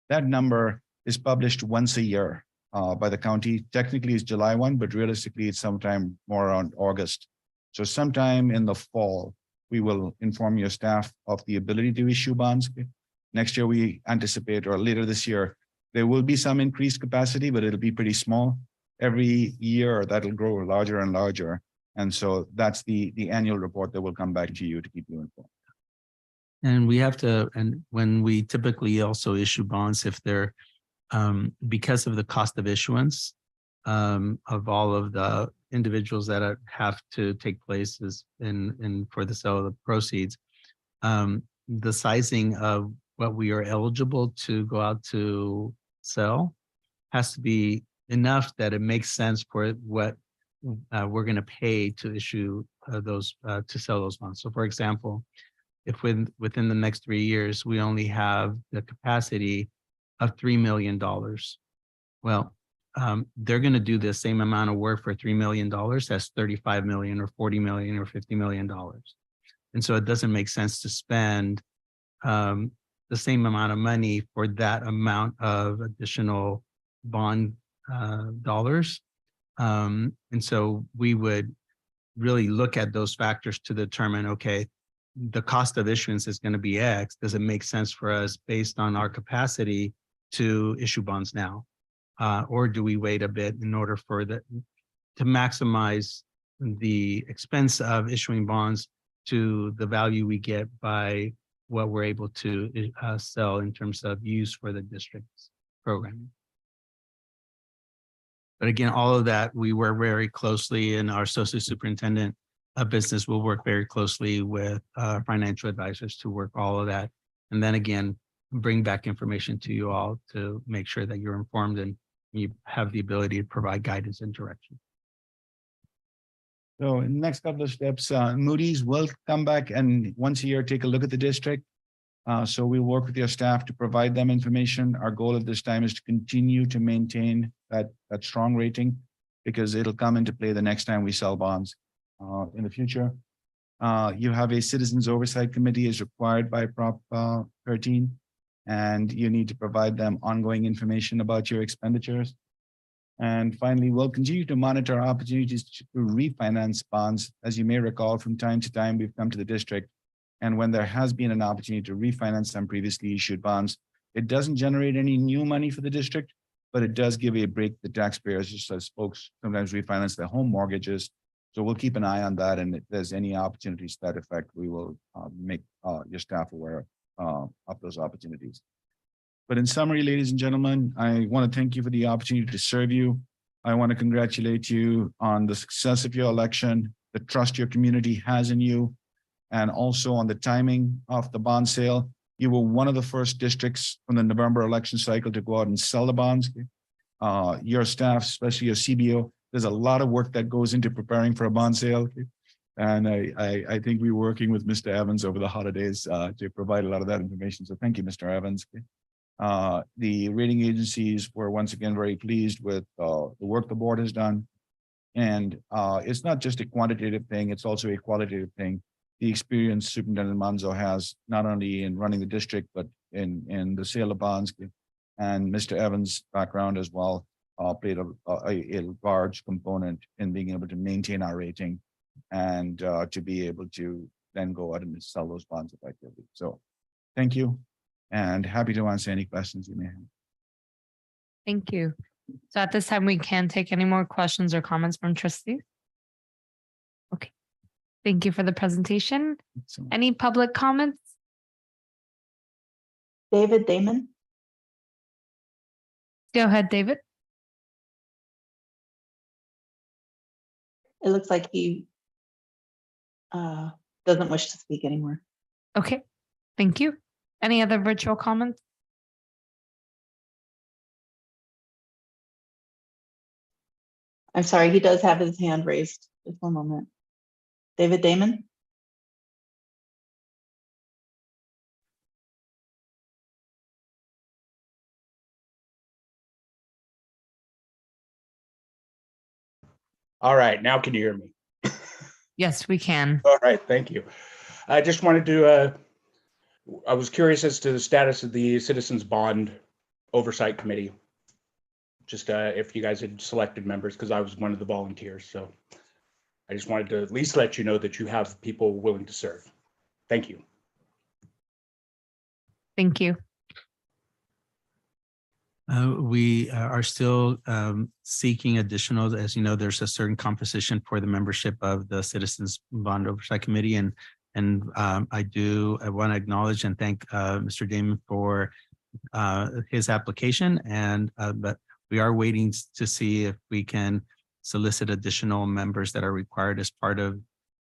That number is published once a year by the county. Technically it's July 1, but realistically it's sometime more around August. So sometime in the fall, we will inform your staff of the ability to issue bonds. Next year, we anticipate, or later this year, there will be some increased capacity, but it'll be pretty small. Every year that'll grow larger and larger. And so that's the annual report that will come back to you to keep you informed. And we have to, and when we typically also issue bonds, if they're, because of the cost of issuance of all of the individuals that have to take place in for the sale of the proceeds, the sizing of what we are eligible to go out to sell has to be enough that it makes sense for what we're going to pay to issue those to sell those bonds. So for example, if within the next 3 years, we only have the capacity of $3 million, well, they're going to do the same amount of work for $3 million as 35 million or 40 million or $50 million. And so it doesn't make sense to spend the same amount of money for that amount of additional bond dollars. And so we would really look at those factors to determine, okay, the cost of issuance is going to be X. Does it make sense for us based on our capacity to issue bonds now? Or do we wait a bit in order for to maximize the expense of issuing bonds to the value we get by what we're able to sell in terms of use for the district's programming? But again, all of that, we work very closely, and our associate superintendent of business will work very closely with financial advisors to work all of that. And then again, bring back information to you all to make sure that you're informed and you have the ability to provide guidance and direction. So in the next couple of steps, Moody's will come back and once a year take a look at the district. So we'll work with your staff to provide them information. Our goal at this time is to continue to maintain that strong rating, because it'll come into play the next time we sell bonds in the future. You have a Citizens Oversight Committee as required by Prop 13, and you need to provide them ongoing information about your expenditures. And finally, we'll continue to monitor opportunities to refinance bonds. As you may recall, from time to time, we've come to the district, and when there has been an opportunity to refinance some previously issued bonds, it doesn't generate any new money for the district, but it does give a break to the taxpayers, just as folks sometimes refinance their home mortgages. So we'll keep an eye on that, and if there's any opportunities to that effect, we will make your staff aware of those opportunities. But in summary, ladies and gentlemen, I want to thank you for the opportunity to serve you. I want to congratulate you on the success of your election, the trust your community has in you, and also on the timing of the bond sale. You were one of the first districts from the November election cycle to go out and sell the bonds. Your staff, especially your CBO, there's a lot of work that goes into preparing for a bond sale. And I think we were working with Mr. Evans over the holidays to provide a lot of that information. So thank you, Mr. Evans. The rating agencies were once again very pleased with the work the board has done. And it's not just a quantitative thing, it's also a qualitative thing. The experience Superintendent Manzo has, not only in running the district, but in the sale of bonds, and Mr. Evans' background as well, played a large component in being able to maintain our rating and to be able to then go out and sell those bonds effectively. So Thank you, and happy to answer any questions you may have. Thank you. So at this time, we can take any more questions or comments from trustees. Okay. Thank you for the presentation. So, Any public comments? David Damon. Go ahead, David. It looks like he doesn't wish to speak anymore. Okay, thank you. Any other virtual comments? I'm sorry, he does have his hand raised. Just one moment. David Damon. All right, now can you hear me? Yes, we can. All right, thank you. I just wanted to, I was curious as to the status of the Citizens Bond Oversight Committee. Just if you guys had selected members, because I was one of the volunteers. So I just wanted to at least let you know that you have people willing to serve. Thank you. Thank you. We are still seeking additional, as you know, there's a certain composition for the membership of the Citizens Bond Oversight Committee. And I want to acknowledge and thank Mr. Damon for his application. And but we are waiting to see if we can solicit additional members that are required as part of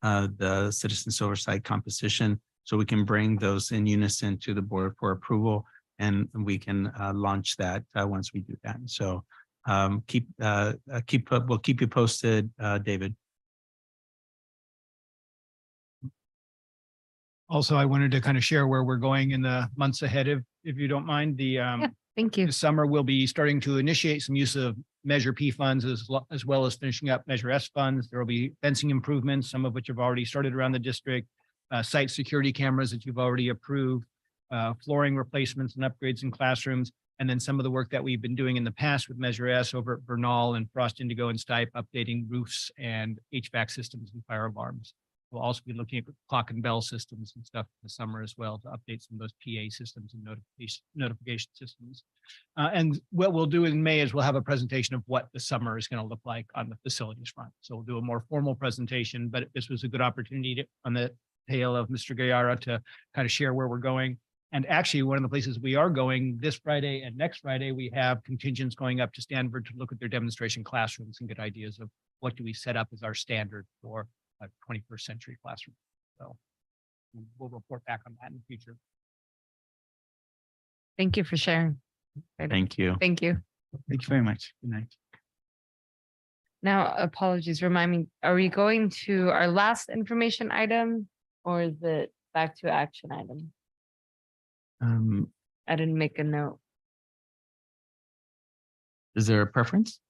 the Citizens Oversight composition, so we can bring those in unison to the board for approval. And we can launch that once we do that. So we'll keep you posted, David. Also, I wanted to kind of share where we're going in the months ahead, if you don't mind. Thank you. This summer, we'll be starting to initiate some use of Measure P funds as well as finishing up Measure S funds. There will be fencing improvements, some of which have already started around the district, site security cameras that you've already approved, flooring replacements and upgrades in classrooms, and then some of the work that we've been doing in the past with Measure S over at Bernal and Frost Indigo and Stipe, updating roofs and HVAC systems and fire alarms. We'll also be looking at clock and bell systems and stuff in the summer as well to update some of those PA systems and notification systems. And what we'll do in May is we'll have a presentation of what the summer is going to look like on the facilities front. So we'll do a more formal presentation, but this was a good opportunity on the tail of Mr. Gayara to kind of share where we're going. And actually, one of the places we are going this Friday and next Friday, we have contingents going up to Stanford to look at their demonstration classrooms and get ideas of what do we set up as our standard for a 21st century classroom. So we'll report back on that in the future. Thank you for sharing. Thank you. Thank you. Thank you very much. Good night. Now, apologies, remind me, are we going to our last information item or is it back to action item? I didn't make a note. Is there a preference?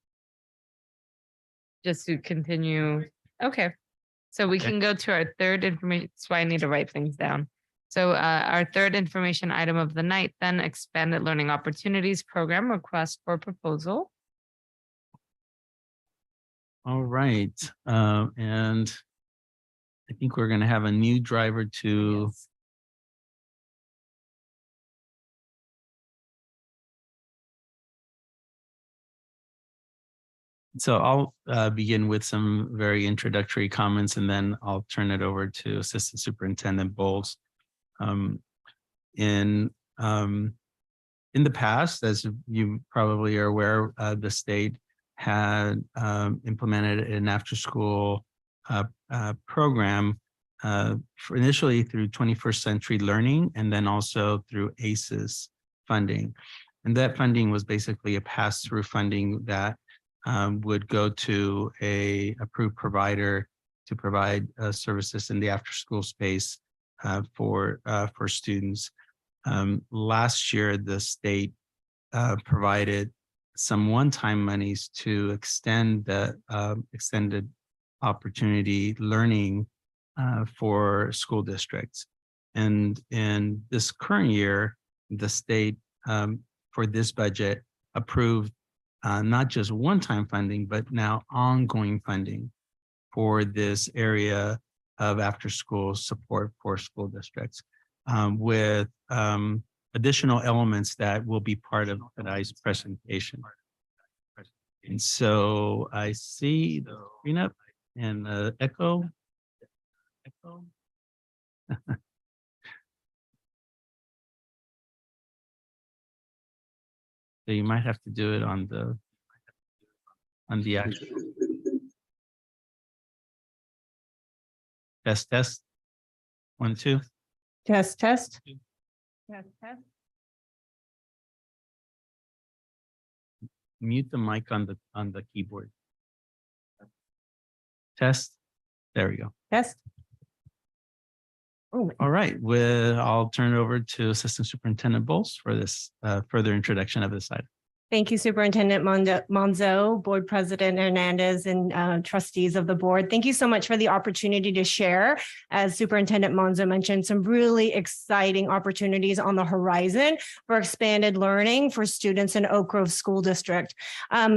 Just to continue. Okay. So we can go to our third information. That's why I need to write things down. So our third information item of the night, then expanded learning opportunities program request for proposal. All right. And I think we're going to have a new driver to. Yes. So I'll begin with some very introductory comments, and then I'll turn it over to Assistant Superintendent Bowles. In the past, as you probably are aware, the state had implemented an after-school program for initially through 21st Century Learning, and then also through ACES funding. And that funding was basically a pass-through funding that would go to a approved provider to provide services in the after-school space for students. Last year, the state provided some one-time monies to extend the extended opportunity learning for school districts. And in this current year, the state for this budget approved not just one-time funding, but now ongoing funding for this area of after-school support for school districts. with additional elements that will be part of tonight's presentation. And so I see the screen up and echo. So you might have to do it on the actual. Test. 1, 2. Test, test. Mute the mic on the keyboard. Test. There we go. Test. All right, I'll turn it over to Assistant Superintendent Bowles for this further introduction of this item. Thank you, Superintendent Monzo, Board President Hernandez, and trustees of the board. Thank you so much for the opportunity to share. As Superintendent Monzo mentioned, some really exciting opportunities on the horizon for expanded learning for students in Oak Grove School District.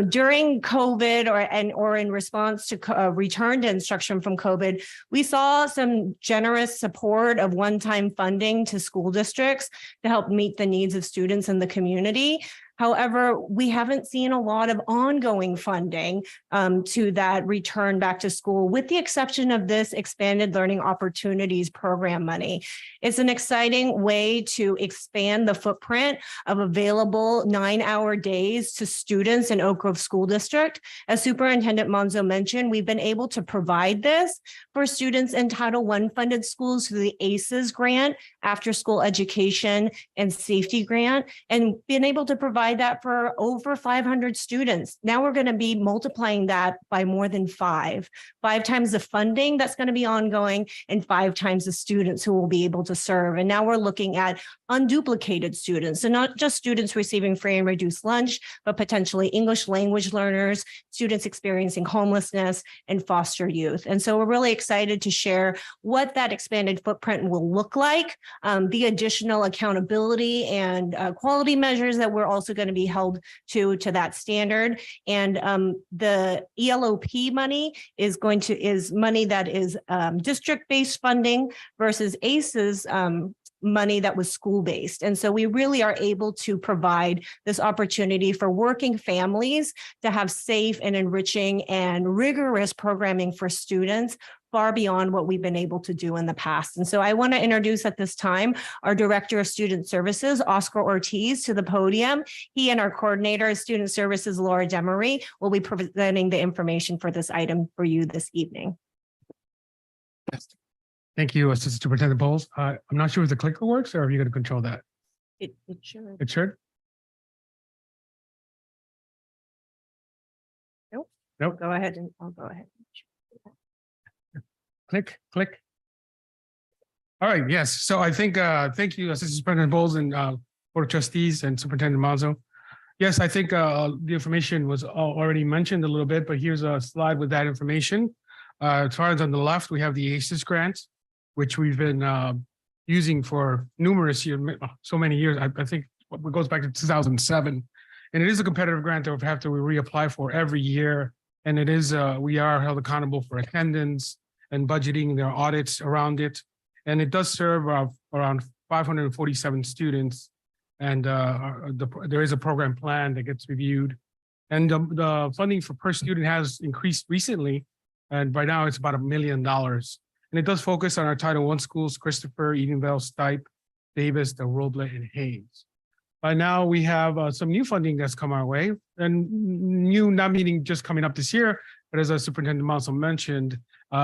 During COVID or in response to return to instruction from COVID, we saw some generous support of one-time funding to school districts to help meet the needs of students in the community. However, we haven't seen a lot of ongoing funding to that return back to school, with the exception of this expanded learning opportunities program money. It's an exciting way to expand the footprint of available 9-hour days to students in Oak Grove School District. As Superintendent Monzo mentioned, we've been able to provide this for students in Title I funded schools through the ACES grant, After School Education and Safety grant, and been able to provide that for over 500 students. Now we're going to be multiplying that by more than 5 times the funding that's going to be ongoing and 5 times the students who will be able to serve. And now we're looking at unduplicated students, so not just students receiving free and reduced lunch, but potentially English language learners, students experiencing homelessness, and foster youth. And so we're really excited to share what that expanded footprint will look like, the additional accountability and quality measures that we're also going to be held to that standard. And the ELOP money is money that is district-based funding versus ACES money that was school-based. And so we really are able to provide this opportunity for working families to have safe and enriching and rigorous programming for students, far beyond what we've been able to do in the past. And so I want to introduce at this time our Director of Student Services, Oscar Ortiz, to the podium. He and our Coordinator of Student Services, Laura Demery, will be presenting the information for this item for you this evening. Thank you, Assistant Superintendent Bowles. I'm not sure if the clicker works, or are you going to control that? It should. It should? Nope. Nope. Go ahead and I'll go ahead. Click. All right, yes. So I think, thank you, Assistant Superintendent Bowles and Board of Trustees and Superintendent Monzo. Yes, I think the information was already mentioned a little bit, but here's a slide with that information. As far as on the left, we have the ACES grants, which we've been using for numerous years, so many years. I think it goes back to 2007. And it is a competitive grant that we have to reapply for every year. And it is, we are held accountable for attendance and budgeting, their audits around it. And it does serve around 547 students. And there is a program plan that gets reviewed. And the funding per student has increased recently. And by now it's about $1 million. And it does focus on our Title I schools, Christopher, Edenvale, Stipe, Davis, Del Roble, and Hayes. By now we have some new funding that's come our way, and new, not meaning just coming up this year, but as our Superintendent also mentioned,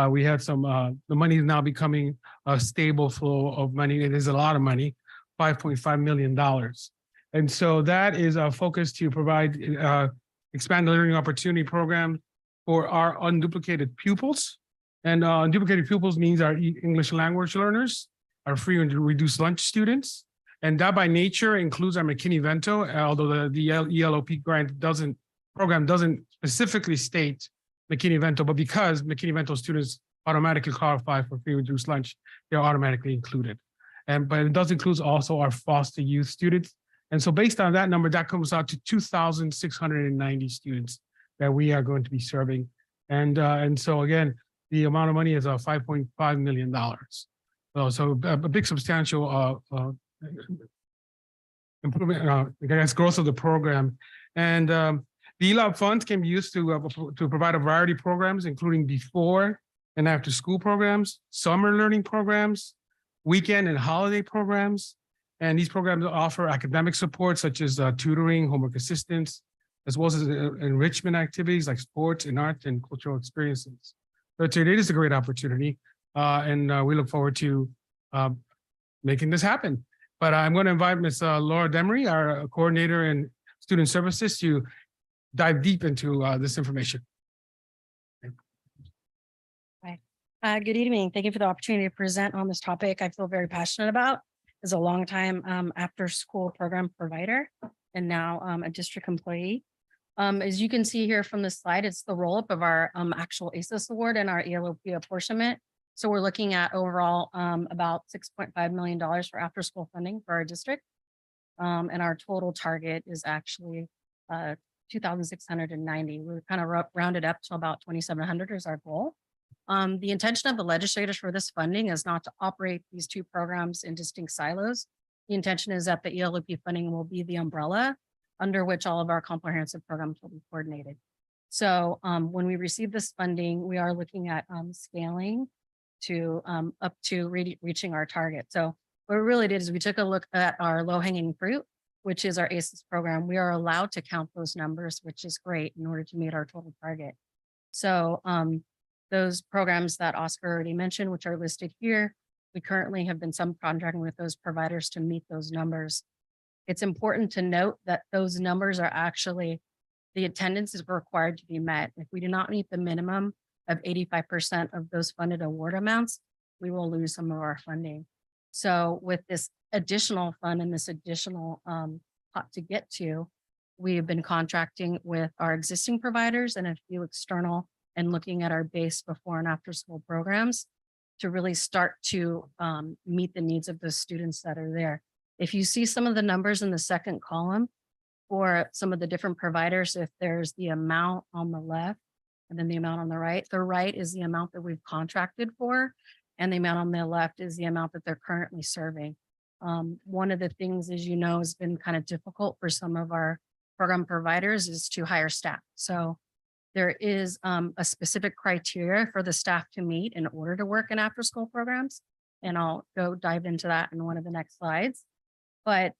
we had some, the money is now becoming a stable flow of money. It is a lot of money, $5.5 million. And so that is our focus to provide expand the learning opportunity program for our unduplicated pupils. And unduplicated pupils means our English language learners, our free and reduced lunch students. And that by nature includes our McKinney-Vento, although the ELOP program doesn't specifically state McKinney-Vento, but because McKinney-Vento students automatically qualify for free reduced lunch, they're automatically included. But it does include also our foster youth students. And so based on that number, that comes out to 2,690 students that we are going to be serving. And so again, the amount of money is $5.5 million. So a big substantial improvement, I guess, growth of the program. And the ELAB funds can be used to provide a variety of programs, including before and after school programs, summer learning programs, weekend and holiday programs. And these programs offer academic support such as tutoring, homework assistance, as well as enrichment activities like sports and art and cultural experiences. So it is a great opportunity, and we look forward to making this happen. But I'm going to invite Ms. Laura Demery, our coordinator in student services, to dive deep into this information. Good evening. Thank you for the opportunity to present on this topic I feel very passionate about. As a longtime after school program provider and now a district employee. As you can see here from the slide, it's the roll up of our actual ACES award and our ELOP apportionment. So we're looking at overall about $6.5 million for after school funding for our district. And our total target is actually 2,690. We're kind of rounded up to about 2,700 is our goal. The intention of the legislators for this funding is not to operate these two programs in distinct silos. The intention is that the ELOP funding will be the umbrella under which all of our comprehensive programs will be coordinated. So when we receive this funding, we are looking at scaling to up to reaching our target. So what we really did is we took a look at our low hanging fruit, which is our ACES program. We are allowed to count those numbers, which is great in order to meet our total target. So those programs that Oscar already mentioned, which are listed here, we currently have been subcontracting with those providers to meet those numbers. It's important to note that those numbers are actually, the attendance is required to be met. If we do not meet the minimum of 85% of those funded award amounts, we will lose some of our funding. So with this additional fund and this additional pot to get to, we have been contracting with our existing providers and a few external and looking at our base before and after school programs to really start to meet the needs of the students that are there. If you see some of the numbers in the second column for some of the different providers, if there's the amount on the left and then the amount on the right is the amount that we've contracted for, and the amount on the left is the amount that they're currently serving. One of the things, as you know, has been kind of difficult for some of our program providers is to hire staff. So there is a specific criteria for the staff to meet in order to work in after school programs. And I'll go dive into that in one of the next slides. But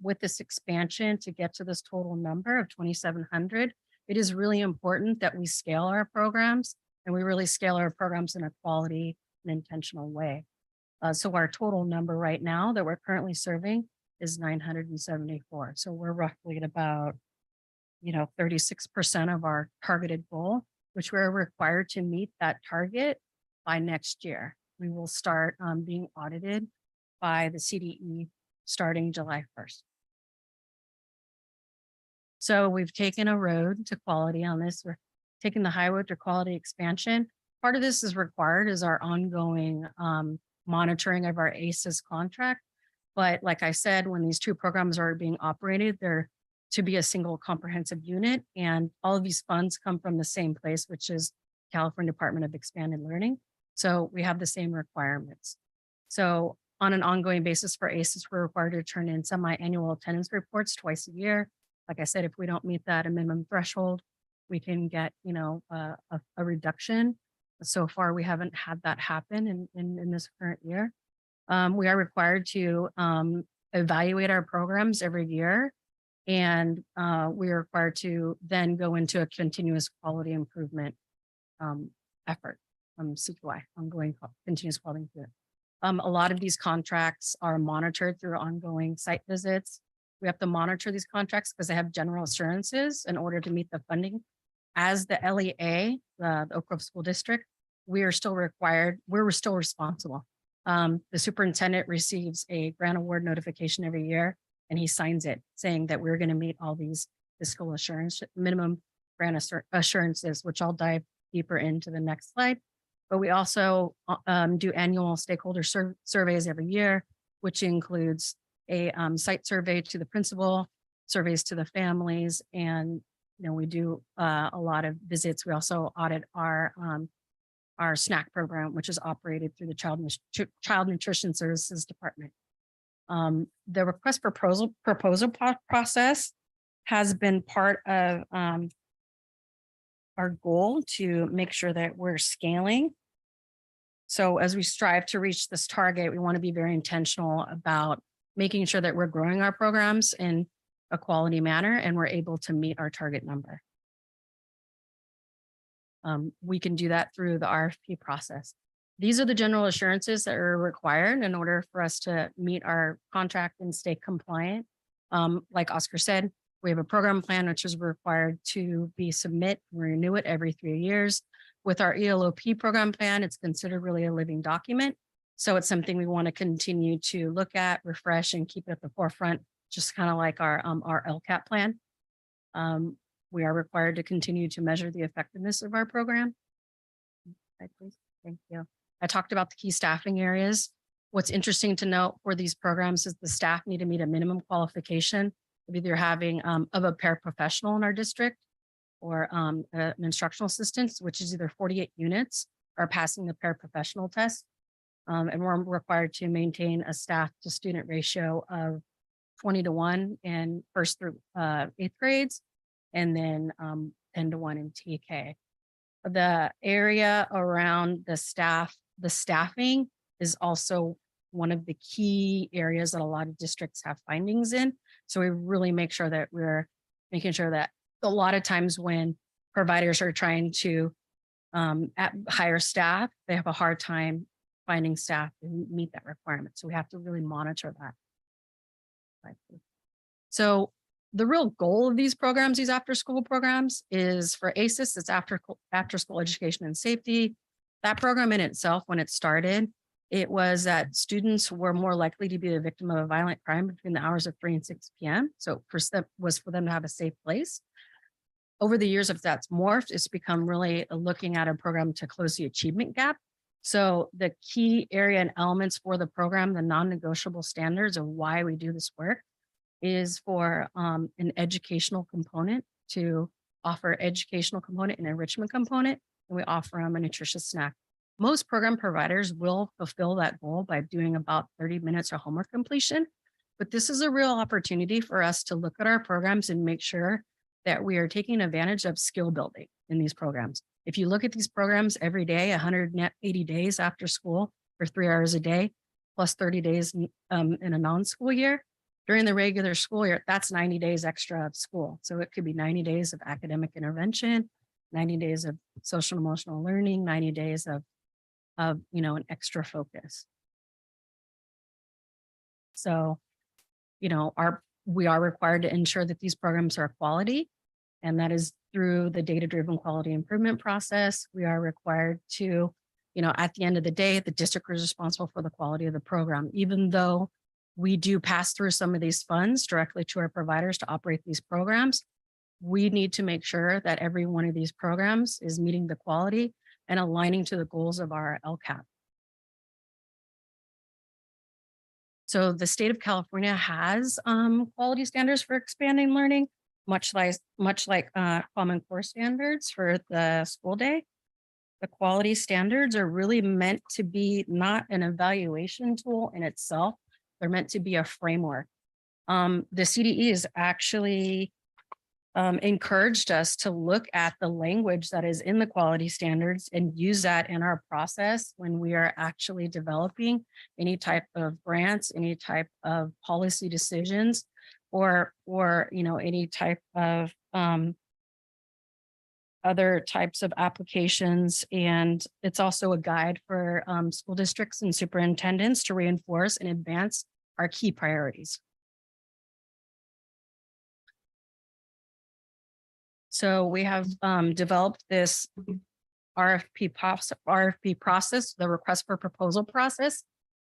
with this expansion to get to this total number of 2,700, it is really important that we scale our programs and we really scale our programs in a quality and intentional way. So our total number right now that we're currently serving is 974. So we're roughly at about 36% of our targeted goal, which we're required to meet that target by next year. We will start being audited by the CDE starting July 1st. So we've taken a road to quality on this. We're taking the high road to quality expansion. Part of this is required is our ongoing monitoring of our ACES contract. But like I said, when these two programs are being operated, they're to be a single comprehensive unit. And all of these funds come from the same place, which is California Department of Expanded Learning. So we have the same requirements. So on an ongoing basis for ACES, we're required to turn in semi-annual attendance reports twice a year. Like I said, if we don't meet that minimum threshold, we can get, a reduction. So far, we haven't had that happen in this current year. We are required to evaluate our programs every year. And we are required to then go into a continuous quality improvement effort, CQI, ongoing continuous quality improvement. A lot of these contracts are monitored through ongoing site visits. We have to monitor these contracts because they have general assurances in order to meet the funding. As the LEA, the Oak Grove School District, we are still required, we're still responsible. The superintendent receives a grant award notification every year, and he signs it saying that we're going to meet all these fiscal assurance, minimum grant assurances, which I'll dive deeper into the next slide. But we also do annual stakeholder surveys every year, which includes a site survey to the principal, surveys to the families, and we do a lot of visits. We also audit our our snack program, which is operated through the Child Nutrition Services Department. The request for proposal process has been part of our goal to make sure that we're scaling. So as we strive to reach this target, we want to be very intentional about making sure that we're growing our programs in a quality manner and we're able to meet our target number. We can do that through the RFP process. These are the general assurances that are required in order for us to meet our contract and stay compliant. Like Oscar said, we have a program plan, which is required to be renew it every 3 years. With our ELOP program plan, it's considered really a living document. So it's something we want to continue to look at, refresh, and keep it at the forefront, just kind of like our LCAP plan. We are required to continue to measure the effectiveness of our program. Please. Thank you. I talked about the key staffing areas. What's interesting to note for these programs is the staff need to meet a minimum qualification of either having of a paraprofessional in our district or an instructional assistant, which is either 48 units or passing the paraprofessional test. And we're required to maintain a staff to student ratio of 20:1 in 1st through 8th grades, and then 10:1 in TK. The area around the staffing is also one of the key areas that a lot of districts have findings in. So we really make sure that we're making sure that a lot of times when providers are trying to hire staff, they have a hard time finding staff to meet that requirement. So we have to really monitor that. So the real goal of these programs, these after-school programs, is for ACES, it's after-school education and safety. That program in itself, when it started, it was that students were more likely to be the victim of a violent crime between the hours of 3 and 6 p.m. So was for them to have a safe place. Over the years, if that's morphed, it's become really looking at a program to close the achievement gap. So the key area and elements for the program, the non-negotiable standards of why we do this work, is for an educational component, to offer educational component and enrichment component, and we offer them a nutritious snack. Most program providers will fulfill that goal by doing about 30 minutes of homework completion, but this is a real opportunity for us to look at our programs and make sure that we are taking advantage of skill building in these programs. If you look at these programs every day, 180 days after school for 3 hours a day, plus 30 days in a non-school year, during the regular school year, that's 90 days extra of school. So it could be 90 days of academic intervention, 90 days of social and emotional learning, 90 days of an extra focus. So, we are required to ensure that these programs are quality, and that is through the data-driven quality improvement process. We are required to, at the end of the day, the district is responsible for the quality of the program, even though we do pass through some of these funds directly to our providers to operate these programs. We need to make sure that every one of these programs is meeting the quality and aligning to the goals of our LCAP. So the state of California has quality standards for expanding learning, much like Common Core standards for the school day. The quality standards are really meant to be not an evaluation tool in itself. They're meant to be a framework. The CDE has actually encouraged us to look at the language that is in the quality standards and use that in our process when we are actually developing any type of grants, any type of policy decisions, or any type of other types of applications. And it's also a guide for school districts and superintendents to reinforce and advance our key priorities. So we have developed this RFP process, the request for proposal process,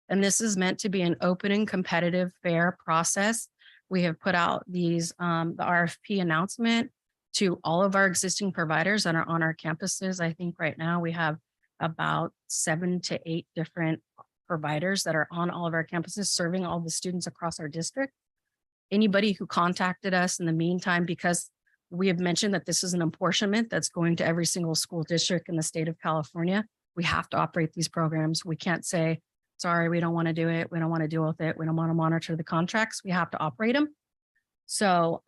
and this is meant to be an open and competitive, fair process. We have put out the RFP announcement to all of our existing providers that are on our campuses. I think right now we have about 7 to 8 different providers that are on all of our campuses serving all the students across our district. Anybody who contacted us in the meantime, because we have mentioned that this is an apportionment that's going to every single school district in the state of California, We have to operate these programs. We can't say, sorry, we don't want to do it. We don't want to deal with it. We don't want to monitor the contracts. We have to operate them. So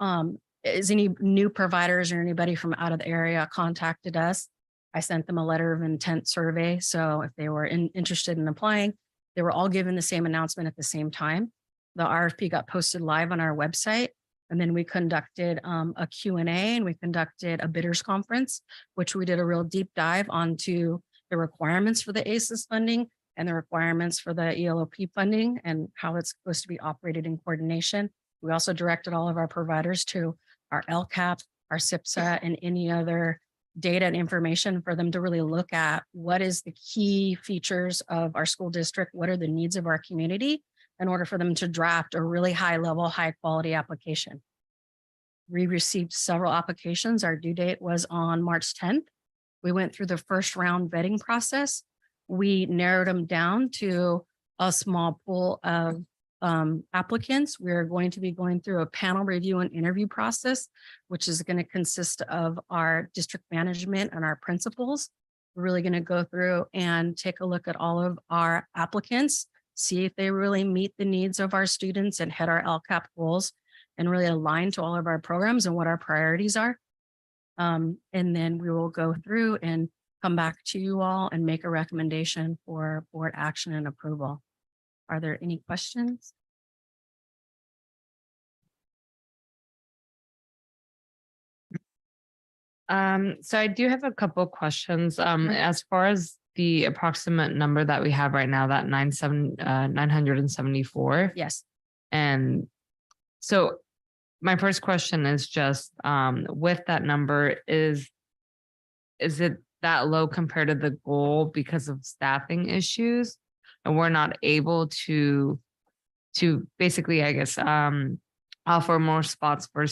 is any new providers or anybody from out of the area contacted us? I sent them a letter of intent survey. So if they were interested in applying, they were all given the same announcement at the same time. The RFP got posted live on our website. And then we conducted a Q&A and we conducted a bidders conference, which we did a real deep dive onto the requirements for the ACES funding and the requirements for the ELOP funding and how it's supposed to be operated in coordination. We also directed all of our providers to our LCAP, our SIPSA, and any other data and information for them to really look at what is the key features of our school district, what are the needs of our community in order for them to draft a really high level, high quality application. We received several applications. Our due date was on March 10th. We went through the first round vetting process. We narrowed them down to a small pool of applicants. We're going to be going through a panel review and interview process, which is going to consist of our district management and our principals. We're really going to go through and take a look at all of our applicants, see if they really meet the needs of our students and hit our LCAP goals and really align to all of our programs and what our priorities are. And then we will go through and come back to you all and make a recommendation for board action and approval. Are there any questions? So I do have a couple of questions. As far as the approximate number that we have right now, that 974. Yes. And so my first question is just with that number, is it that low compared to the goal because of staffing issues? And we're not able to basically, I guess, offer more spots for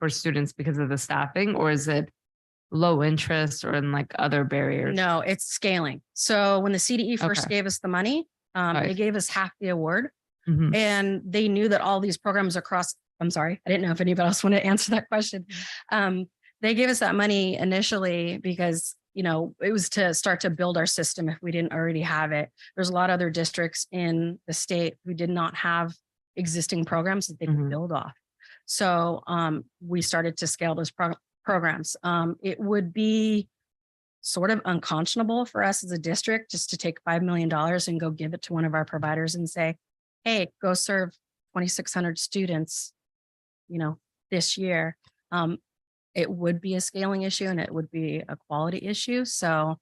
students because of the staffing, or is it low interest or in like other barriers? No, it's scaling. So when the CDE first gave us the money, they gave us half the award, and they knew that all these programs across, I'm sorry, I didn't know if anybody else wanted to answer that question. They gave us that money initially because, you know, it was to start to build our system if we didn't already have it. There's a lot of other districts in the state who did not have existing programs that they could build off. So we started to scale those programs. It would be sort of unconscionable for us as a district just to take $5 million and go give it to one of our providers and say, hey, go serve 2,600 students, you know, this year. It would be a scaling issue and it would be a quality issue. So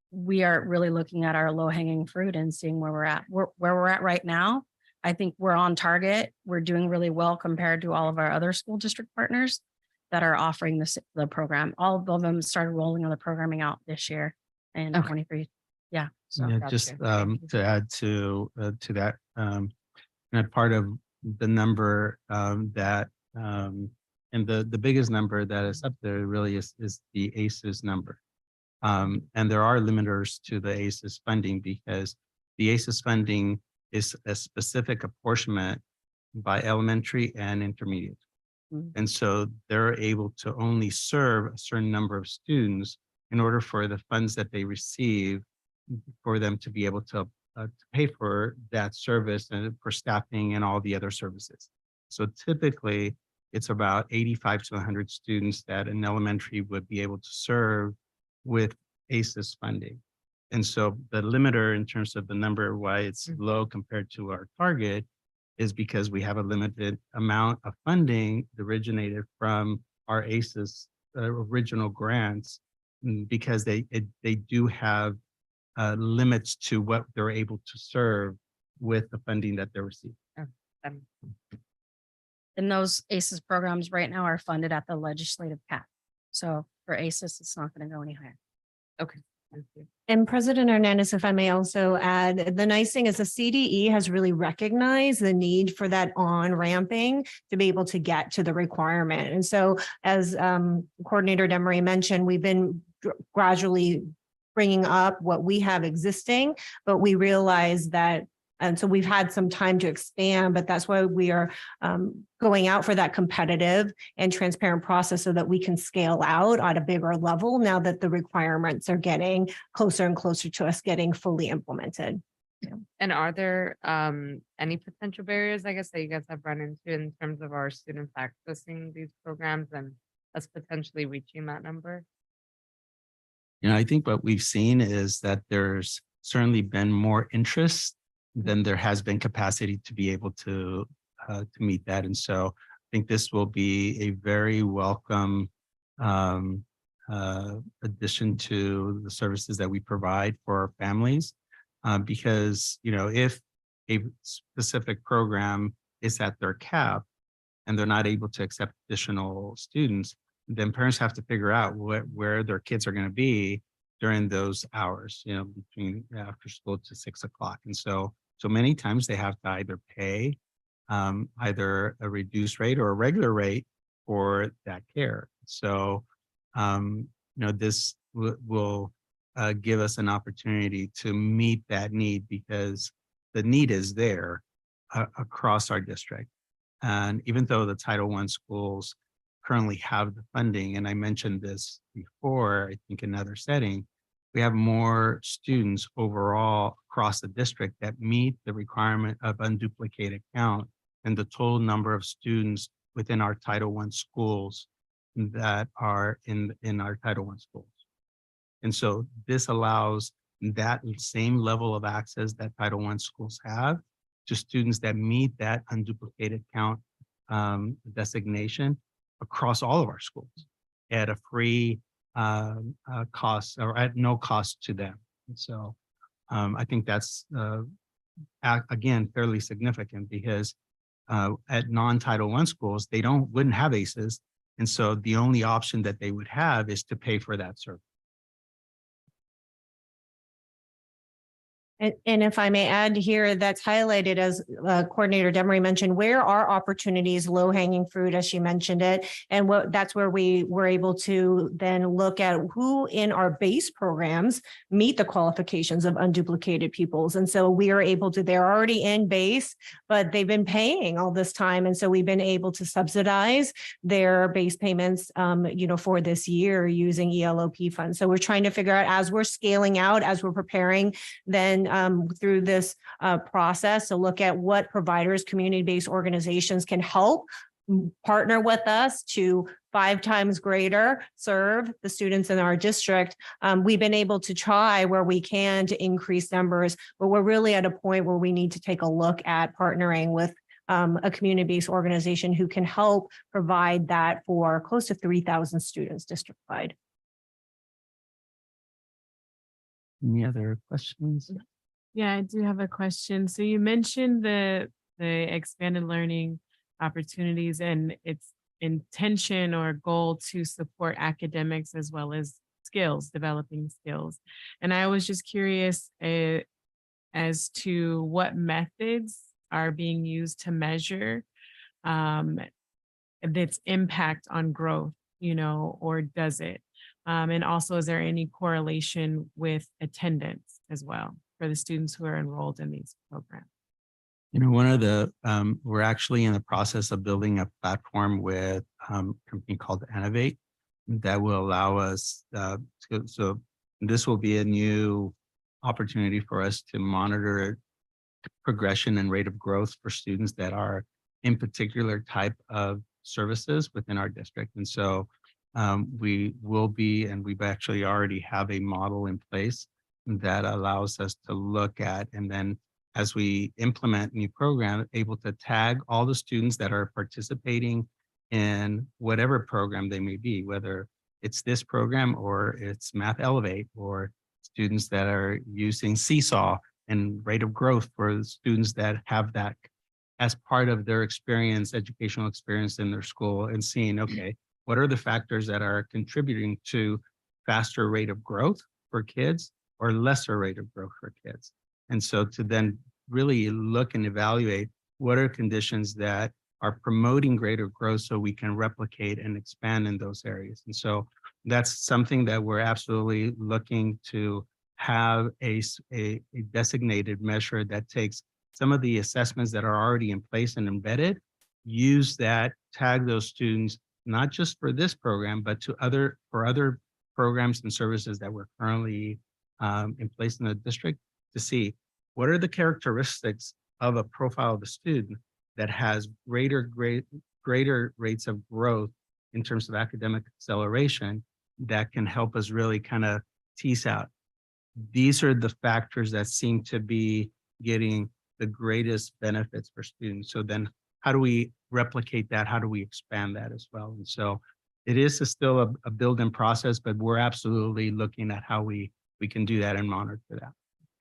we are really looking at our low hanging fruit and seeing where we're at. Where we're at right now, I think we're on target. We're doing really well compared to all of our other school district partners that are offering the program. All of them started rolling on the programming out this year in 23. Yeah. So Yeah, just to add to that, and part of the number that and the biggest number that is up there really is the ACES number. And there are limiters to the ACES funding because the ACES funding is a specific apportionment by elementary and intermediate. And so they're able to only serve a certain number of students in order for the funds that they receive for them to be able to pay for that service and for staffing and all the other services. So typically it's about 85 to 100 students that an elementary would be able to serve with ACES funding. And so the limiter in terms of the number, why it's low compared to our target, is because we have a limited amount of funding that originated from our ACES original grants, because they do have limits to what they're able to serve with the funding that they're receiving. And those ACES programs right now are funded at the legislative cap. So for ACES, it's not going to go any higher. Okay. Thank you. And President Hernandez, if I may also add, the nice thing is the CDE has really recognized the need for that on-ramping to be able to get to the requirement. And so as Coordinator Demery mentioned, we've been gradually bringing up what we have existing, but we realize that And so we've had some time to expand, but that's why we are going out for that competitive and transparent process so that we can scale out at a bigger level now that the requirements are getting closer and closer to us getting fully implemented. And are there any potential barriers, I guess, that you guys have run into in terms of our students accessing these programs and us potentially reaching that number? I think what we've seen is that there's certainly been more interest than there has been capacity to be able to meet that. And so I think this will be a very welcome addition to the services that we provide for our families. Because, if a specific program is at their cap and they're not able to accept additional students, then parents have to figure out where their kids are going to be during those hours, between after school to 6 o'clock. And so many times they have to either pay either a reduced rate or a regular rate for that care. So, this will give us an opportunity to meet that need because the need is there across our district. And even though the Title I schools currently have the funding, and I mentioned this before, I think in another setting, we have more students overall across the district that meet the requirement of unduplicated count and the total number of students within our Title I schools that are in our Title I schools. And so this allows that same level of access that Title I schools have to students that meet that unduplicated count designation across all of our schools at a free cost or at no cost to them. And so I think that's, again, fairly significant because at non-Title I schools, they wouldn't have ACEs. And so the only option that they would have is to pay for that service. And if I may add here, that's highlighted as Coordinator Demery mentioned, where are opportunities, low hanging fruit, as she mentioned it. And that's where we were able to then look at who in our base programs meet the qualifications of unduplicated pupils. And so we are able to, they're already in base, but they've been paying all this time. And so we've been able to subsidize their base payments, for this year using ELOP funds. So we're trying to figure out as we're scaling out, as we're preparing, then through this process to look at what providers, community-based organizations can help partner with us to 5 times greater serve the students in our district. We've been able to try where we can to increase numbers, but we're really at a point where we need to take a look at partnering with a community-based organization who can help provide that for close to 3,000 students district-wide. Any other questions? Yeah, I do have a question. So you mentioned the expanded learning opportunities and its intention or goal to support academics as well as skills, developing skills. And I was just curious as to what methods are being used to measure its impact on growth, or does it? And also, is there any correlation with attendance as well for the students who are enrolled in these programs? One of the, we're actually in the process of building a platform with a company called Innovate that will allow us, so this will be a new opportunity for us to monitor progression and rate of growth for students that are in particular type of services within our district. And so we will be, and we've actually already have a model in place that allows us to look at, and then as we implement new program, able to tag all the students that are participating in whatever program they may be, whether it's this program or it's Math Elevate, or students that are using Seesaw and rate of growth for students that have that as part of their experience, educational experience in their school, and seeing, okay, what are the factors that are contributing to faster rate of growth for kids or lesser rate of growth for kids? And so to then really look and evaluate what are conditions that are promoting greater growth so we can replicate and expand in those areas. And so that's something that we're absolutely looking to have a designated measure that takes some of the assessments that are already in place and embedded, use that, tag those students, not just for this program, but for other programs and services that we're currently in place in the district, to see what are the characteristics of a profile of a student that has greater rates of growth in terms of academic acceleration that can help us really kind of tease out. These are the factors that seem to be getting the greatest benefits for students. So then how do we replicate that? How do we expand that as well? And so it is still a build-in process, but we're absolutely looking at how we can do that and monitor that.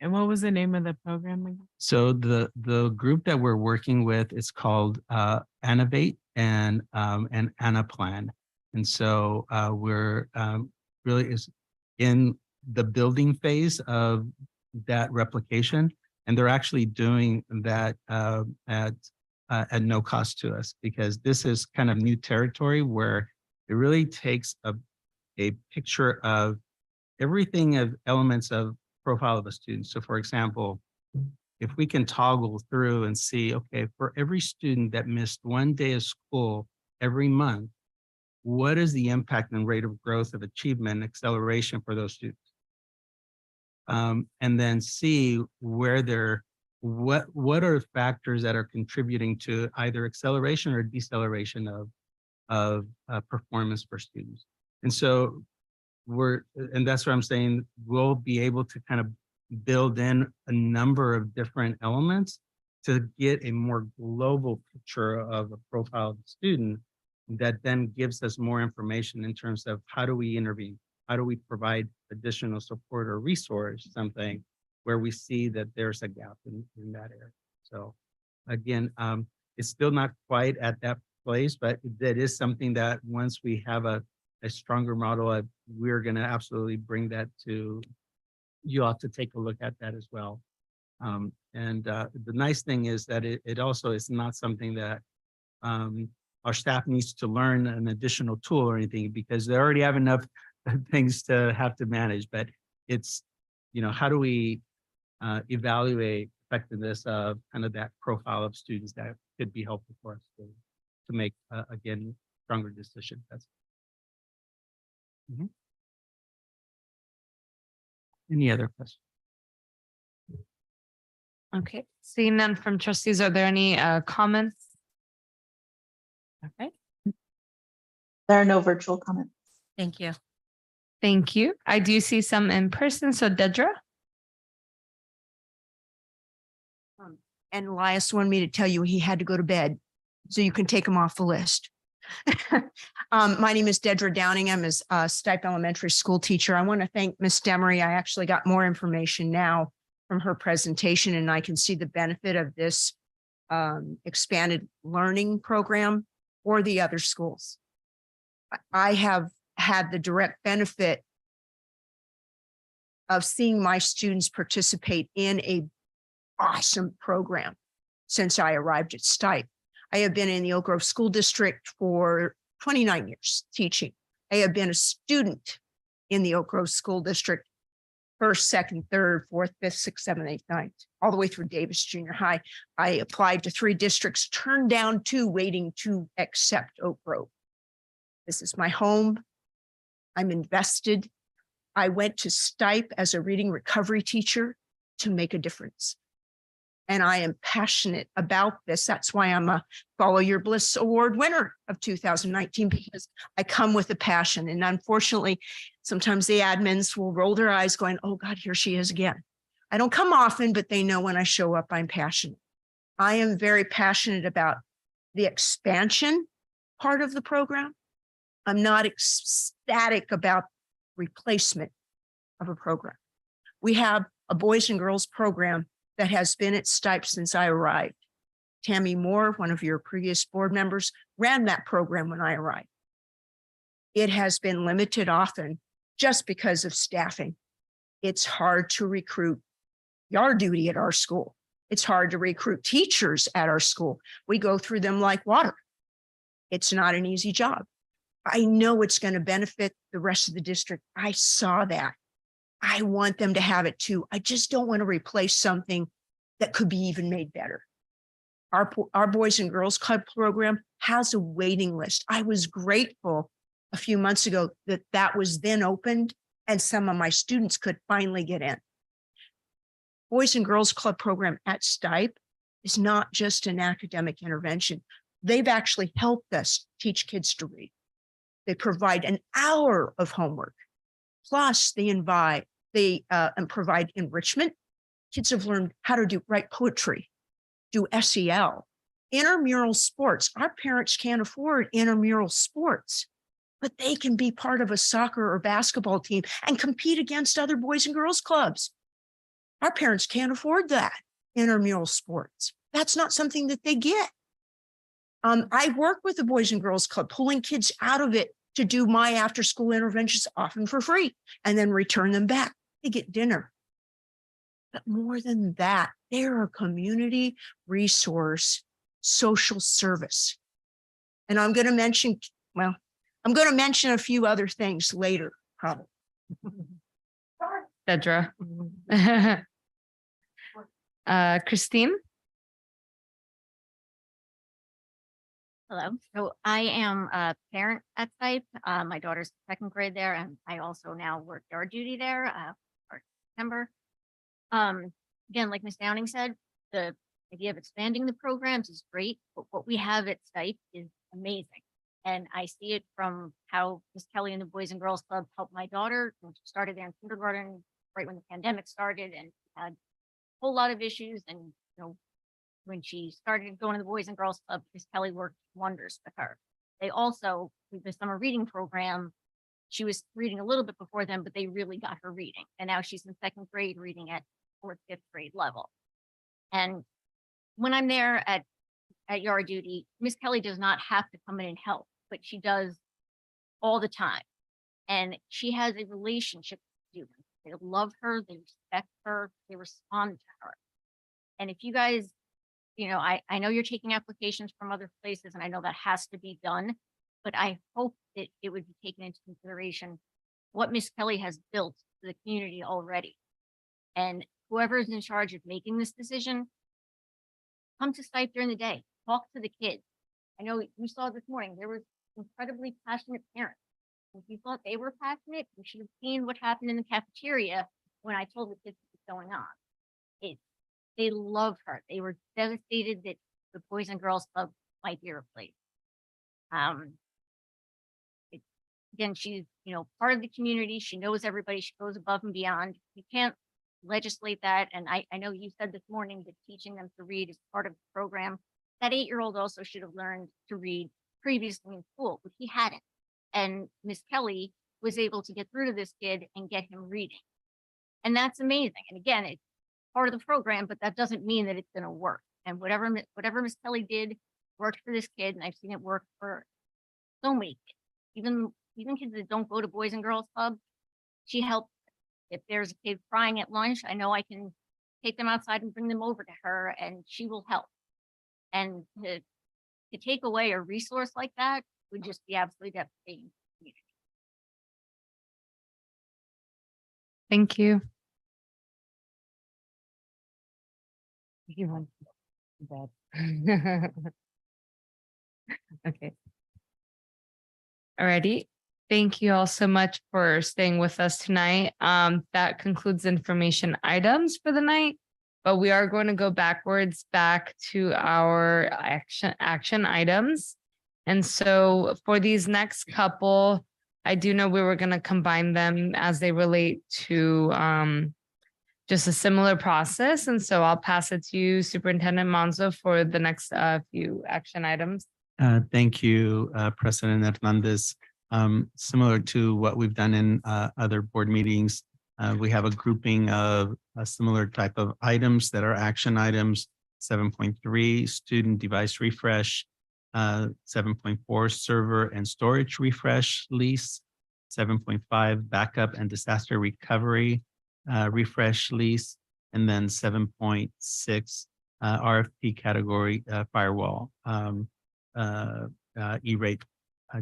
And what was the name of the program again? So the group that we're working with is called Annovate and Anaplan. And so we're really is in the building phase of that replication. And they're actually doing that at no cost to us, because this is kind of new territory where it really takes a picture of everything of elements of profile of a student. So for example, if we can toggle through and see, okay, for every student that missed one day of school every month, what is the impact and rate of growth of achievement and acceleration for those students? And then see where what are factors that are contributing to either acceleration or deceleration of performance for students. And so and that's what I'm saying, we'll be able to kind of build in a number of different elements to get a more global picture of a profile of the student that then gives us more information in terms of how do we intervene? How do we provide additional support or resource, something where we see that there's a gap in that area. So again, it's still not quite at that place, but that is something that once we have a stronger model, we're going to absolutely bring that to you all to take a look at that as well. And the nice thing is that it also is not something that our staff needs to learn an additional tool or anything, because they already have enough things to have to manage. But it's, how do we evaluate effectiveness of kind of that profile of students that could be helpful for us to make, again, stronger decisions. That's Any other questions? Okay, seeing none from trustees, are there any comments? Okay, There are no virtual comments. Thank you. thank you. I do see some in person, so Dedra? And Elias wanted me to tell you he had to go to bed, so you can take him off the list. My name is Dedra Downing. I'm a Stipe Elementary School teacher. I want to thank Ms. Demery. I actually got more information now from her presentation, and I can see the benefit of this expanded learning program or the other schools. I have had the direct benefit of seeing my students participate in a awesome program since I arrived at Stipe. I have been in the Oak Grove School District for 29 years teaching. I have been a student in the Oak Grove School District, 1st, 2nd, 3rd, 4th, 5th, 6th, 7th, 8th, 9th, all the way through Davis Junior High. I applied to 3 districts, turned down 2, waiting to accept Oak Grove. This is my home. I'm invested. I went to Stipe as a reading recovery teacher to make a difference. And I am passionate about this. That's why I'm a Follow Your Bliss Award winner of 2019, because I come with a passion. And unfortunately, sometimes the admins will roll their eyes going, oh God, here she is again. I don't come often, but they know when I show up, I'm passionate. I am very passionate about the expansion part of the program. I'm not ecstatic about replacement of a program. We have a boys and girls program that has been at Stipe since I arrived. Tammy Moore, one of your previous board members, ran that program when I arrived. It has been limited often just because of staffing. It's hard to recruit yard duty at our school. It's hard to recruit teachers at our school. We go through them like water. It's not an easy job. I know it's going to benefit the rest of the district. I saw that. I want them to have it too. I just don't want to replace something that could be even made better. Our Boys and Girls Club program has a waiting list. I was grateful a few months ago that that was then opened and some of my students could finally get in. Boys and Girls Club program at Stipe is not just an academic intervention. They've actually helped us teach kids to read. They provide an hour of homework. Plus they provide enrichment. Kids have learned how to write poetry, do SEL, intramural sports. Our parents can't afford intramural sports, but they can be part of a soccer or basketball team and compete against other boys and girls clubs. Our parents can't afford that, intramural sports. That's not something that they get. I work with the Boys and Girls Club, pulling kids out of it to do my after school interventions, often for free, and then return them back. They get dinner. But more than that, they're a community resource, social service. And I'm going to mention a few other things later, probably. Dedra. Christine? Hello. So I am a parent at Stipe. My daughter's second grade there, and I also now work yard duty there for September. Again, like Ms. Downing said, the idea of expanding the programs is great, but what we have at Stipe is amazing. And I see it from how Ms. Kelly and the Boys and Girls Club helped my daughter when she started there in kindergarten, right when the pandemic started, and had a whole lot of issues. And when she started going to the Boys and Girls Club, Ms. Kelly worked wonders with her. They also, with the summer reading program, she was reading a little bit before then, but they really got her reading. And now she's in second grade reading at 4th, 5th grade level. And when I'm there at yard duty, Ms. Kelly does not have to come in and help, but she does all the time. And she has a relationship with students. They love her, they respect her, they respond to her. And if you guys, I know you're taking applications from other places, and I know that has to be done, but I hope that it would be taken into consideration what Ms. Kelly has built for the community already. And whoever is in charge of making this decision, come to Stipe during the day, talk to the kids. I know you saw this morning, there was incredibly passionate parents. If you thought they were passionate, you should have seen what happened in the cafeteria when I told the kids what was going on. They love her. They were devastated that the Boys and Girls Club might be replaced. Again, she's, part of the community. She knows everybody. She goes above and beyond. You can't legislate that. And I know you said this morning that teaching them to read is part of the program. That 8-year-old also should have learned to read previously in school, but he hadn't. And Miss Kelly was able to get through to this kid and get him reading. And that's amazing. And again, it's part of the program, but that doesn't mean that it's going to work. And whatever Miss Kelly did worked for this kid, and I've seen it work for so many kids, even kids that don't go to Boys and Girls Club. She helps. If there's a kid crying at lunch, I know I can take them outside and bring them over to her, and she will help. And to take away a resource like that would just be absolutely devastating. Thank you. Okay. Alrighty. Thank you all so much for staying with us tonight. That concludes information items for the night, but we are going to go back to our action items. And so for these next couple, I do know we were going to combine them as they relate to just a similar process. And so I'll pass it to you, Superintendent Monzo, for the next few action items. Thank you, President Hernandez. Similar to what we've done in other board meetings, we have a grouping of a similar type of items that are action items. 7.3, student device refresh. 7.4, server and storage refresh lease. 7.5, backup and disaster recovery refresh lease. And then 7.6, RFP category firewall E-rate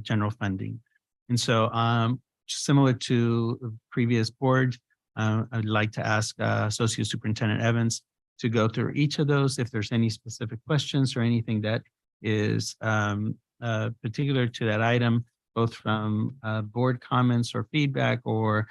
general funding. And so similar to the previous board, I'd like to ask Associate Superintendent Evans to go through each of those. If there's any specific questions or anything that is particular to that item, both from board comments or feedback or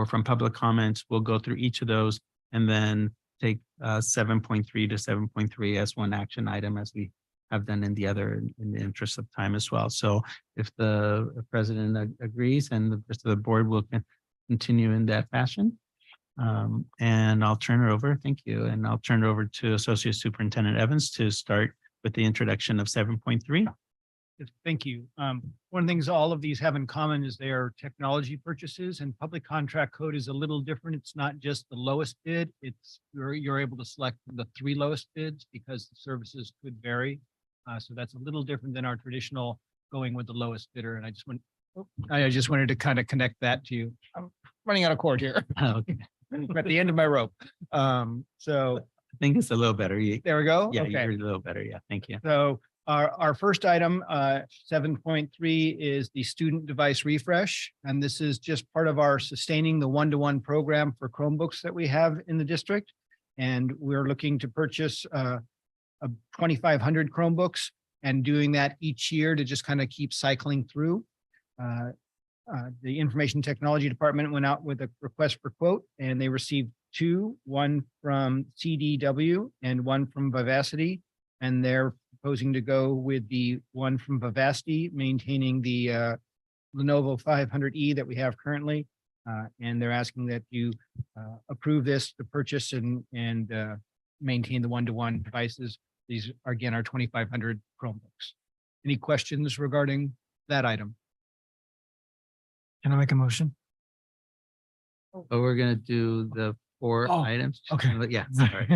from public comments, we'll go through each of those and then take 7.3 to 7.3 as one action item, as we have done in the other, in the interest of time as well. So if the president agrees and the rest of the board will continue in that fashion. And I'll turn it over. Thank you. And I'll turn it over to Associate Superintendent Evans to start with the introduction of 7.3. Yes, thank you. One of the things all of these have in common is they are technology purchases, and public contract code is a little different. It's not just the lowest bid. It's you're able to select the 3 lowest bids because the services could vary. So that's a little different than our traditional going with the lowest bidder. And I just wanted to kind of connect that to you. I'm running out of cord here. Okay. I'm at the end of my rope. So I think it's a little better. there we go. Yeah, Okay. you're a little better. Yeah, thank you. So our first item, 7.3, is the student device refresh. And this is just part of our sustaining the one-to-one program for Chromebooks that we have in the district. And we're looking to purchase 2,500 Chromebooks and doing that each year to just kind of keep cycling through. The Information Technology Department went out with a request for quote, and they received 2, one from CDW and one from Vivacity. And they're proposing to go with the one from Vivacity, maintaining the Lenovo 500E that we have currently. And they're asking that you approve this to purchase and maintain the one-to-one devices. These are, again, our 2,500 Chromebooks. Any questions regarding that item? Can I make a motion? But we're gonna do the 4 Oh, items. okay. Yeah, sorry.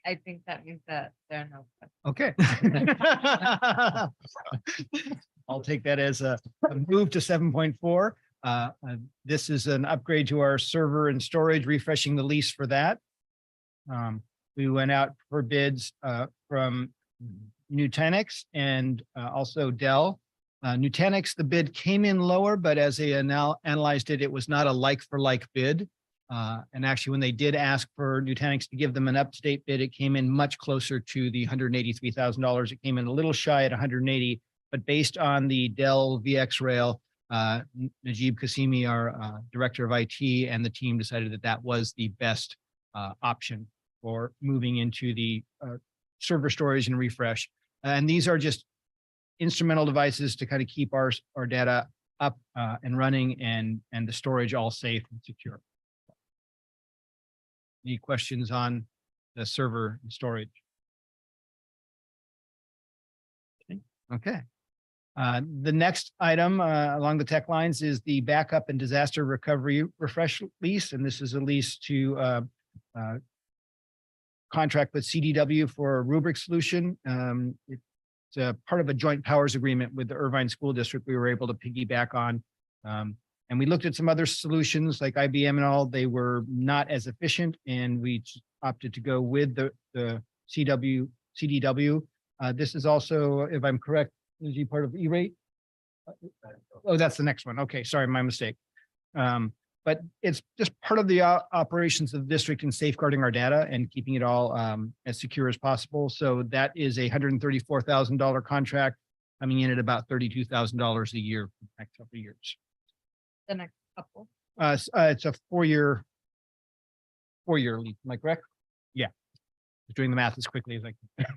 I think that means that there are no. Okay. I'll take that as a move to 7.4. This is an upgrade to our server and storage, refreshing the lease for that. We went out for bids from Nutanix and also Dell. Nutanix, the bid came in lower, but as they analyzed it, it was not a like-for-like bid. And actually, when they did ask for Nutanix to give them an up-to-date bid, it came in much closer to the $183,000. It came in a little shy at 180, but based on the Dell VxRail, Najib Qasimi, our director of IT, and the team decided that that was the best option for moving into the server storage and refresh. And these are just instrumental devices to kind of keep our data up and running and the storage all safe and secure. Any questions on the server and storage? Okay. The next item along the tech lines is the backup and disaster recovery refresh lease. And this is a lease to contract with CDW for a rubric solution. It's a part of a joint powers agreement with the Irvine School District we were able to piggyback on. And we looked at some other solutions like IBM and all. They were not as efficient, and we opted to go with the CDW. This is also, if I'm correct, is he part of E-Rate? Oh, that's the next one. Okay, sorry, my mistake. But it's just part of the operations of the district in safeguarding our data and keeping it all as secure as possible. So that is a $134,000 contract coming in at about $32,000 a year for the next couple of years. The next couple. It's a four-year lease. Am I correct? Yeah. Doing the math as quickly as I can.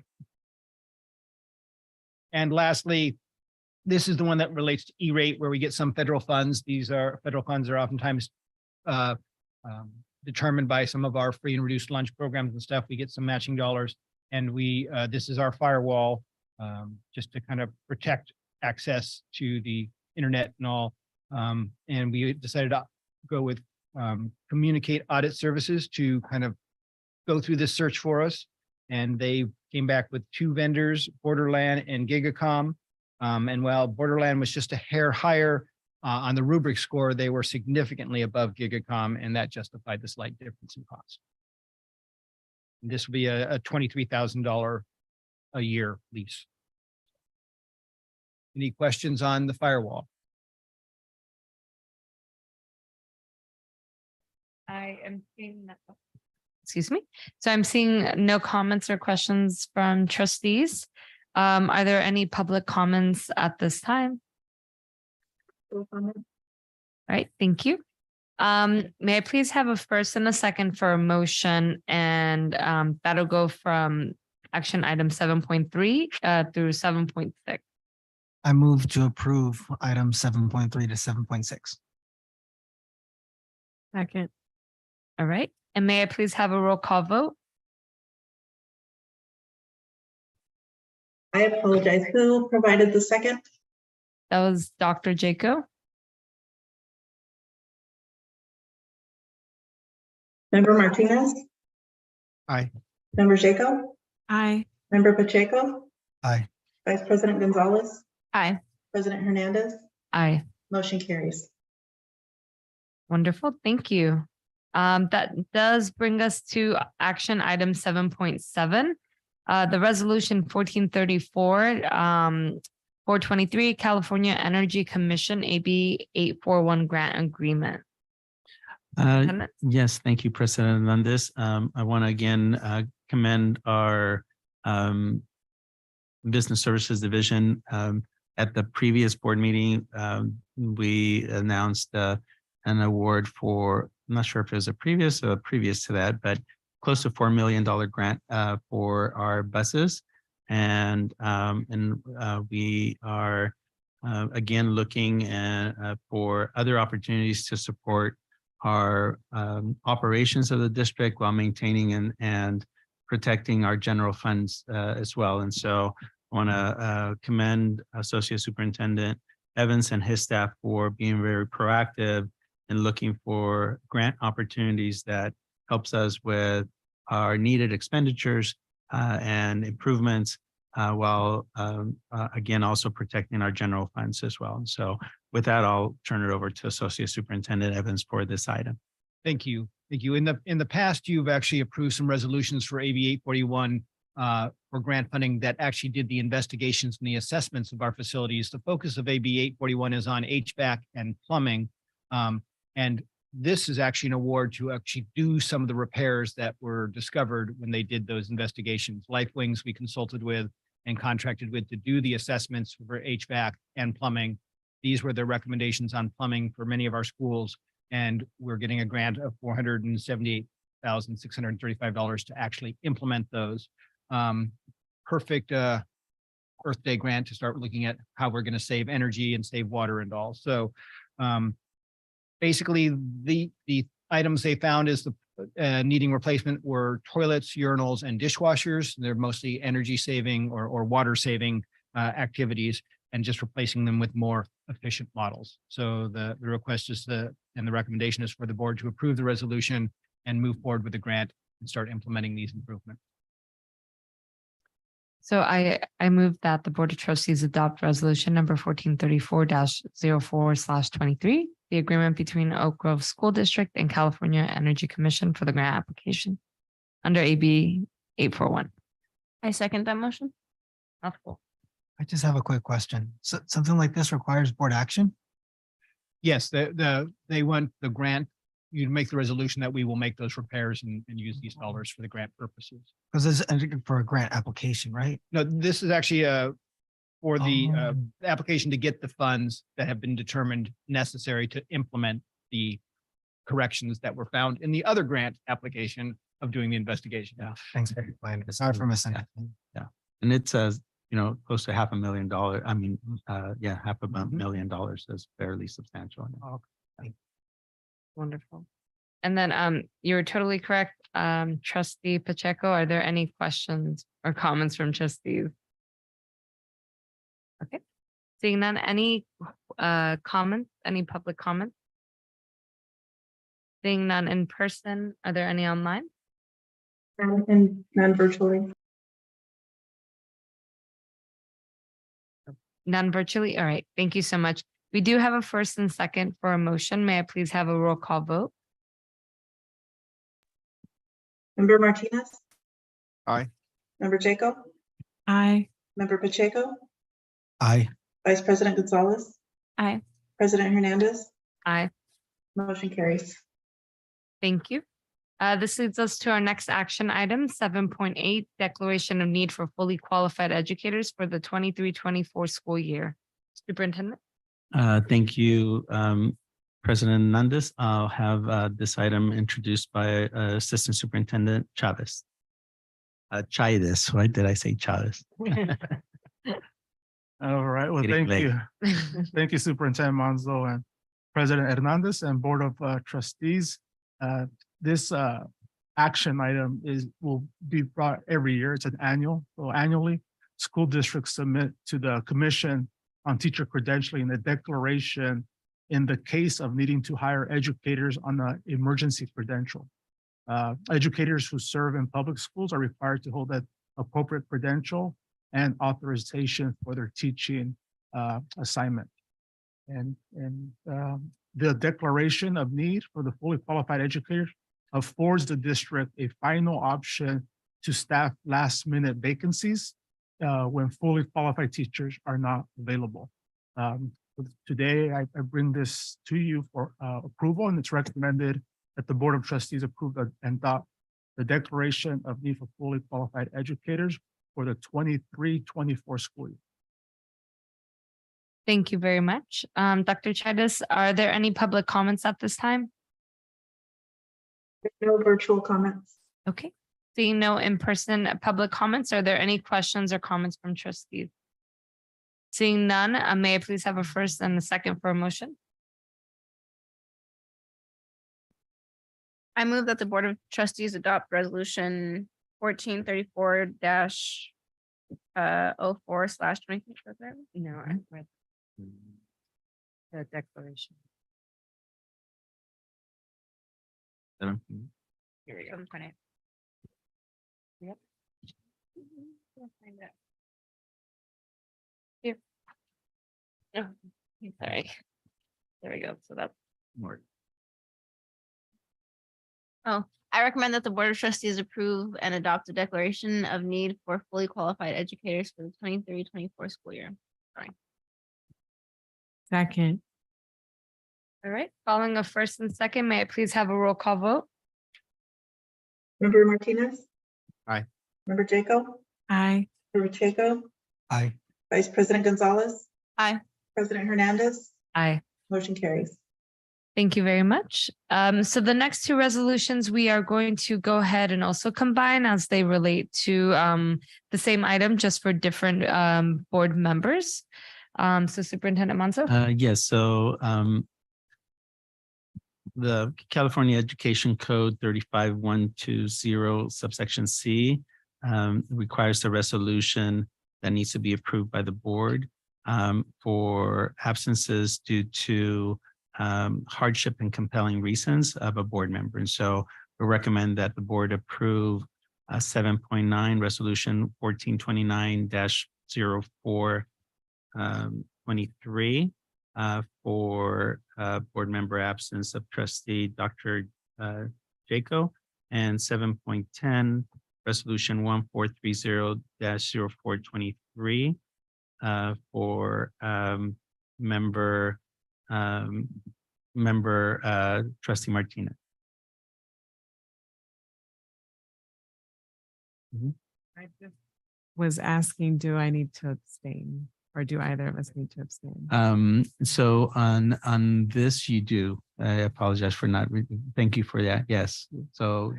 And lastly, this is the one that relates to E-Rate, where we get some federal funds. These are federal funds are oftentimes determined by some of our free and reduced lunch programs and stuff. We get some matching dollars, and this is our firewall just to kind of protect access to the internet and all. And we decided to go with Communicate Audit Services to kind of go through this search for us. And they came back with 2 vendors, Borderland and Gigacom. And while Borderland was just a hair higher on the rubric score, they were significantly above Gigacom, and that justified the slight difference in cost. And this will be a $23,000 a year lease. Any questions on the firewall? I am seeing that. Excuse me. So I'm seeing no comments or questions from trustees. Are there any public comments at this time? All right, thank you. May I please have a first and a second for a motion, and that'll go from action item 7.3 through 7.6. I move to approve item 7.3 to 7.6. Second. All right, and may I please have a roll call vote? I apologize. Who provided the second? That was Dr. Jaco. Member Martinez? Aye. Member Jaco? Aye. Member Pacheco? Aye. Vice President Gonzalez? Aye. President Hernandez? Aye. Motion carries. Wonderful, thank you. That does bring us to action item 7.7. The resolution 1434, 423 California Energy Commission AB 841 grant agreement. Yes, thank you, President Hernandez. I want to again commend our Business Services Division. At the previous board meeting, we announced an award for, I'm not sure if it was a previous or previous to that, but close to $4 million grant for our buses. And we are again looking for other opportunities to support our operations of the district while maintaining and protecting our general funds as well. And so I want to commend Associate Superintendent Evans and his staff for being very proactive in looking for grant opportunities that helps us with our needed expenditures and improvements while again also protecting our general funds as well. And so with that, I'll turn it over to Associate Superintendent Evans for this item. Thank you. Thank you. In the past, you've actually approved some resolutions for AB 841 for grant funding that actually did the investigations and the assessments of our facilities. The focus of AB 841 is on HVAC and plumbing. And this is actually an award to actually do some of the repairs that were discovered when they did those investigations. LifeWings we consulted with and contracted with to do the assessments for HVAC and plumbing. These were their recommendations on plumbing for many of our schools. And we're getting a grant of $478,635 to actually implement those. Perfect Earth Day grant to start looking at how we're going to save energy and save water and all. So basically the items they found is the needing replacement were toilets, urinals, and dishwashers. They're mostly energy saving or water saving activities, and just replacing them with more efficient models. So the request is and the recommendation is for the board to approve the resolution and move forward with the grant and start implementing these improvements. So I move that the Board of Trustees adopt resolution number 1434-04/23, the agreement between Oak Grove School District and California Energy Commission for the grant application under AB 841. I second that motion. Mouthful. I just have a quick question. So something like this requires board action? Yes, they want the grant. You make the resolution that we will make those repairs and use these dollars for the grant purposes. Because this is for a grant application, right? No, this is actually for the application to get the funds that have been determined necessary to implement the corrections that were found in the other grant application of doing the investigation. Yeah, thanks for explaining. Sorry for missing it. Yeah, and it says, close to $500,000. I mean, $500,000 is fairly substantial. Wonderful. And then you're totally correct. Trustee Pacheco, are there any questions or comments from trustees? Okay. Seeing none, any comments, any public comments? Seeing none in person, are there any online? And none virtually. None virtually? All right. Thank you so much. We do have a first and second for a motion. May I please have a roll call vote? Member Martinez? Aye. Member Jaco? Aye. Member Pacheco? Aye. Vice President Gonzalez? Aye. President Hernandez? Aye. Motion carries. Thank you. This leads us to our next action item, 7.8, declaration of need for fully qualified educators for the 23-24 school year. Superintendent? Thank you, President Hernandez. I'll have this item introduced by Assistant Superintendent Chavez. Chaides, why did I say Chavez? All right, well, Getting thank late. you. Thank you, Superintendent Monzo and President Hernandez and Board of Trustees. This action item will be brought every year. It's an annual. So annually, school districts submit to the Commission on Teacher Credentialing a declaration in the case of needing to hire educators on an emergency credential. Educators who serve in public schools are required to hold that appropriate credential and authorization for their teaching assignment. And the declaration of need for the fully qualified educator affords the district a final option to staff last-minute vacancies when fully qualified teachers are not available. Today, I bring this to you for approval, and it's recommended that the Board of Trustees approve and adopt the declaration of need for fully qualified educators for the 23-24 school year. Thank you very much. Dr. Chaides, are there any public comments at this time? No virtual comments. Okay. Seeing no in-person public comments, are there any questions or comments from trustees? Seeing none, may I please have a first and a second for a motion? I move that the Board of Trustees adopt resolution 1434-04/23. No, I read the declaration. Here we go. Yep. Here. Oh, sorry. There we go. So that's more. Oh, I recommend that the Board of Trustees approve and adopt a declaration of need for fully qualified educators for the 23-24 school year. Sorry. Second. all right. Following a first and second, may I please have a roll call vote? Member Martinez? Aye. Member Jaco? Aye. Member Chaco? Aye. Vice President Gonzalez? Aye. President Hernandez? Aye. Motion carries. Thank you very much. So the next two resolutions we are going to go ahead and also combine as they relate to the same item, just for different board members. So Superintendent Monzo? Yes, so the California Education Code 35120 subsection C requires a resolution that needs to be approved by the board for absences due to hardship and compelling reasons of a board member. And so we recommend that the board approve 7.9 resolution 1429-0423 for board member absence of trustee Dr. Jaco, and 7.10 resolution 1430-0423 for member trustee Martinez. I just was asking, do I need to abstain, or do either of us need to abstain? So on this, you do. I apologize for not. Thank you for that. Yes. So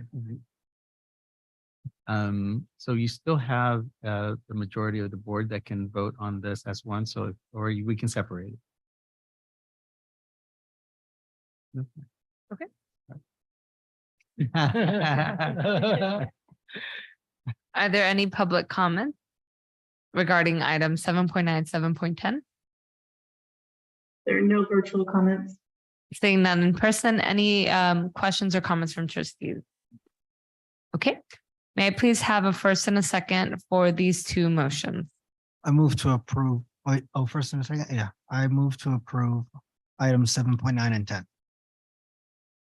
so you still have the majority of the board that can vote on this as one. So we can separate it. Okay. Okay. Are there any public comments regarding item 7.9, 7.10? There are no virtual comments. Seeing none in person, any questions or comments from trustees? Okay, may I please have a first and a second for these two motions? I move to approve. Wait, oh, first and a second. Yeah, I move to approve items 7.9 and 10.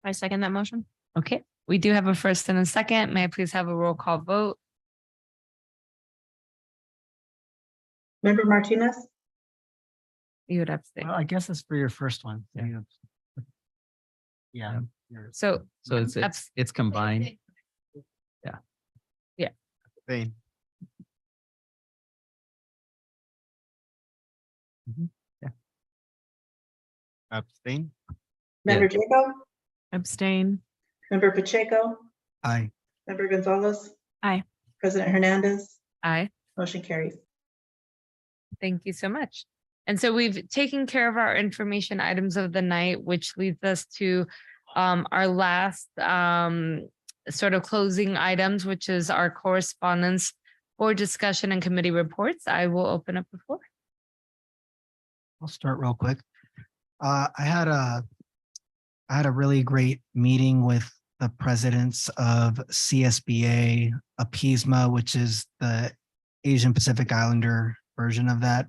I second that motion. Okay, we do have a first and a second. May I please have a roll call vote? Member Martinez? You would abstain. Well, I guess it's for your first one. Yeah. Yeah. So So it's combined. Abstain. Abstain. Member Jacob, Abstain. Member Pacheco, Aye. Member Gonzalez. Aye. President Hernandez, aye. motion carries. Thank you so much. And so we've taken care of our information items of the night, which leads us to our last sort of closing items, which is our correspondence for discussion and committee reports. I will open up the floor. I'll start real quick. I had a really great meeting with the presidents of CSBA, APISMA, which is the Asian Pacific Islander version of that,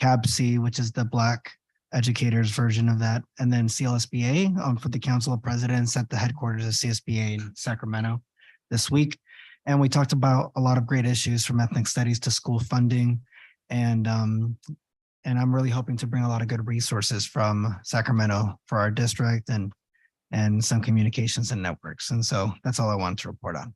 CABC, which is the Black educators version of that, and then CLSBA for the Council of Presidents at the headquarters of CSBA in Sacramento this week. And we talked about a lot of great issues from ethnic studies to school funding. And I'm really hoping to bring a lot of good resources from Sacramento for our district and some communications and networks. And so that's all I wanted to report on.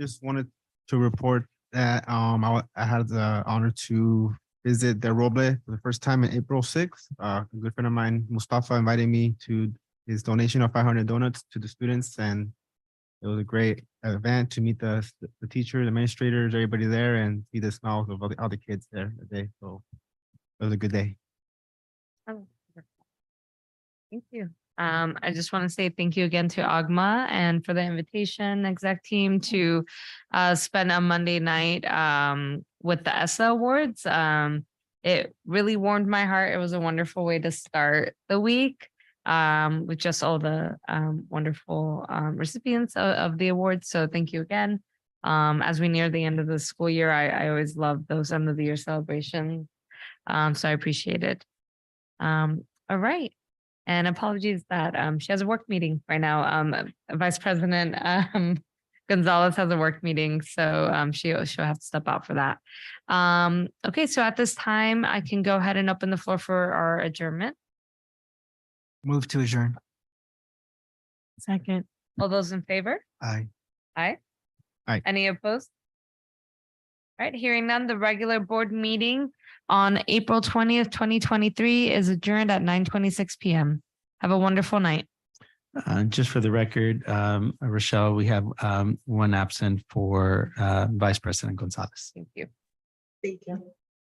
Just wanted to report that I had the honor to visit the Roble for the first time on April 6th. A good friend of mine, Mustafa, invited me to his donation of 500 donuts to the students, and it was a great event to meet the teachers, the administrators, everybody there, and see the smiles of all the kids there that day. So it was a good day. Oh, thank you. I just want to say thank you again to Agma and for the invitation, exec team, to spend a Monday night with the ESSA Awards. It really warmed my heart. It was a wonderful way to start the week with just all the wonderful recipients of the awards. So thank you again. As we near the end of the school year, I always love those end of the year celebrations. So I appreciate it. All right. And apologies that she has a work meeting right now. Vice President Gonzalez has a work meeting, so she'll have to step out for that. Okay, so at this time, I can go ahead and open the floor for our adjournment. Move to adjourn. Second. All those in favor? Aye. Aye. Aye. Any opposed? All right, hearing none, the regular board meeting on April 20th, 2023 is adjourned at 9:26 p.m. Have a wonderful night. Just for the record, Rochelle, we have one absent for Vice President Gonzalez. Thank you. Thank you.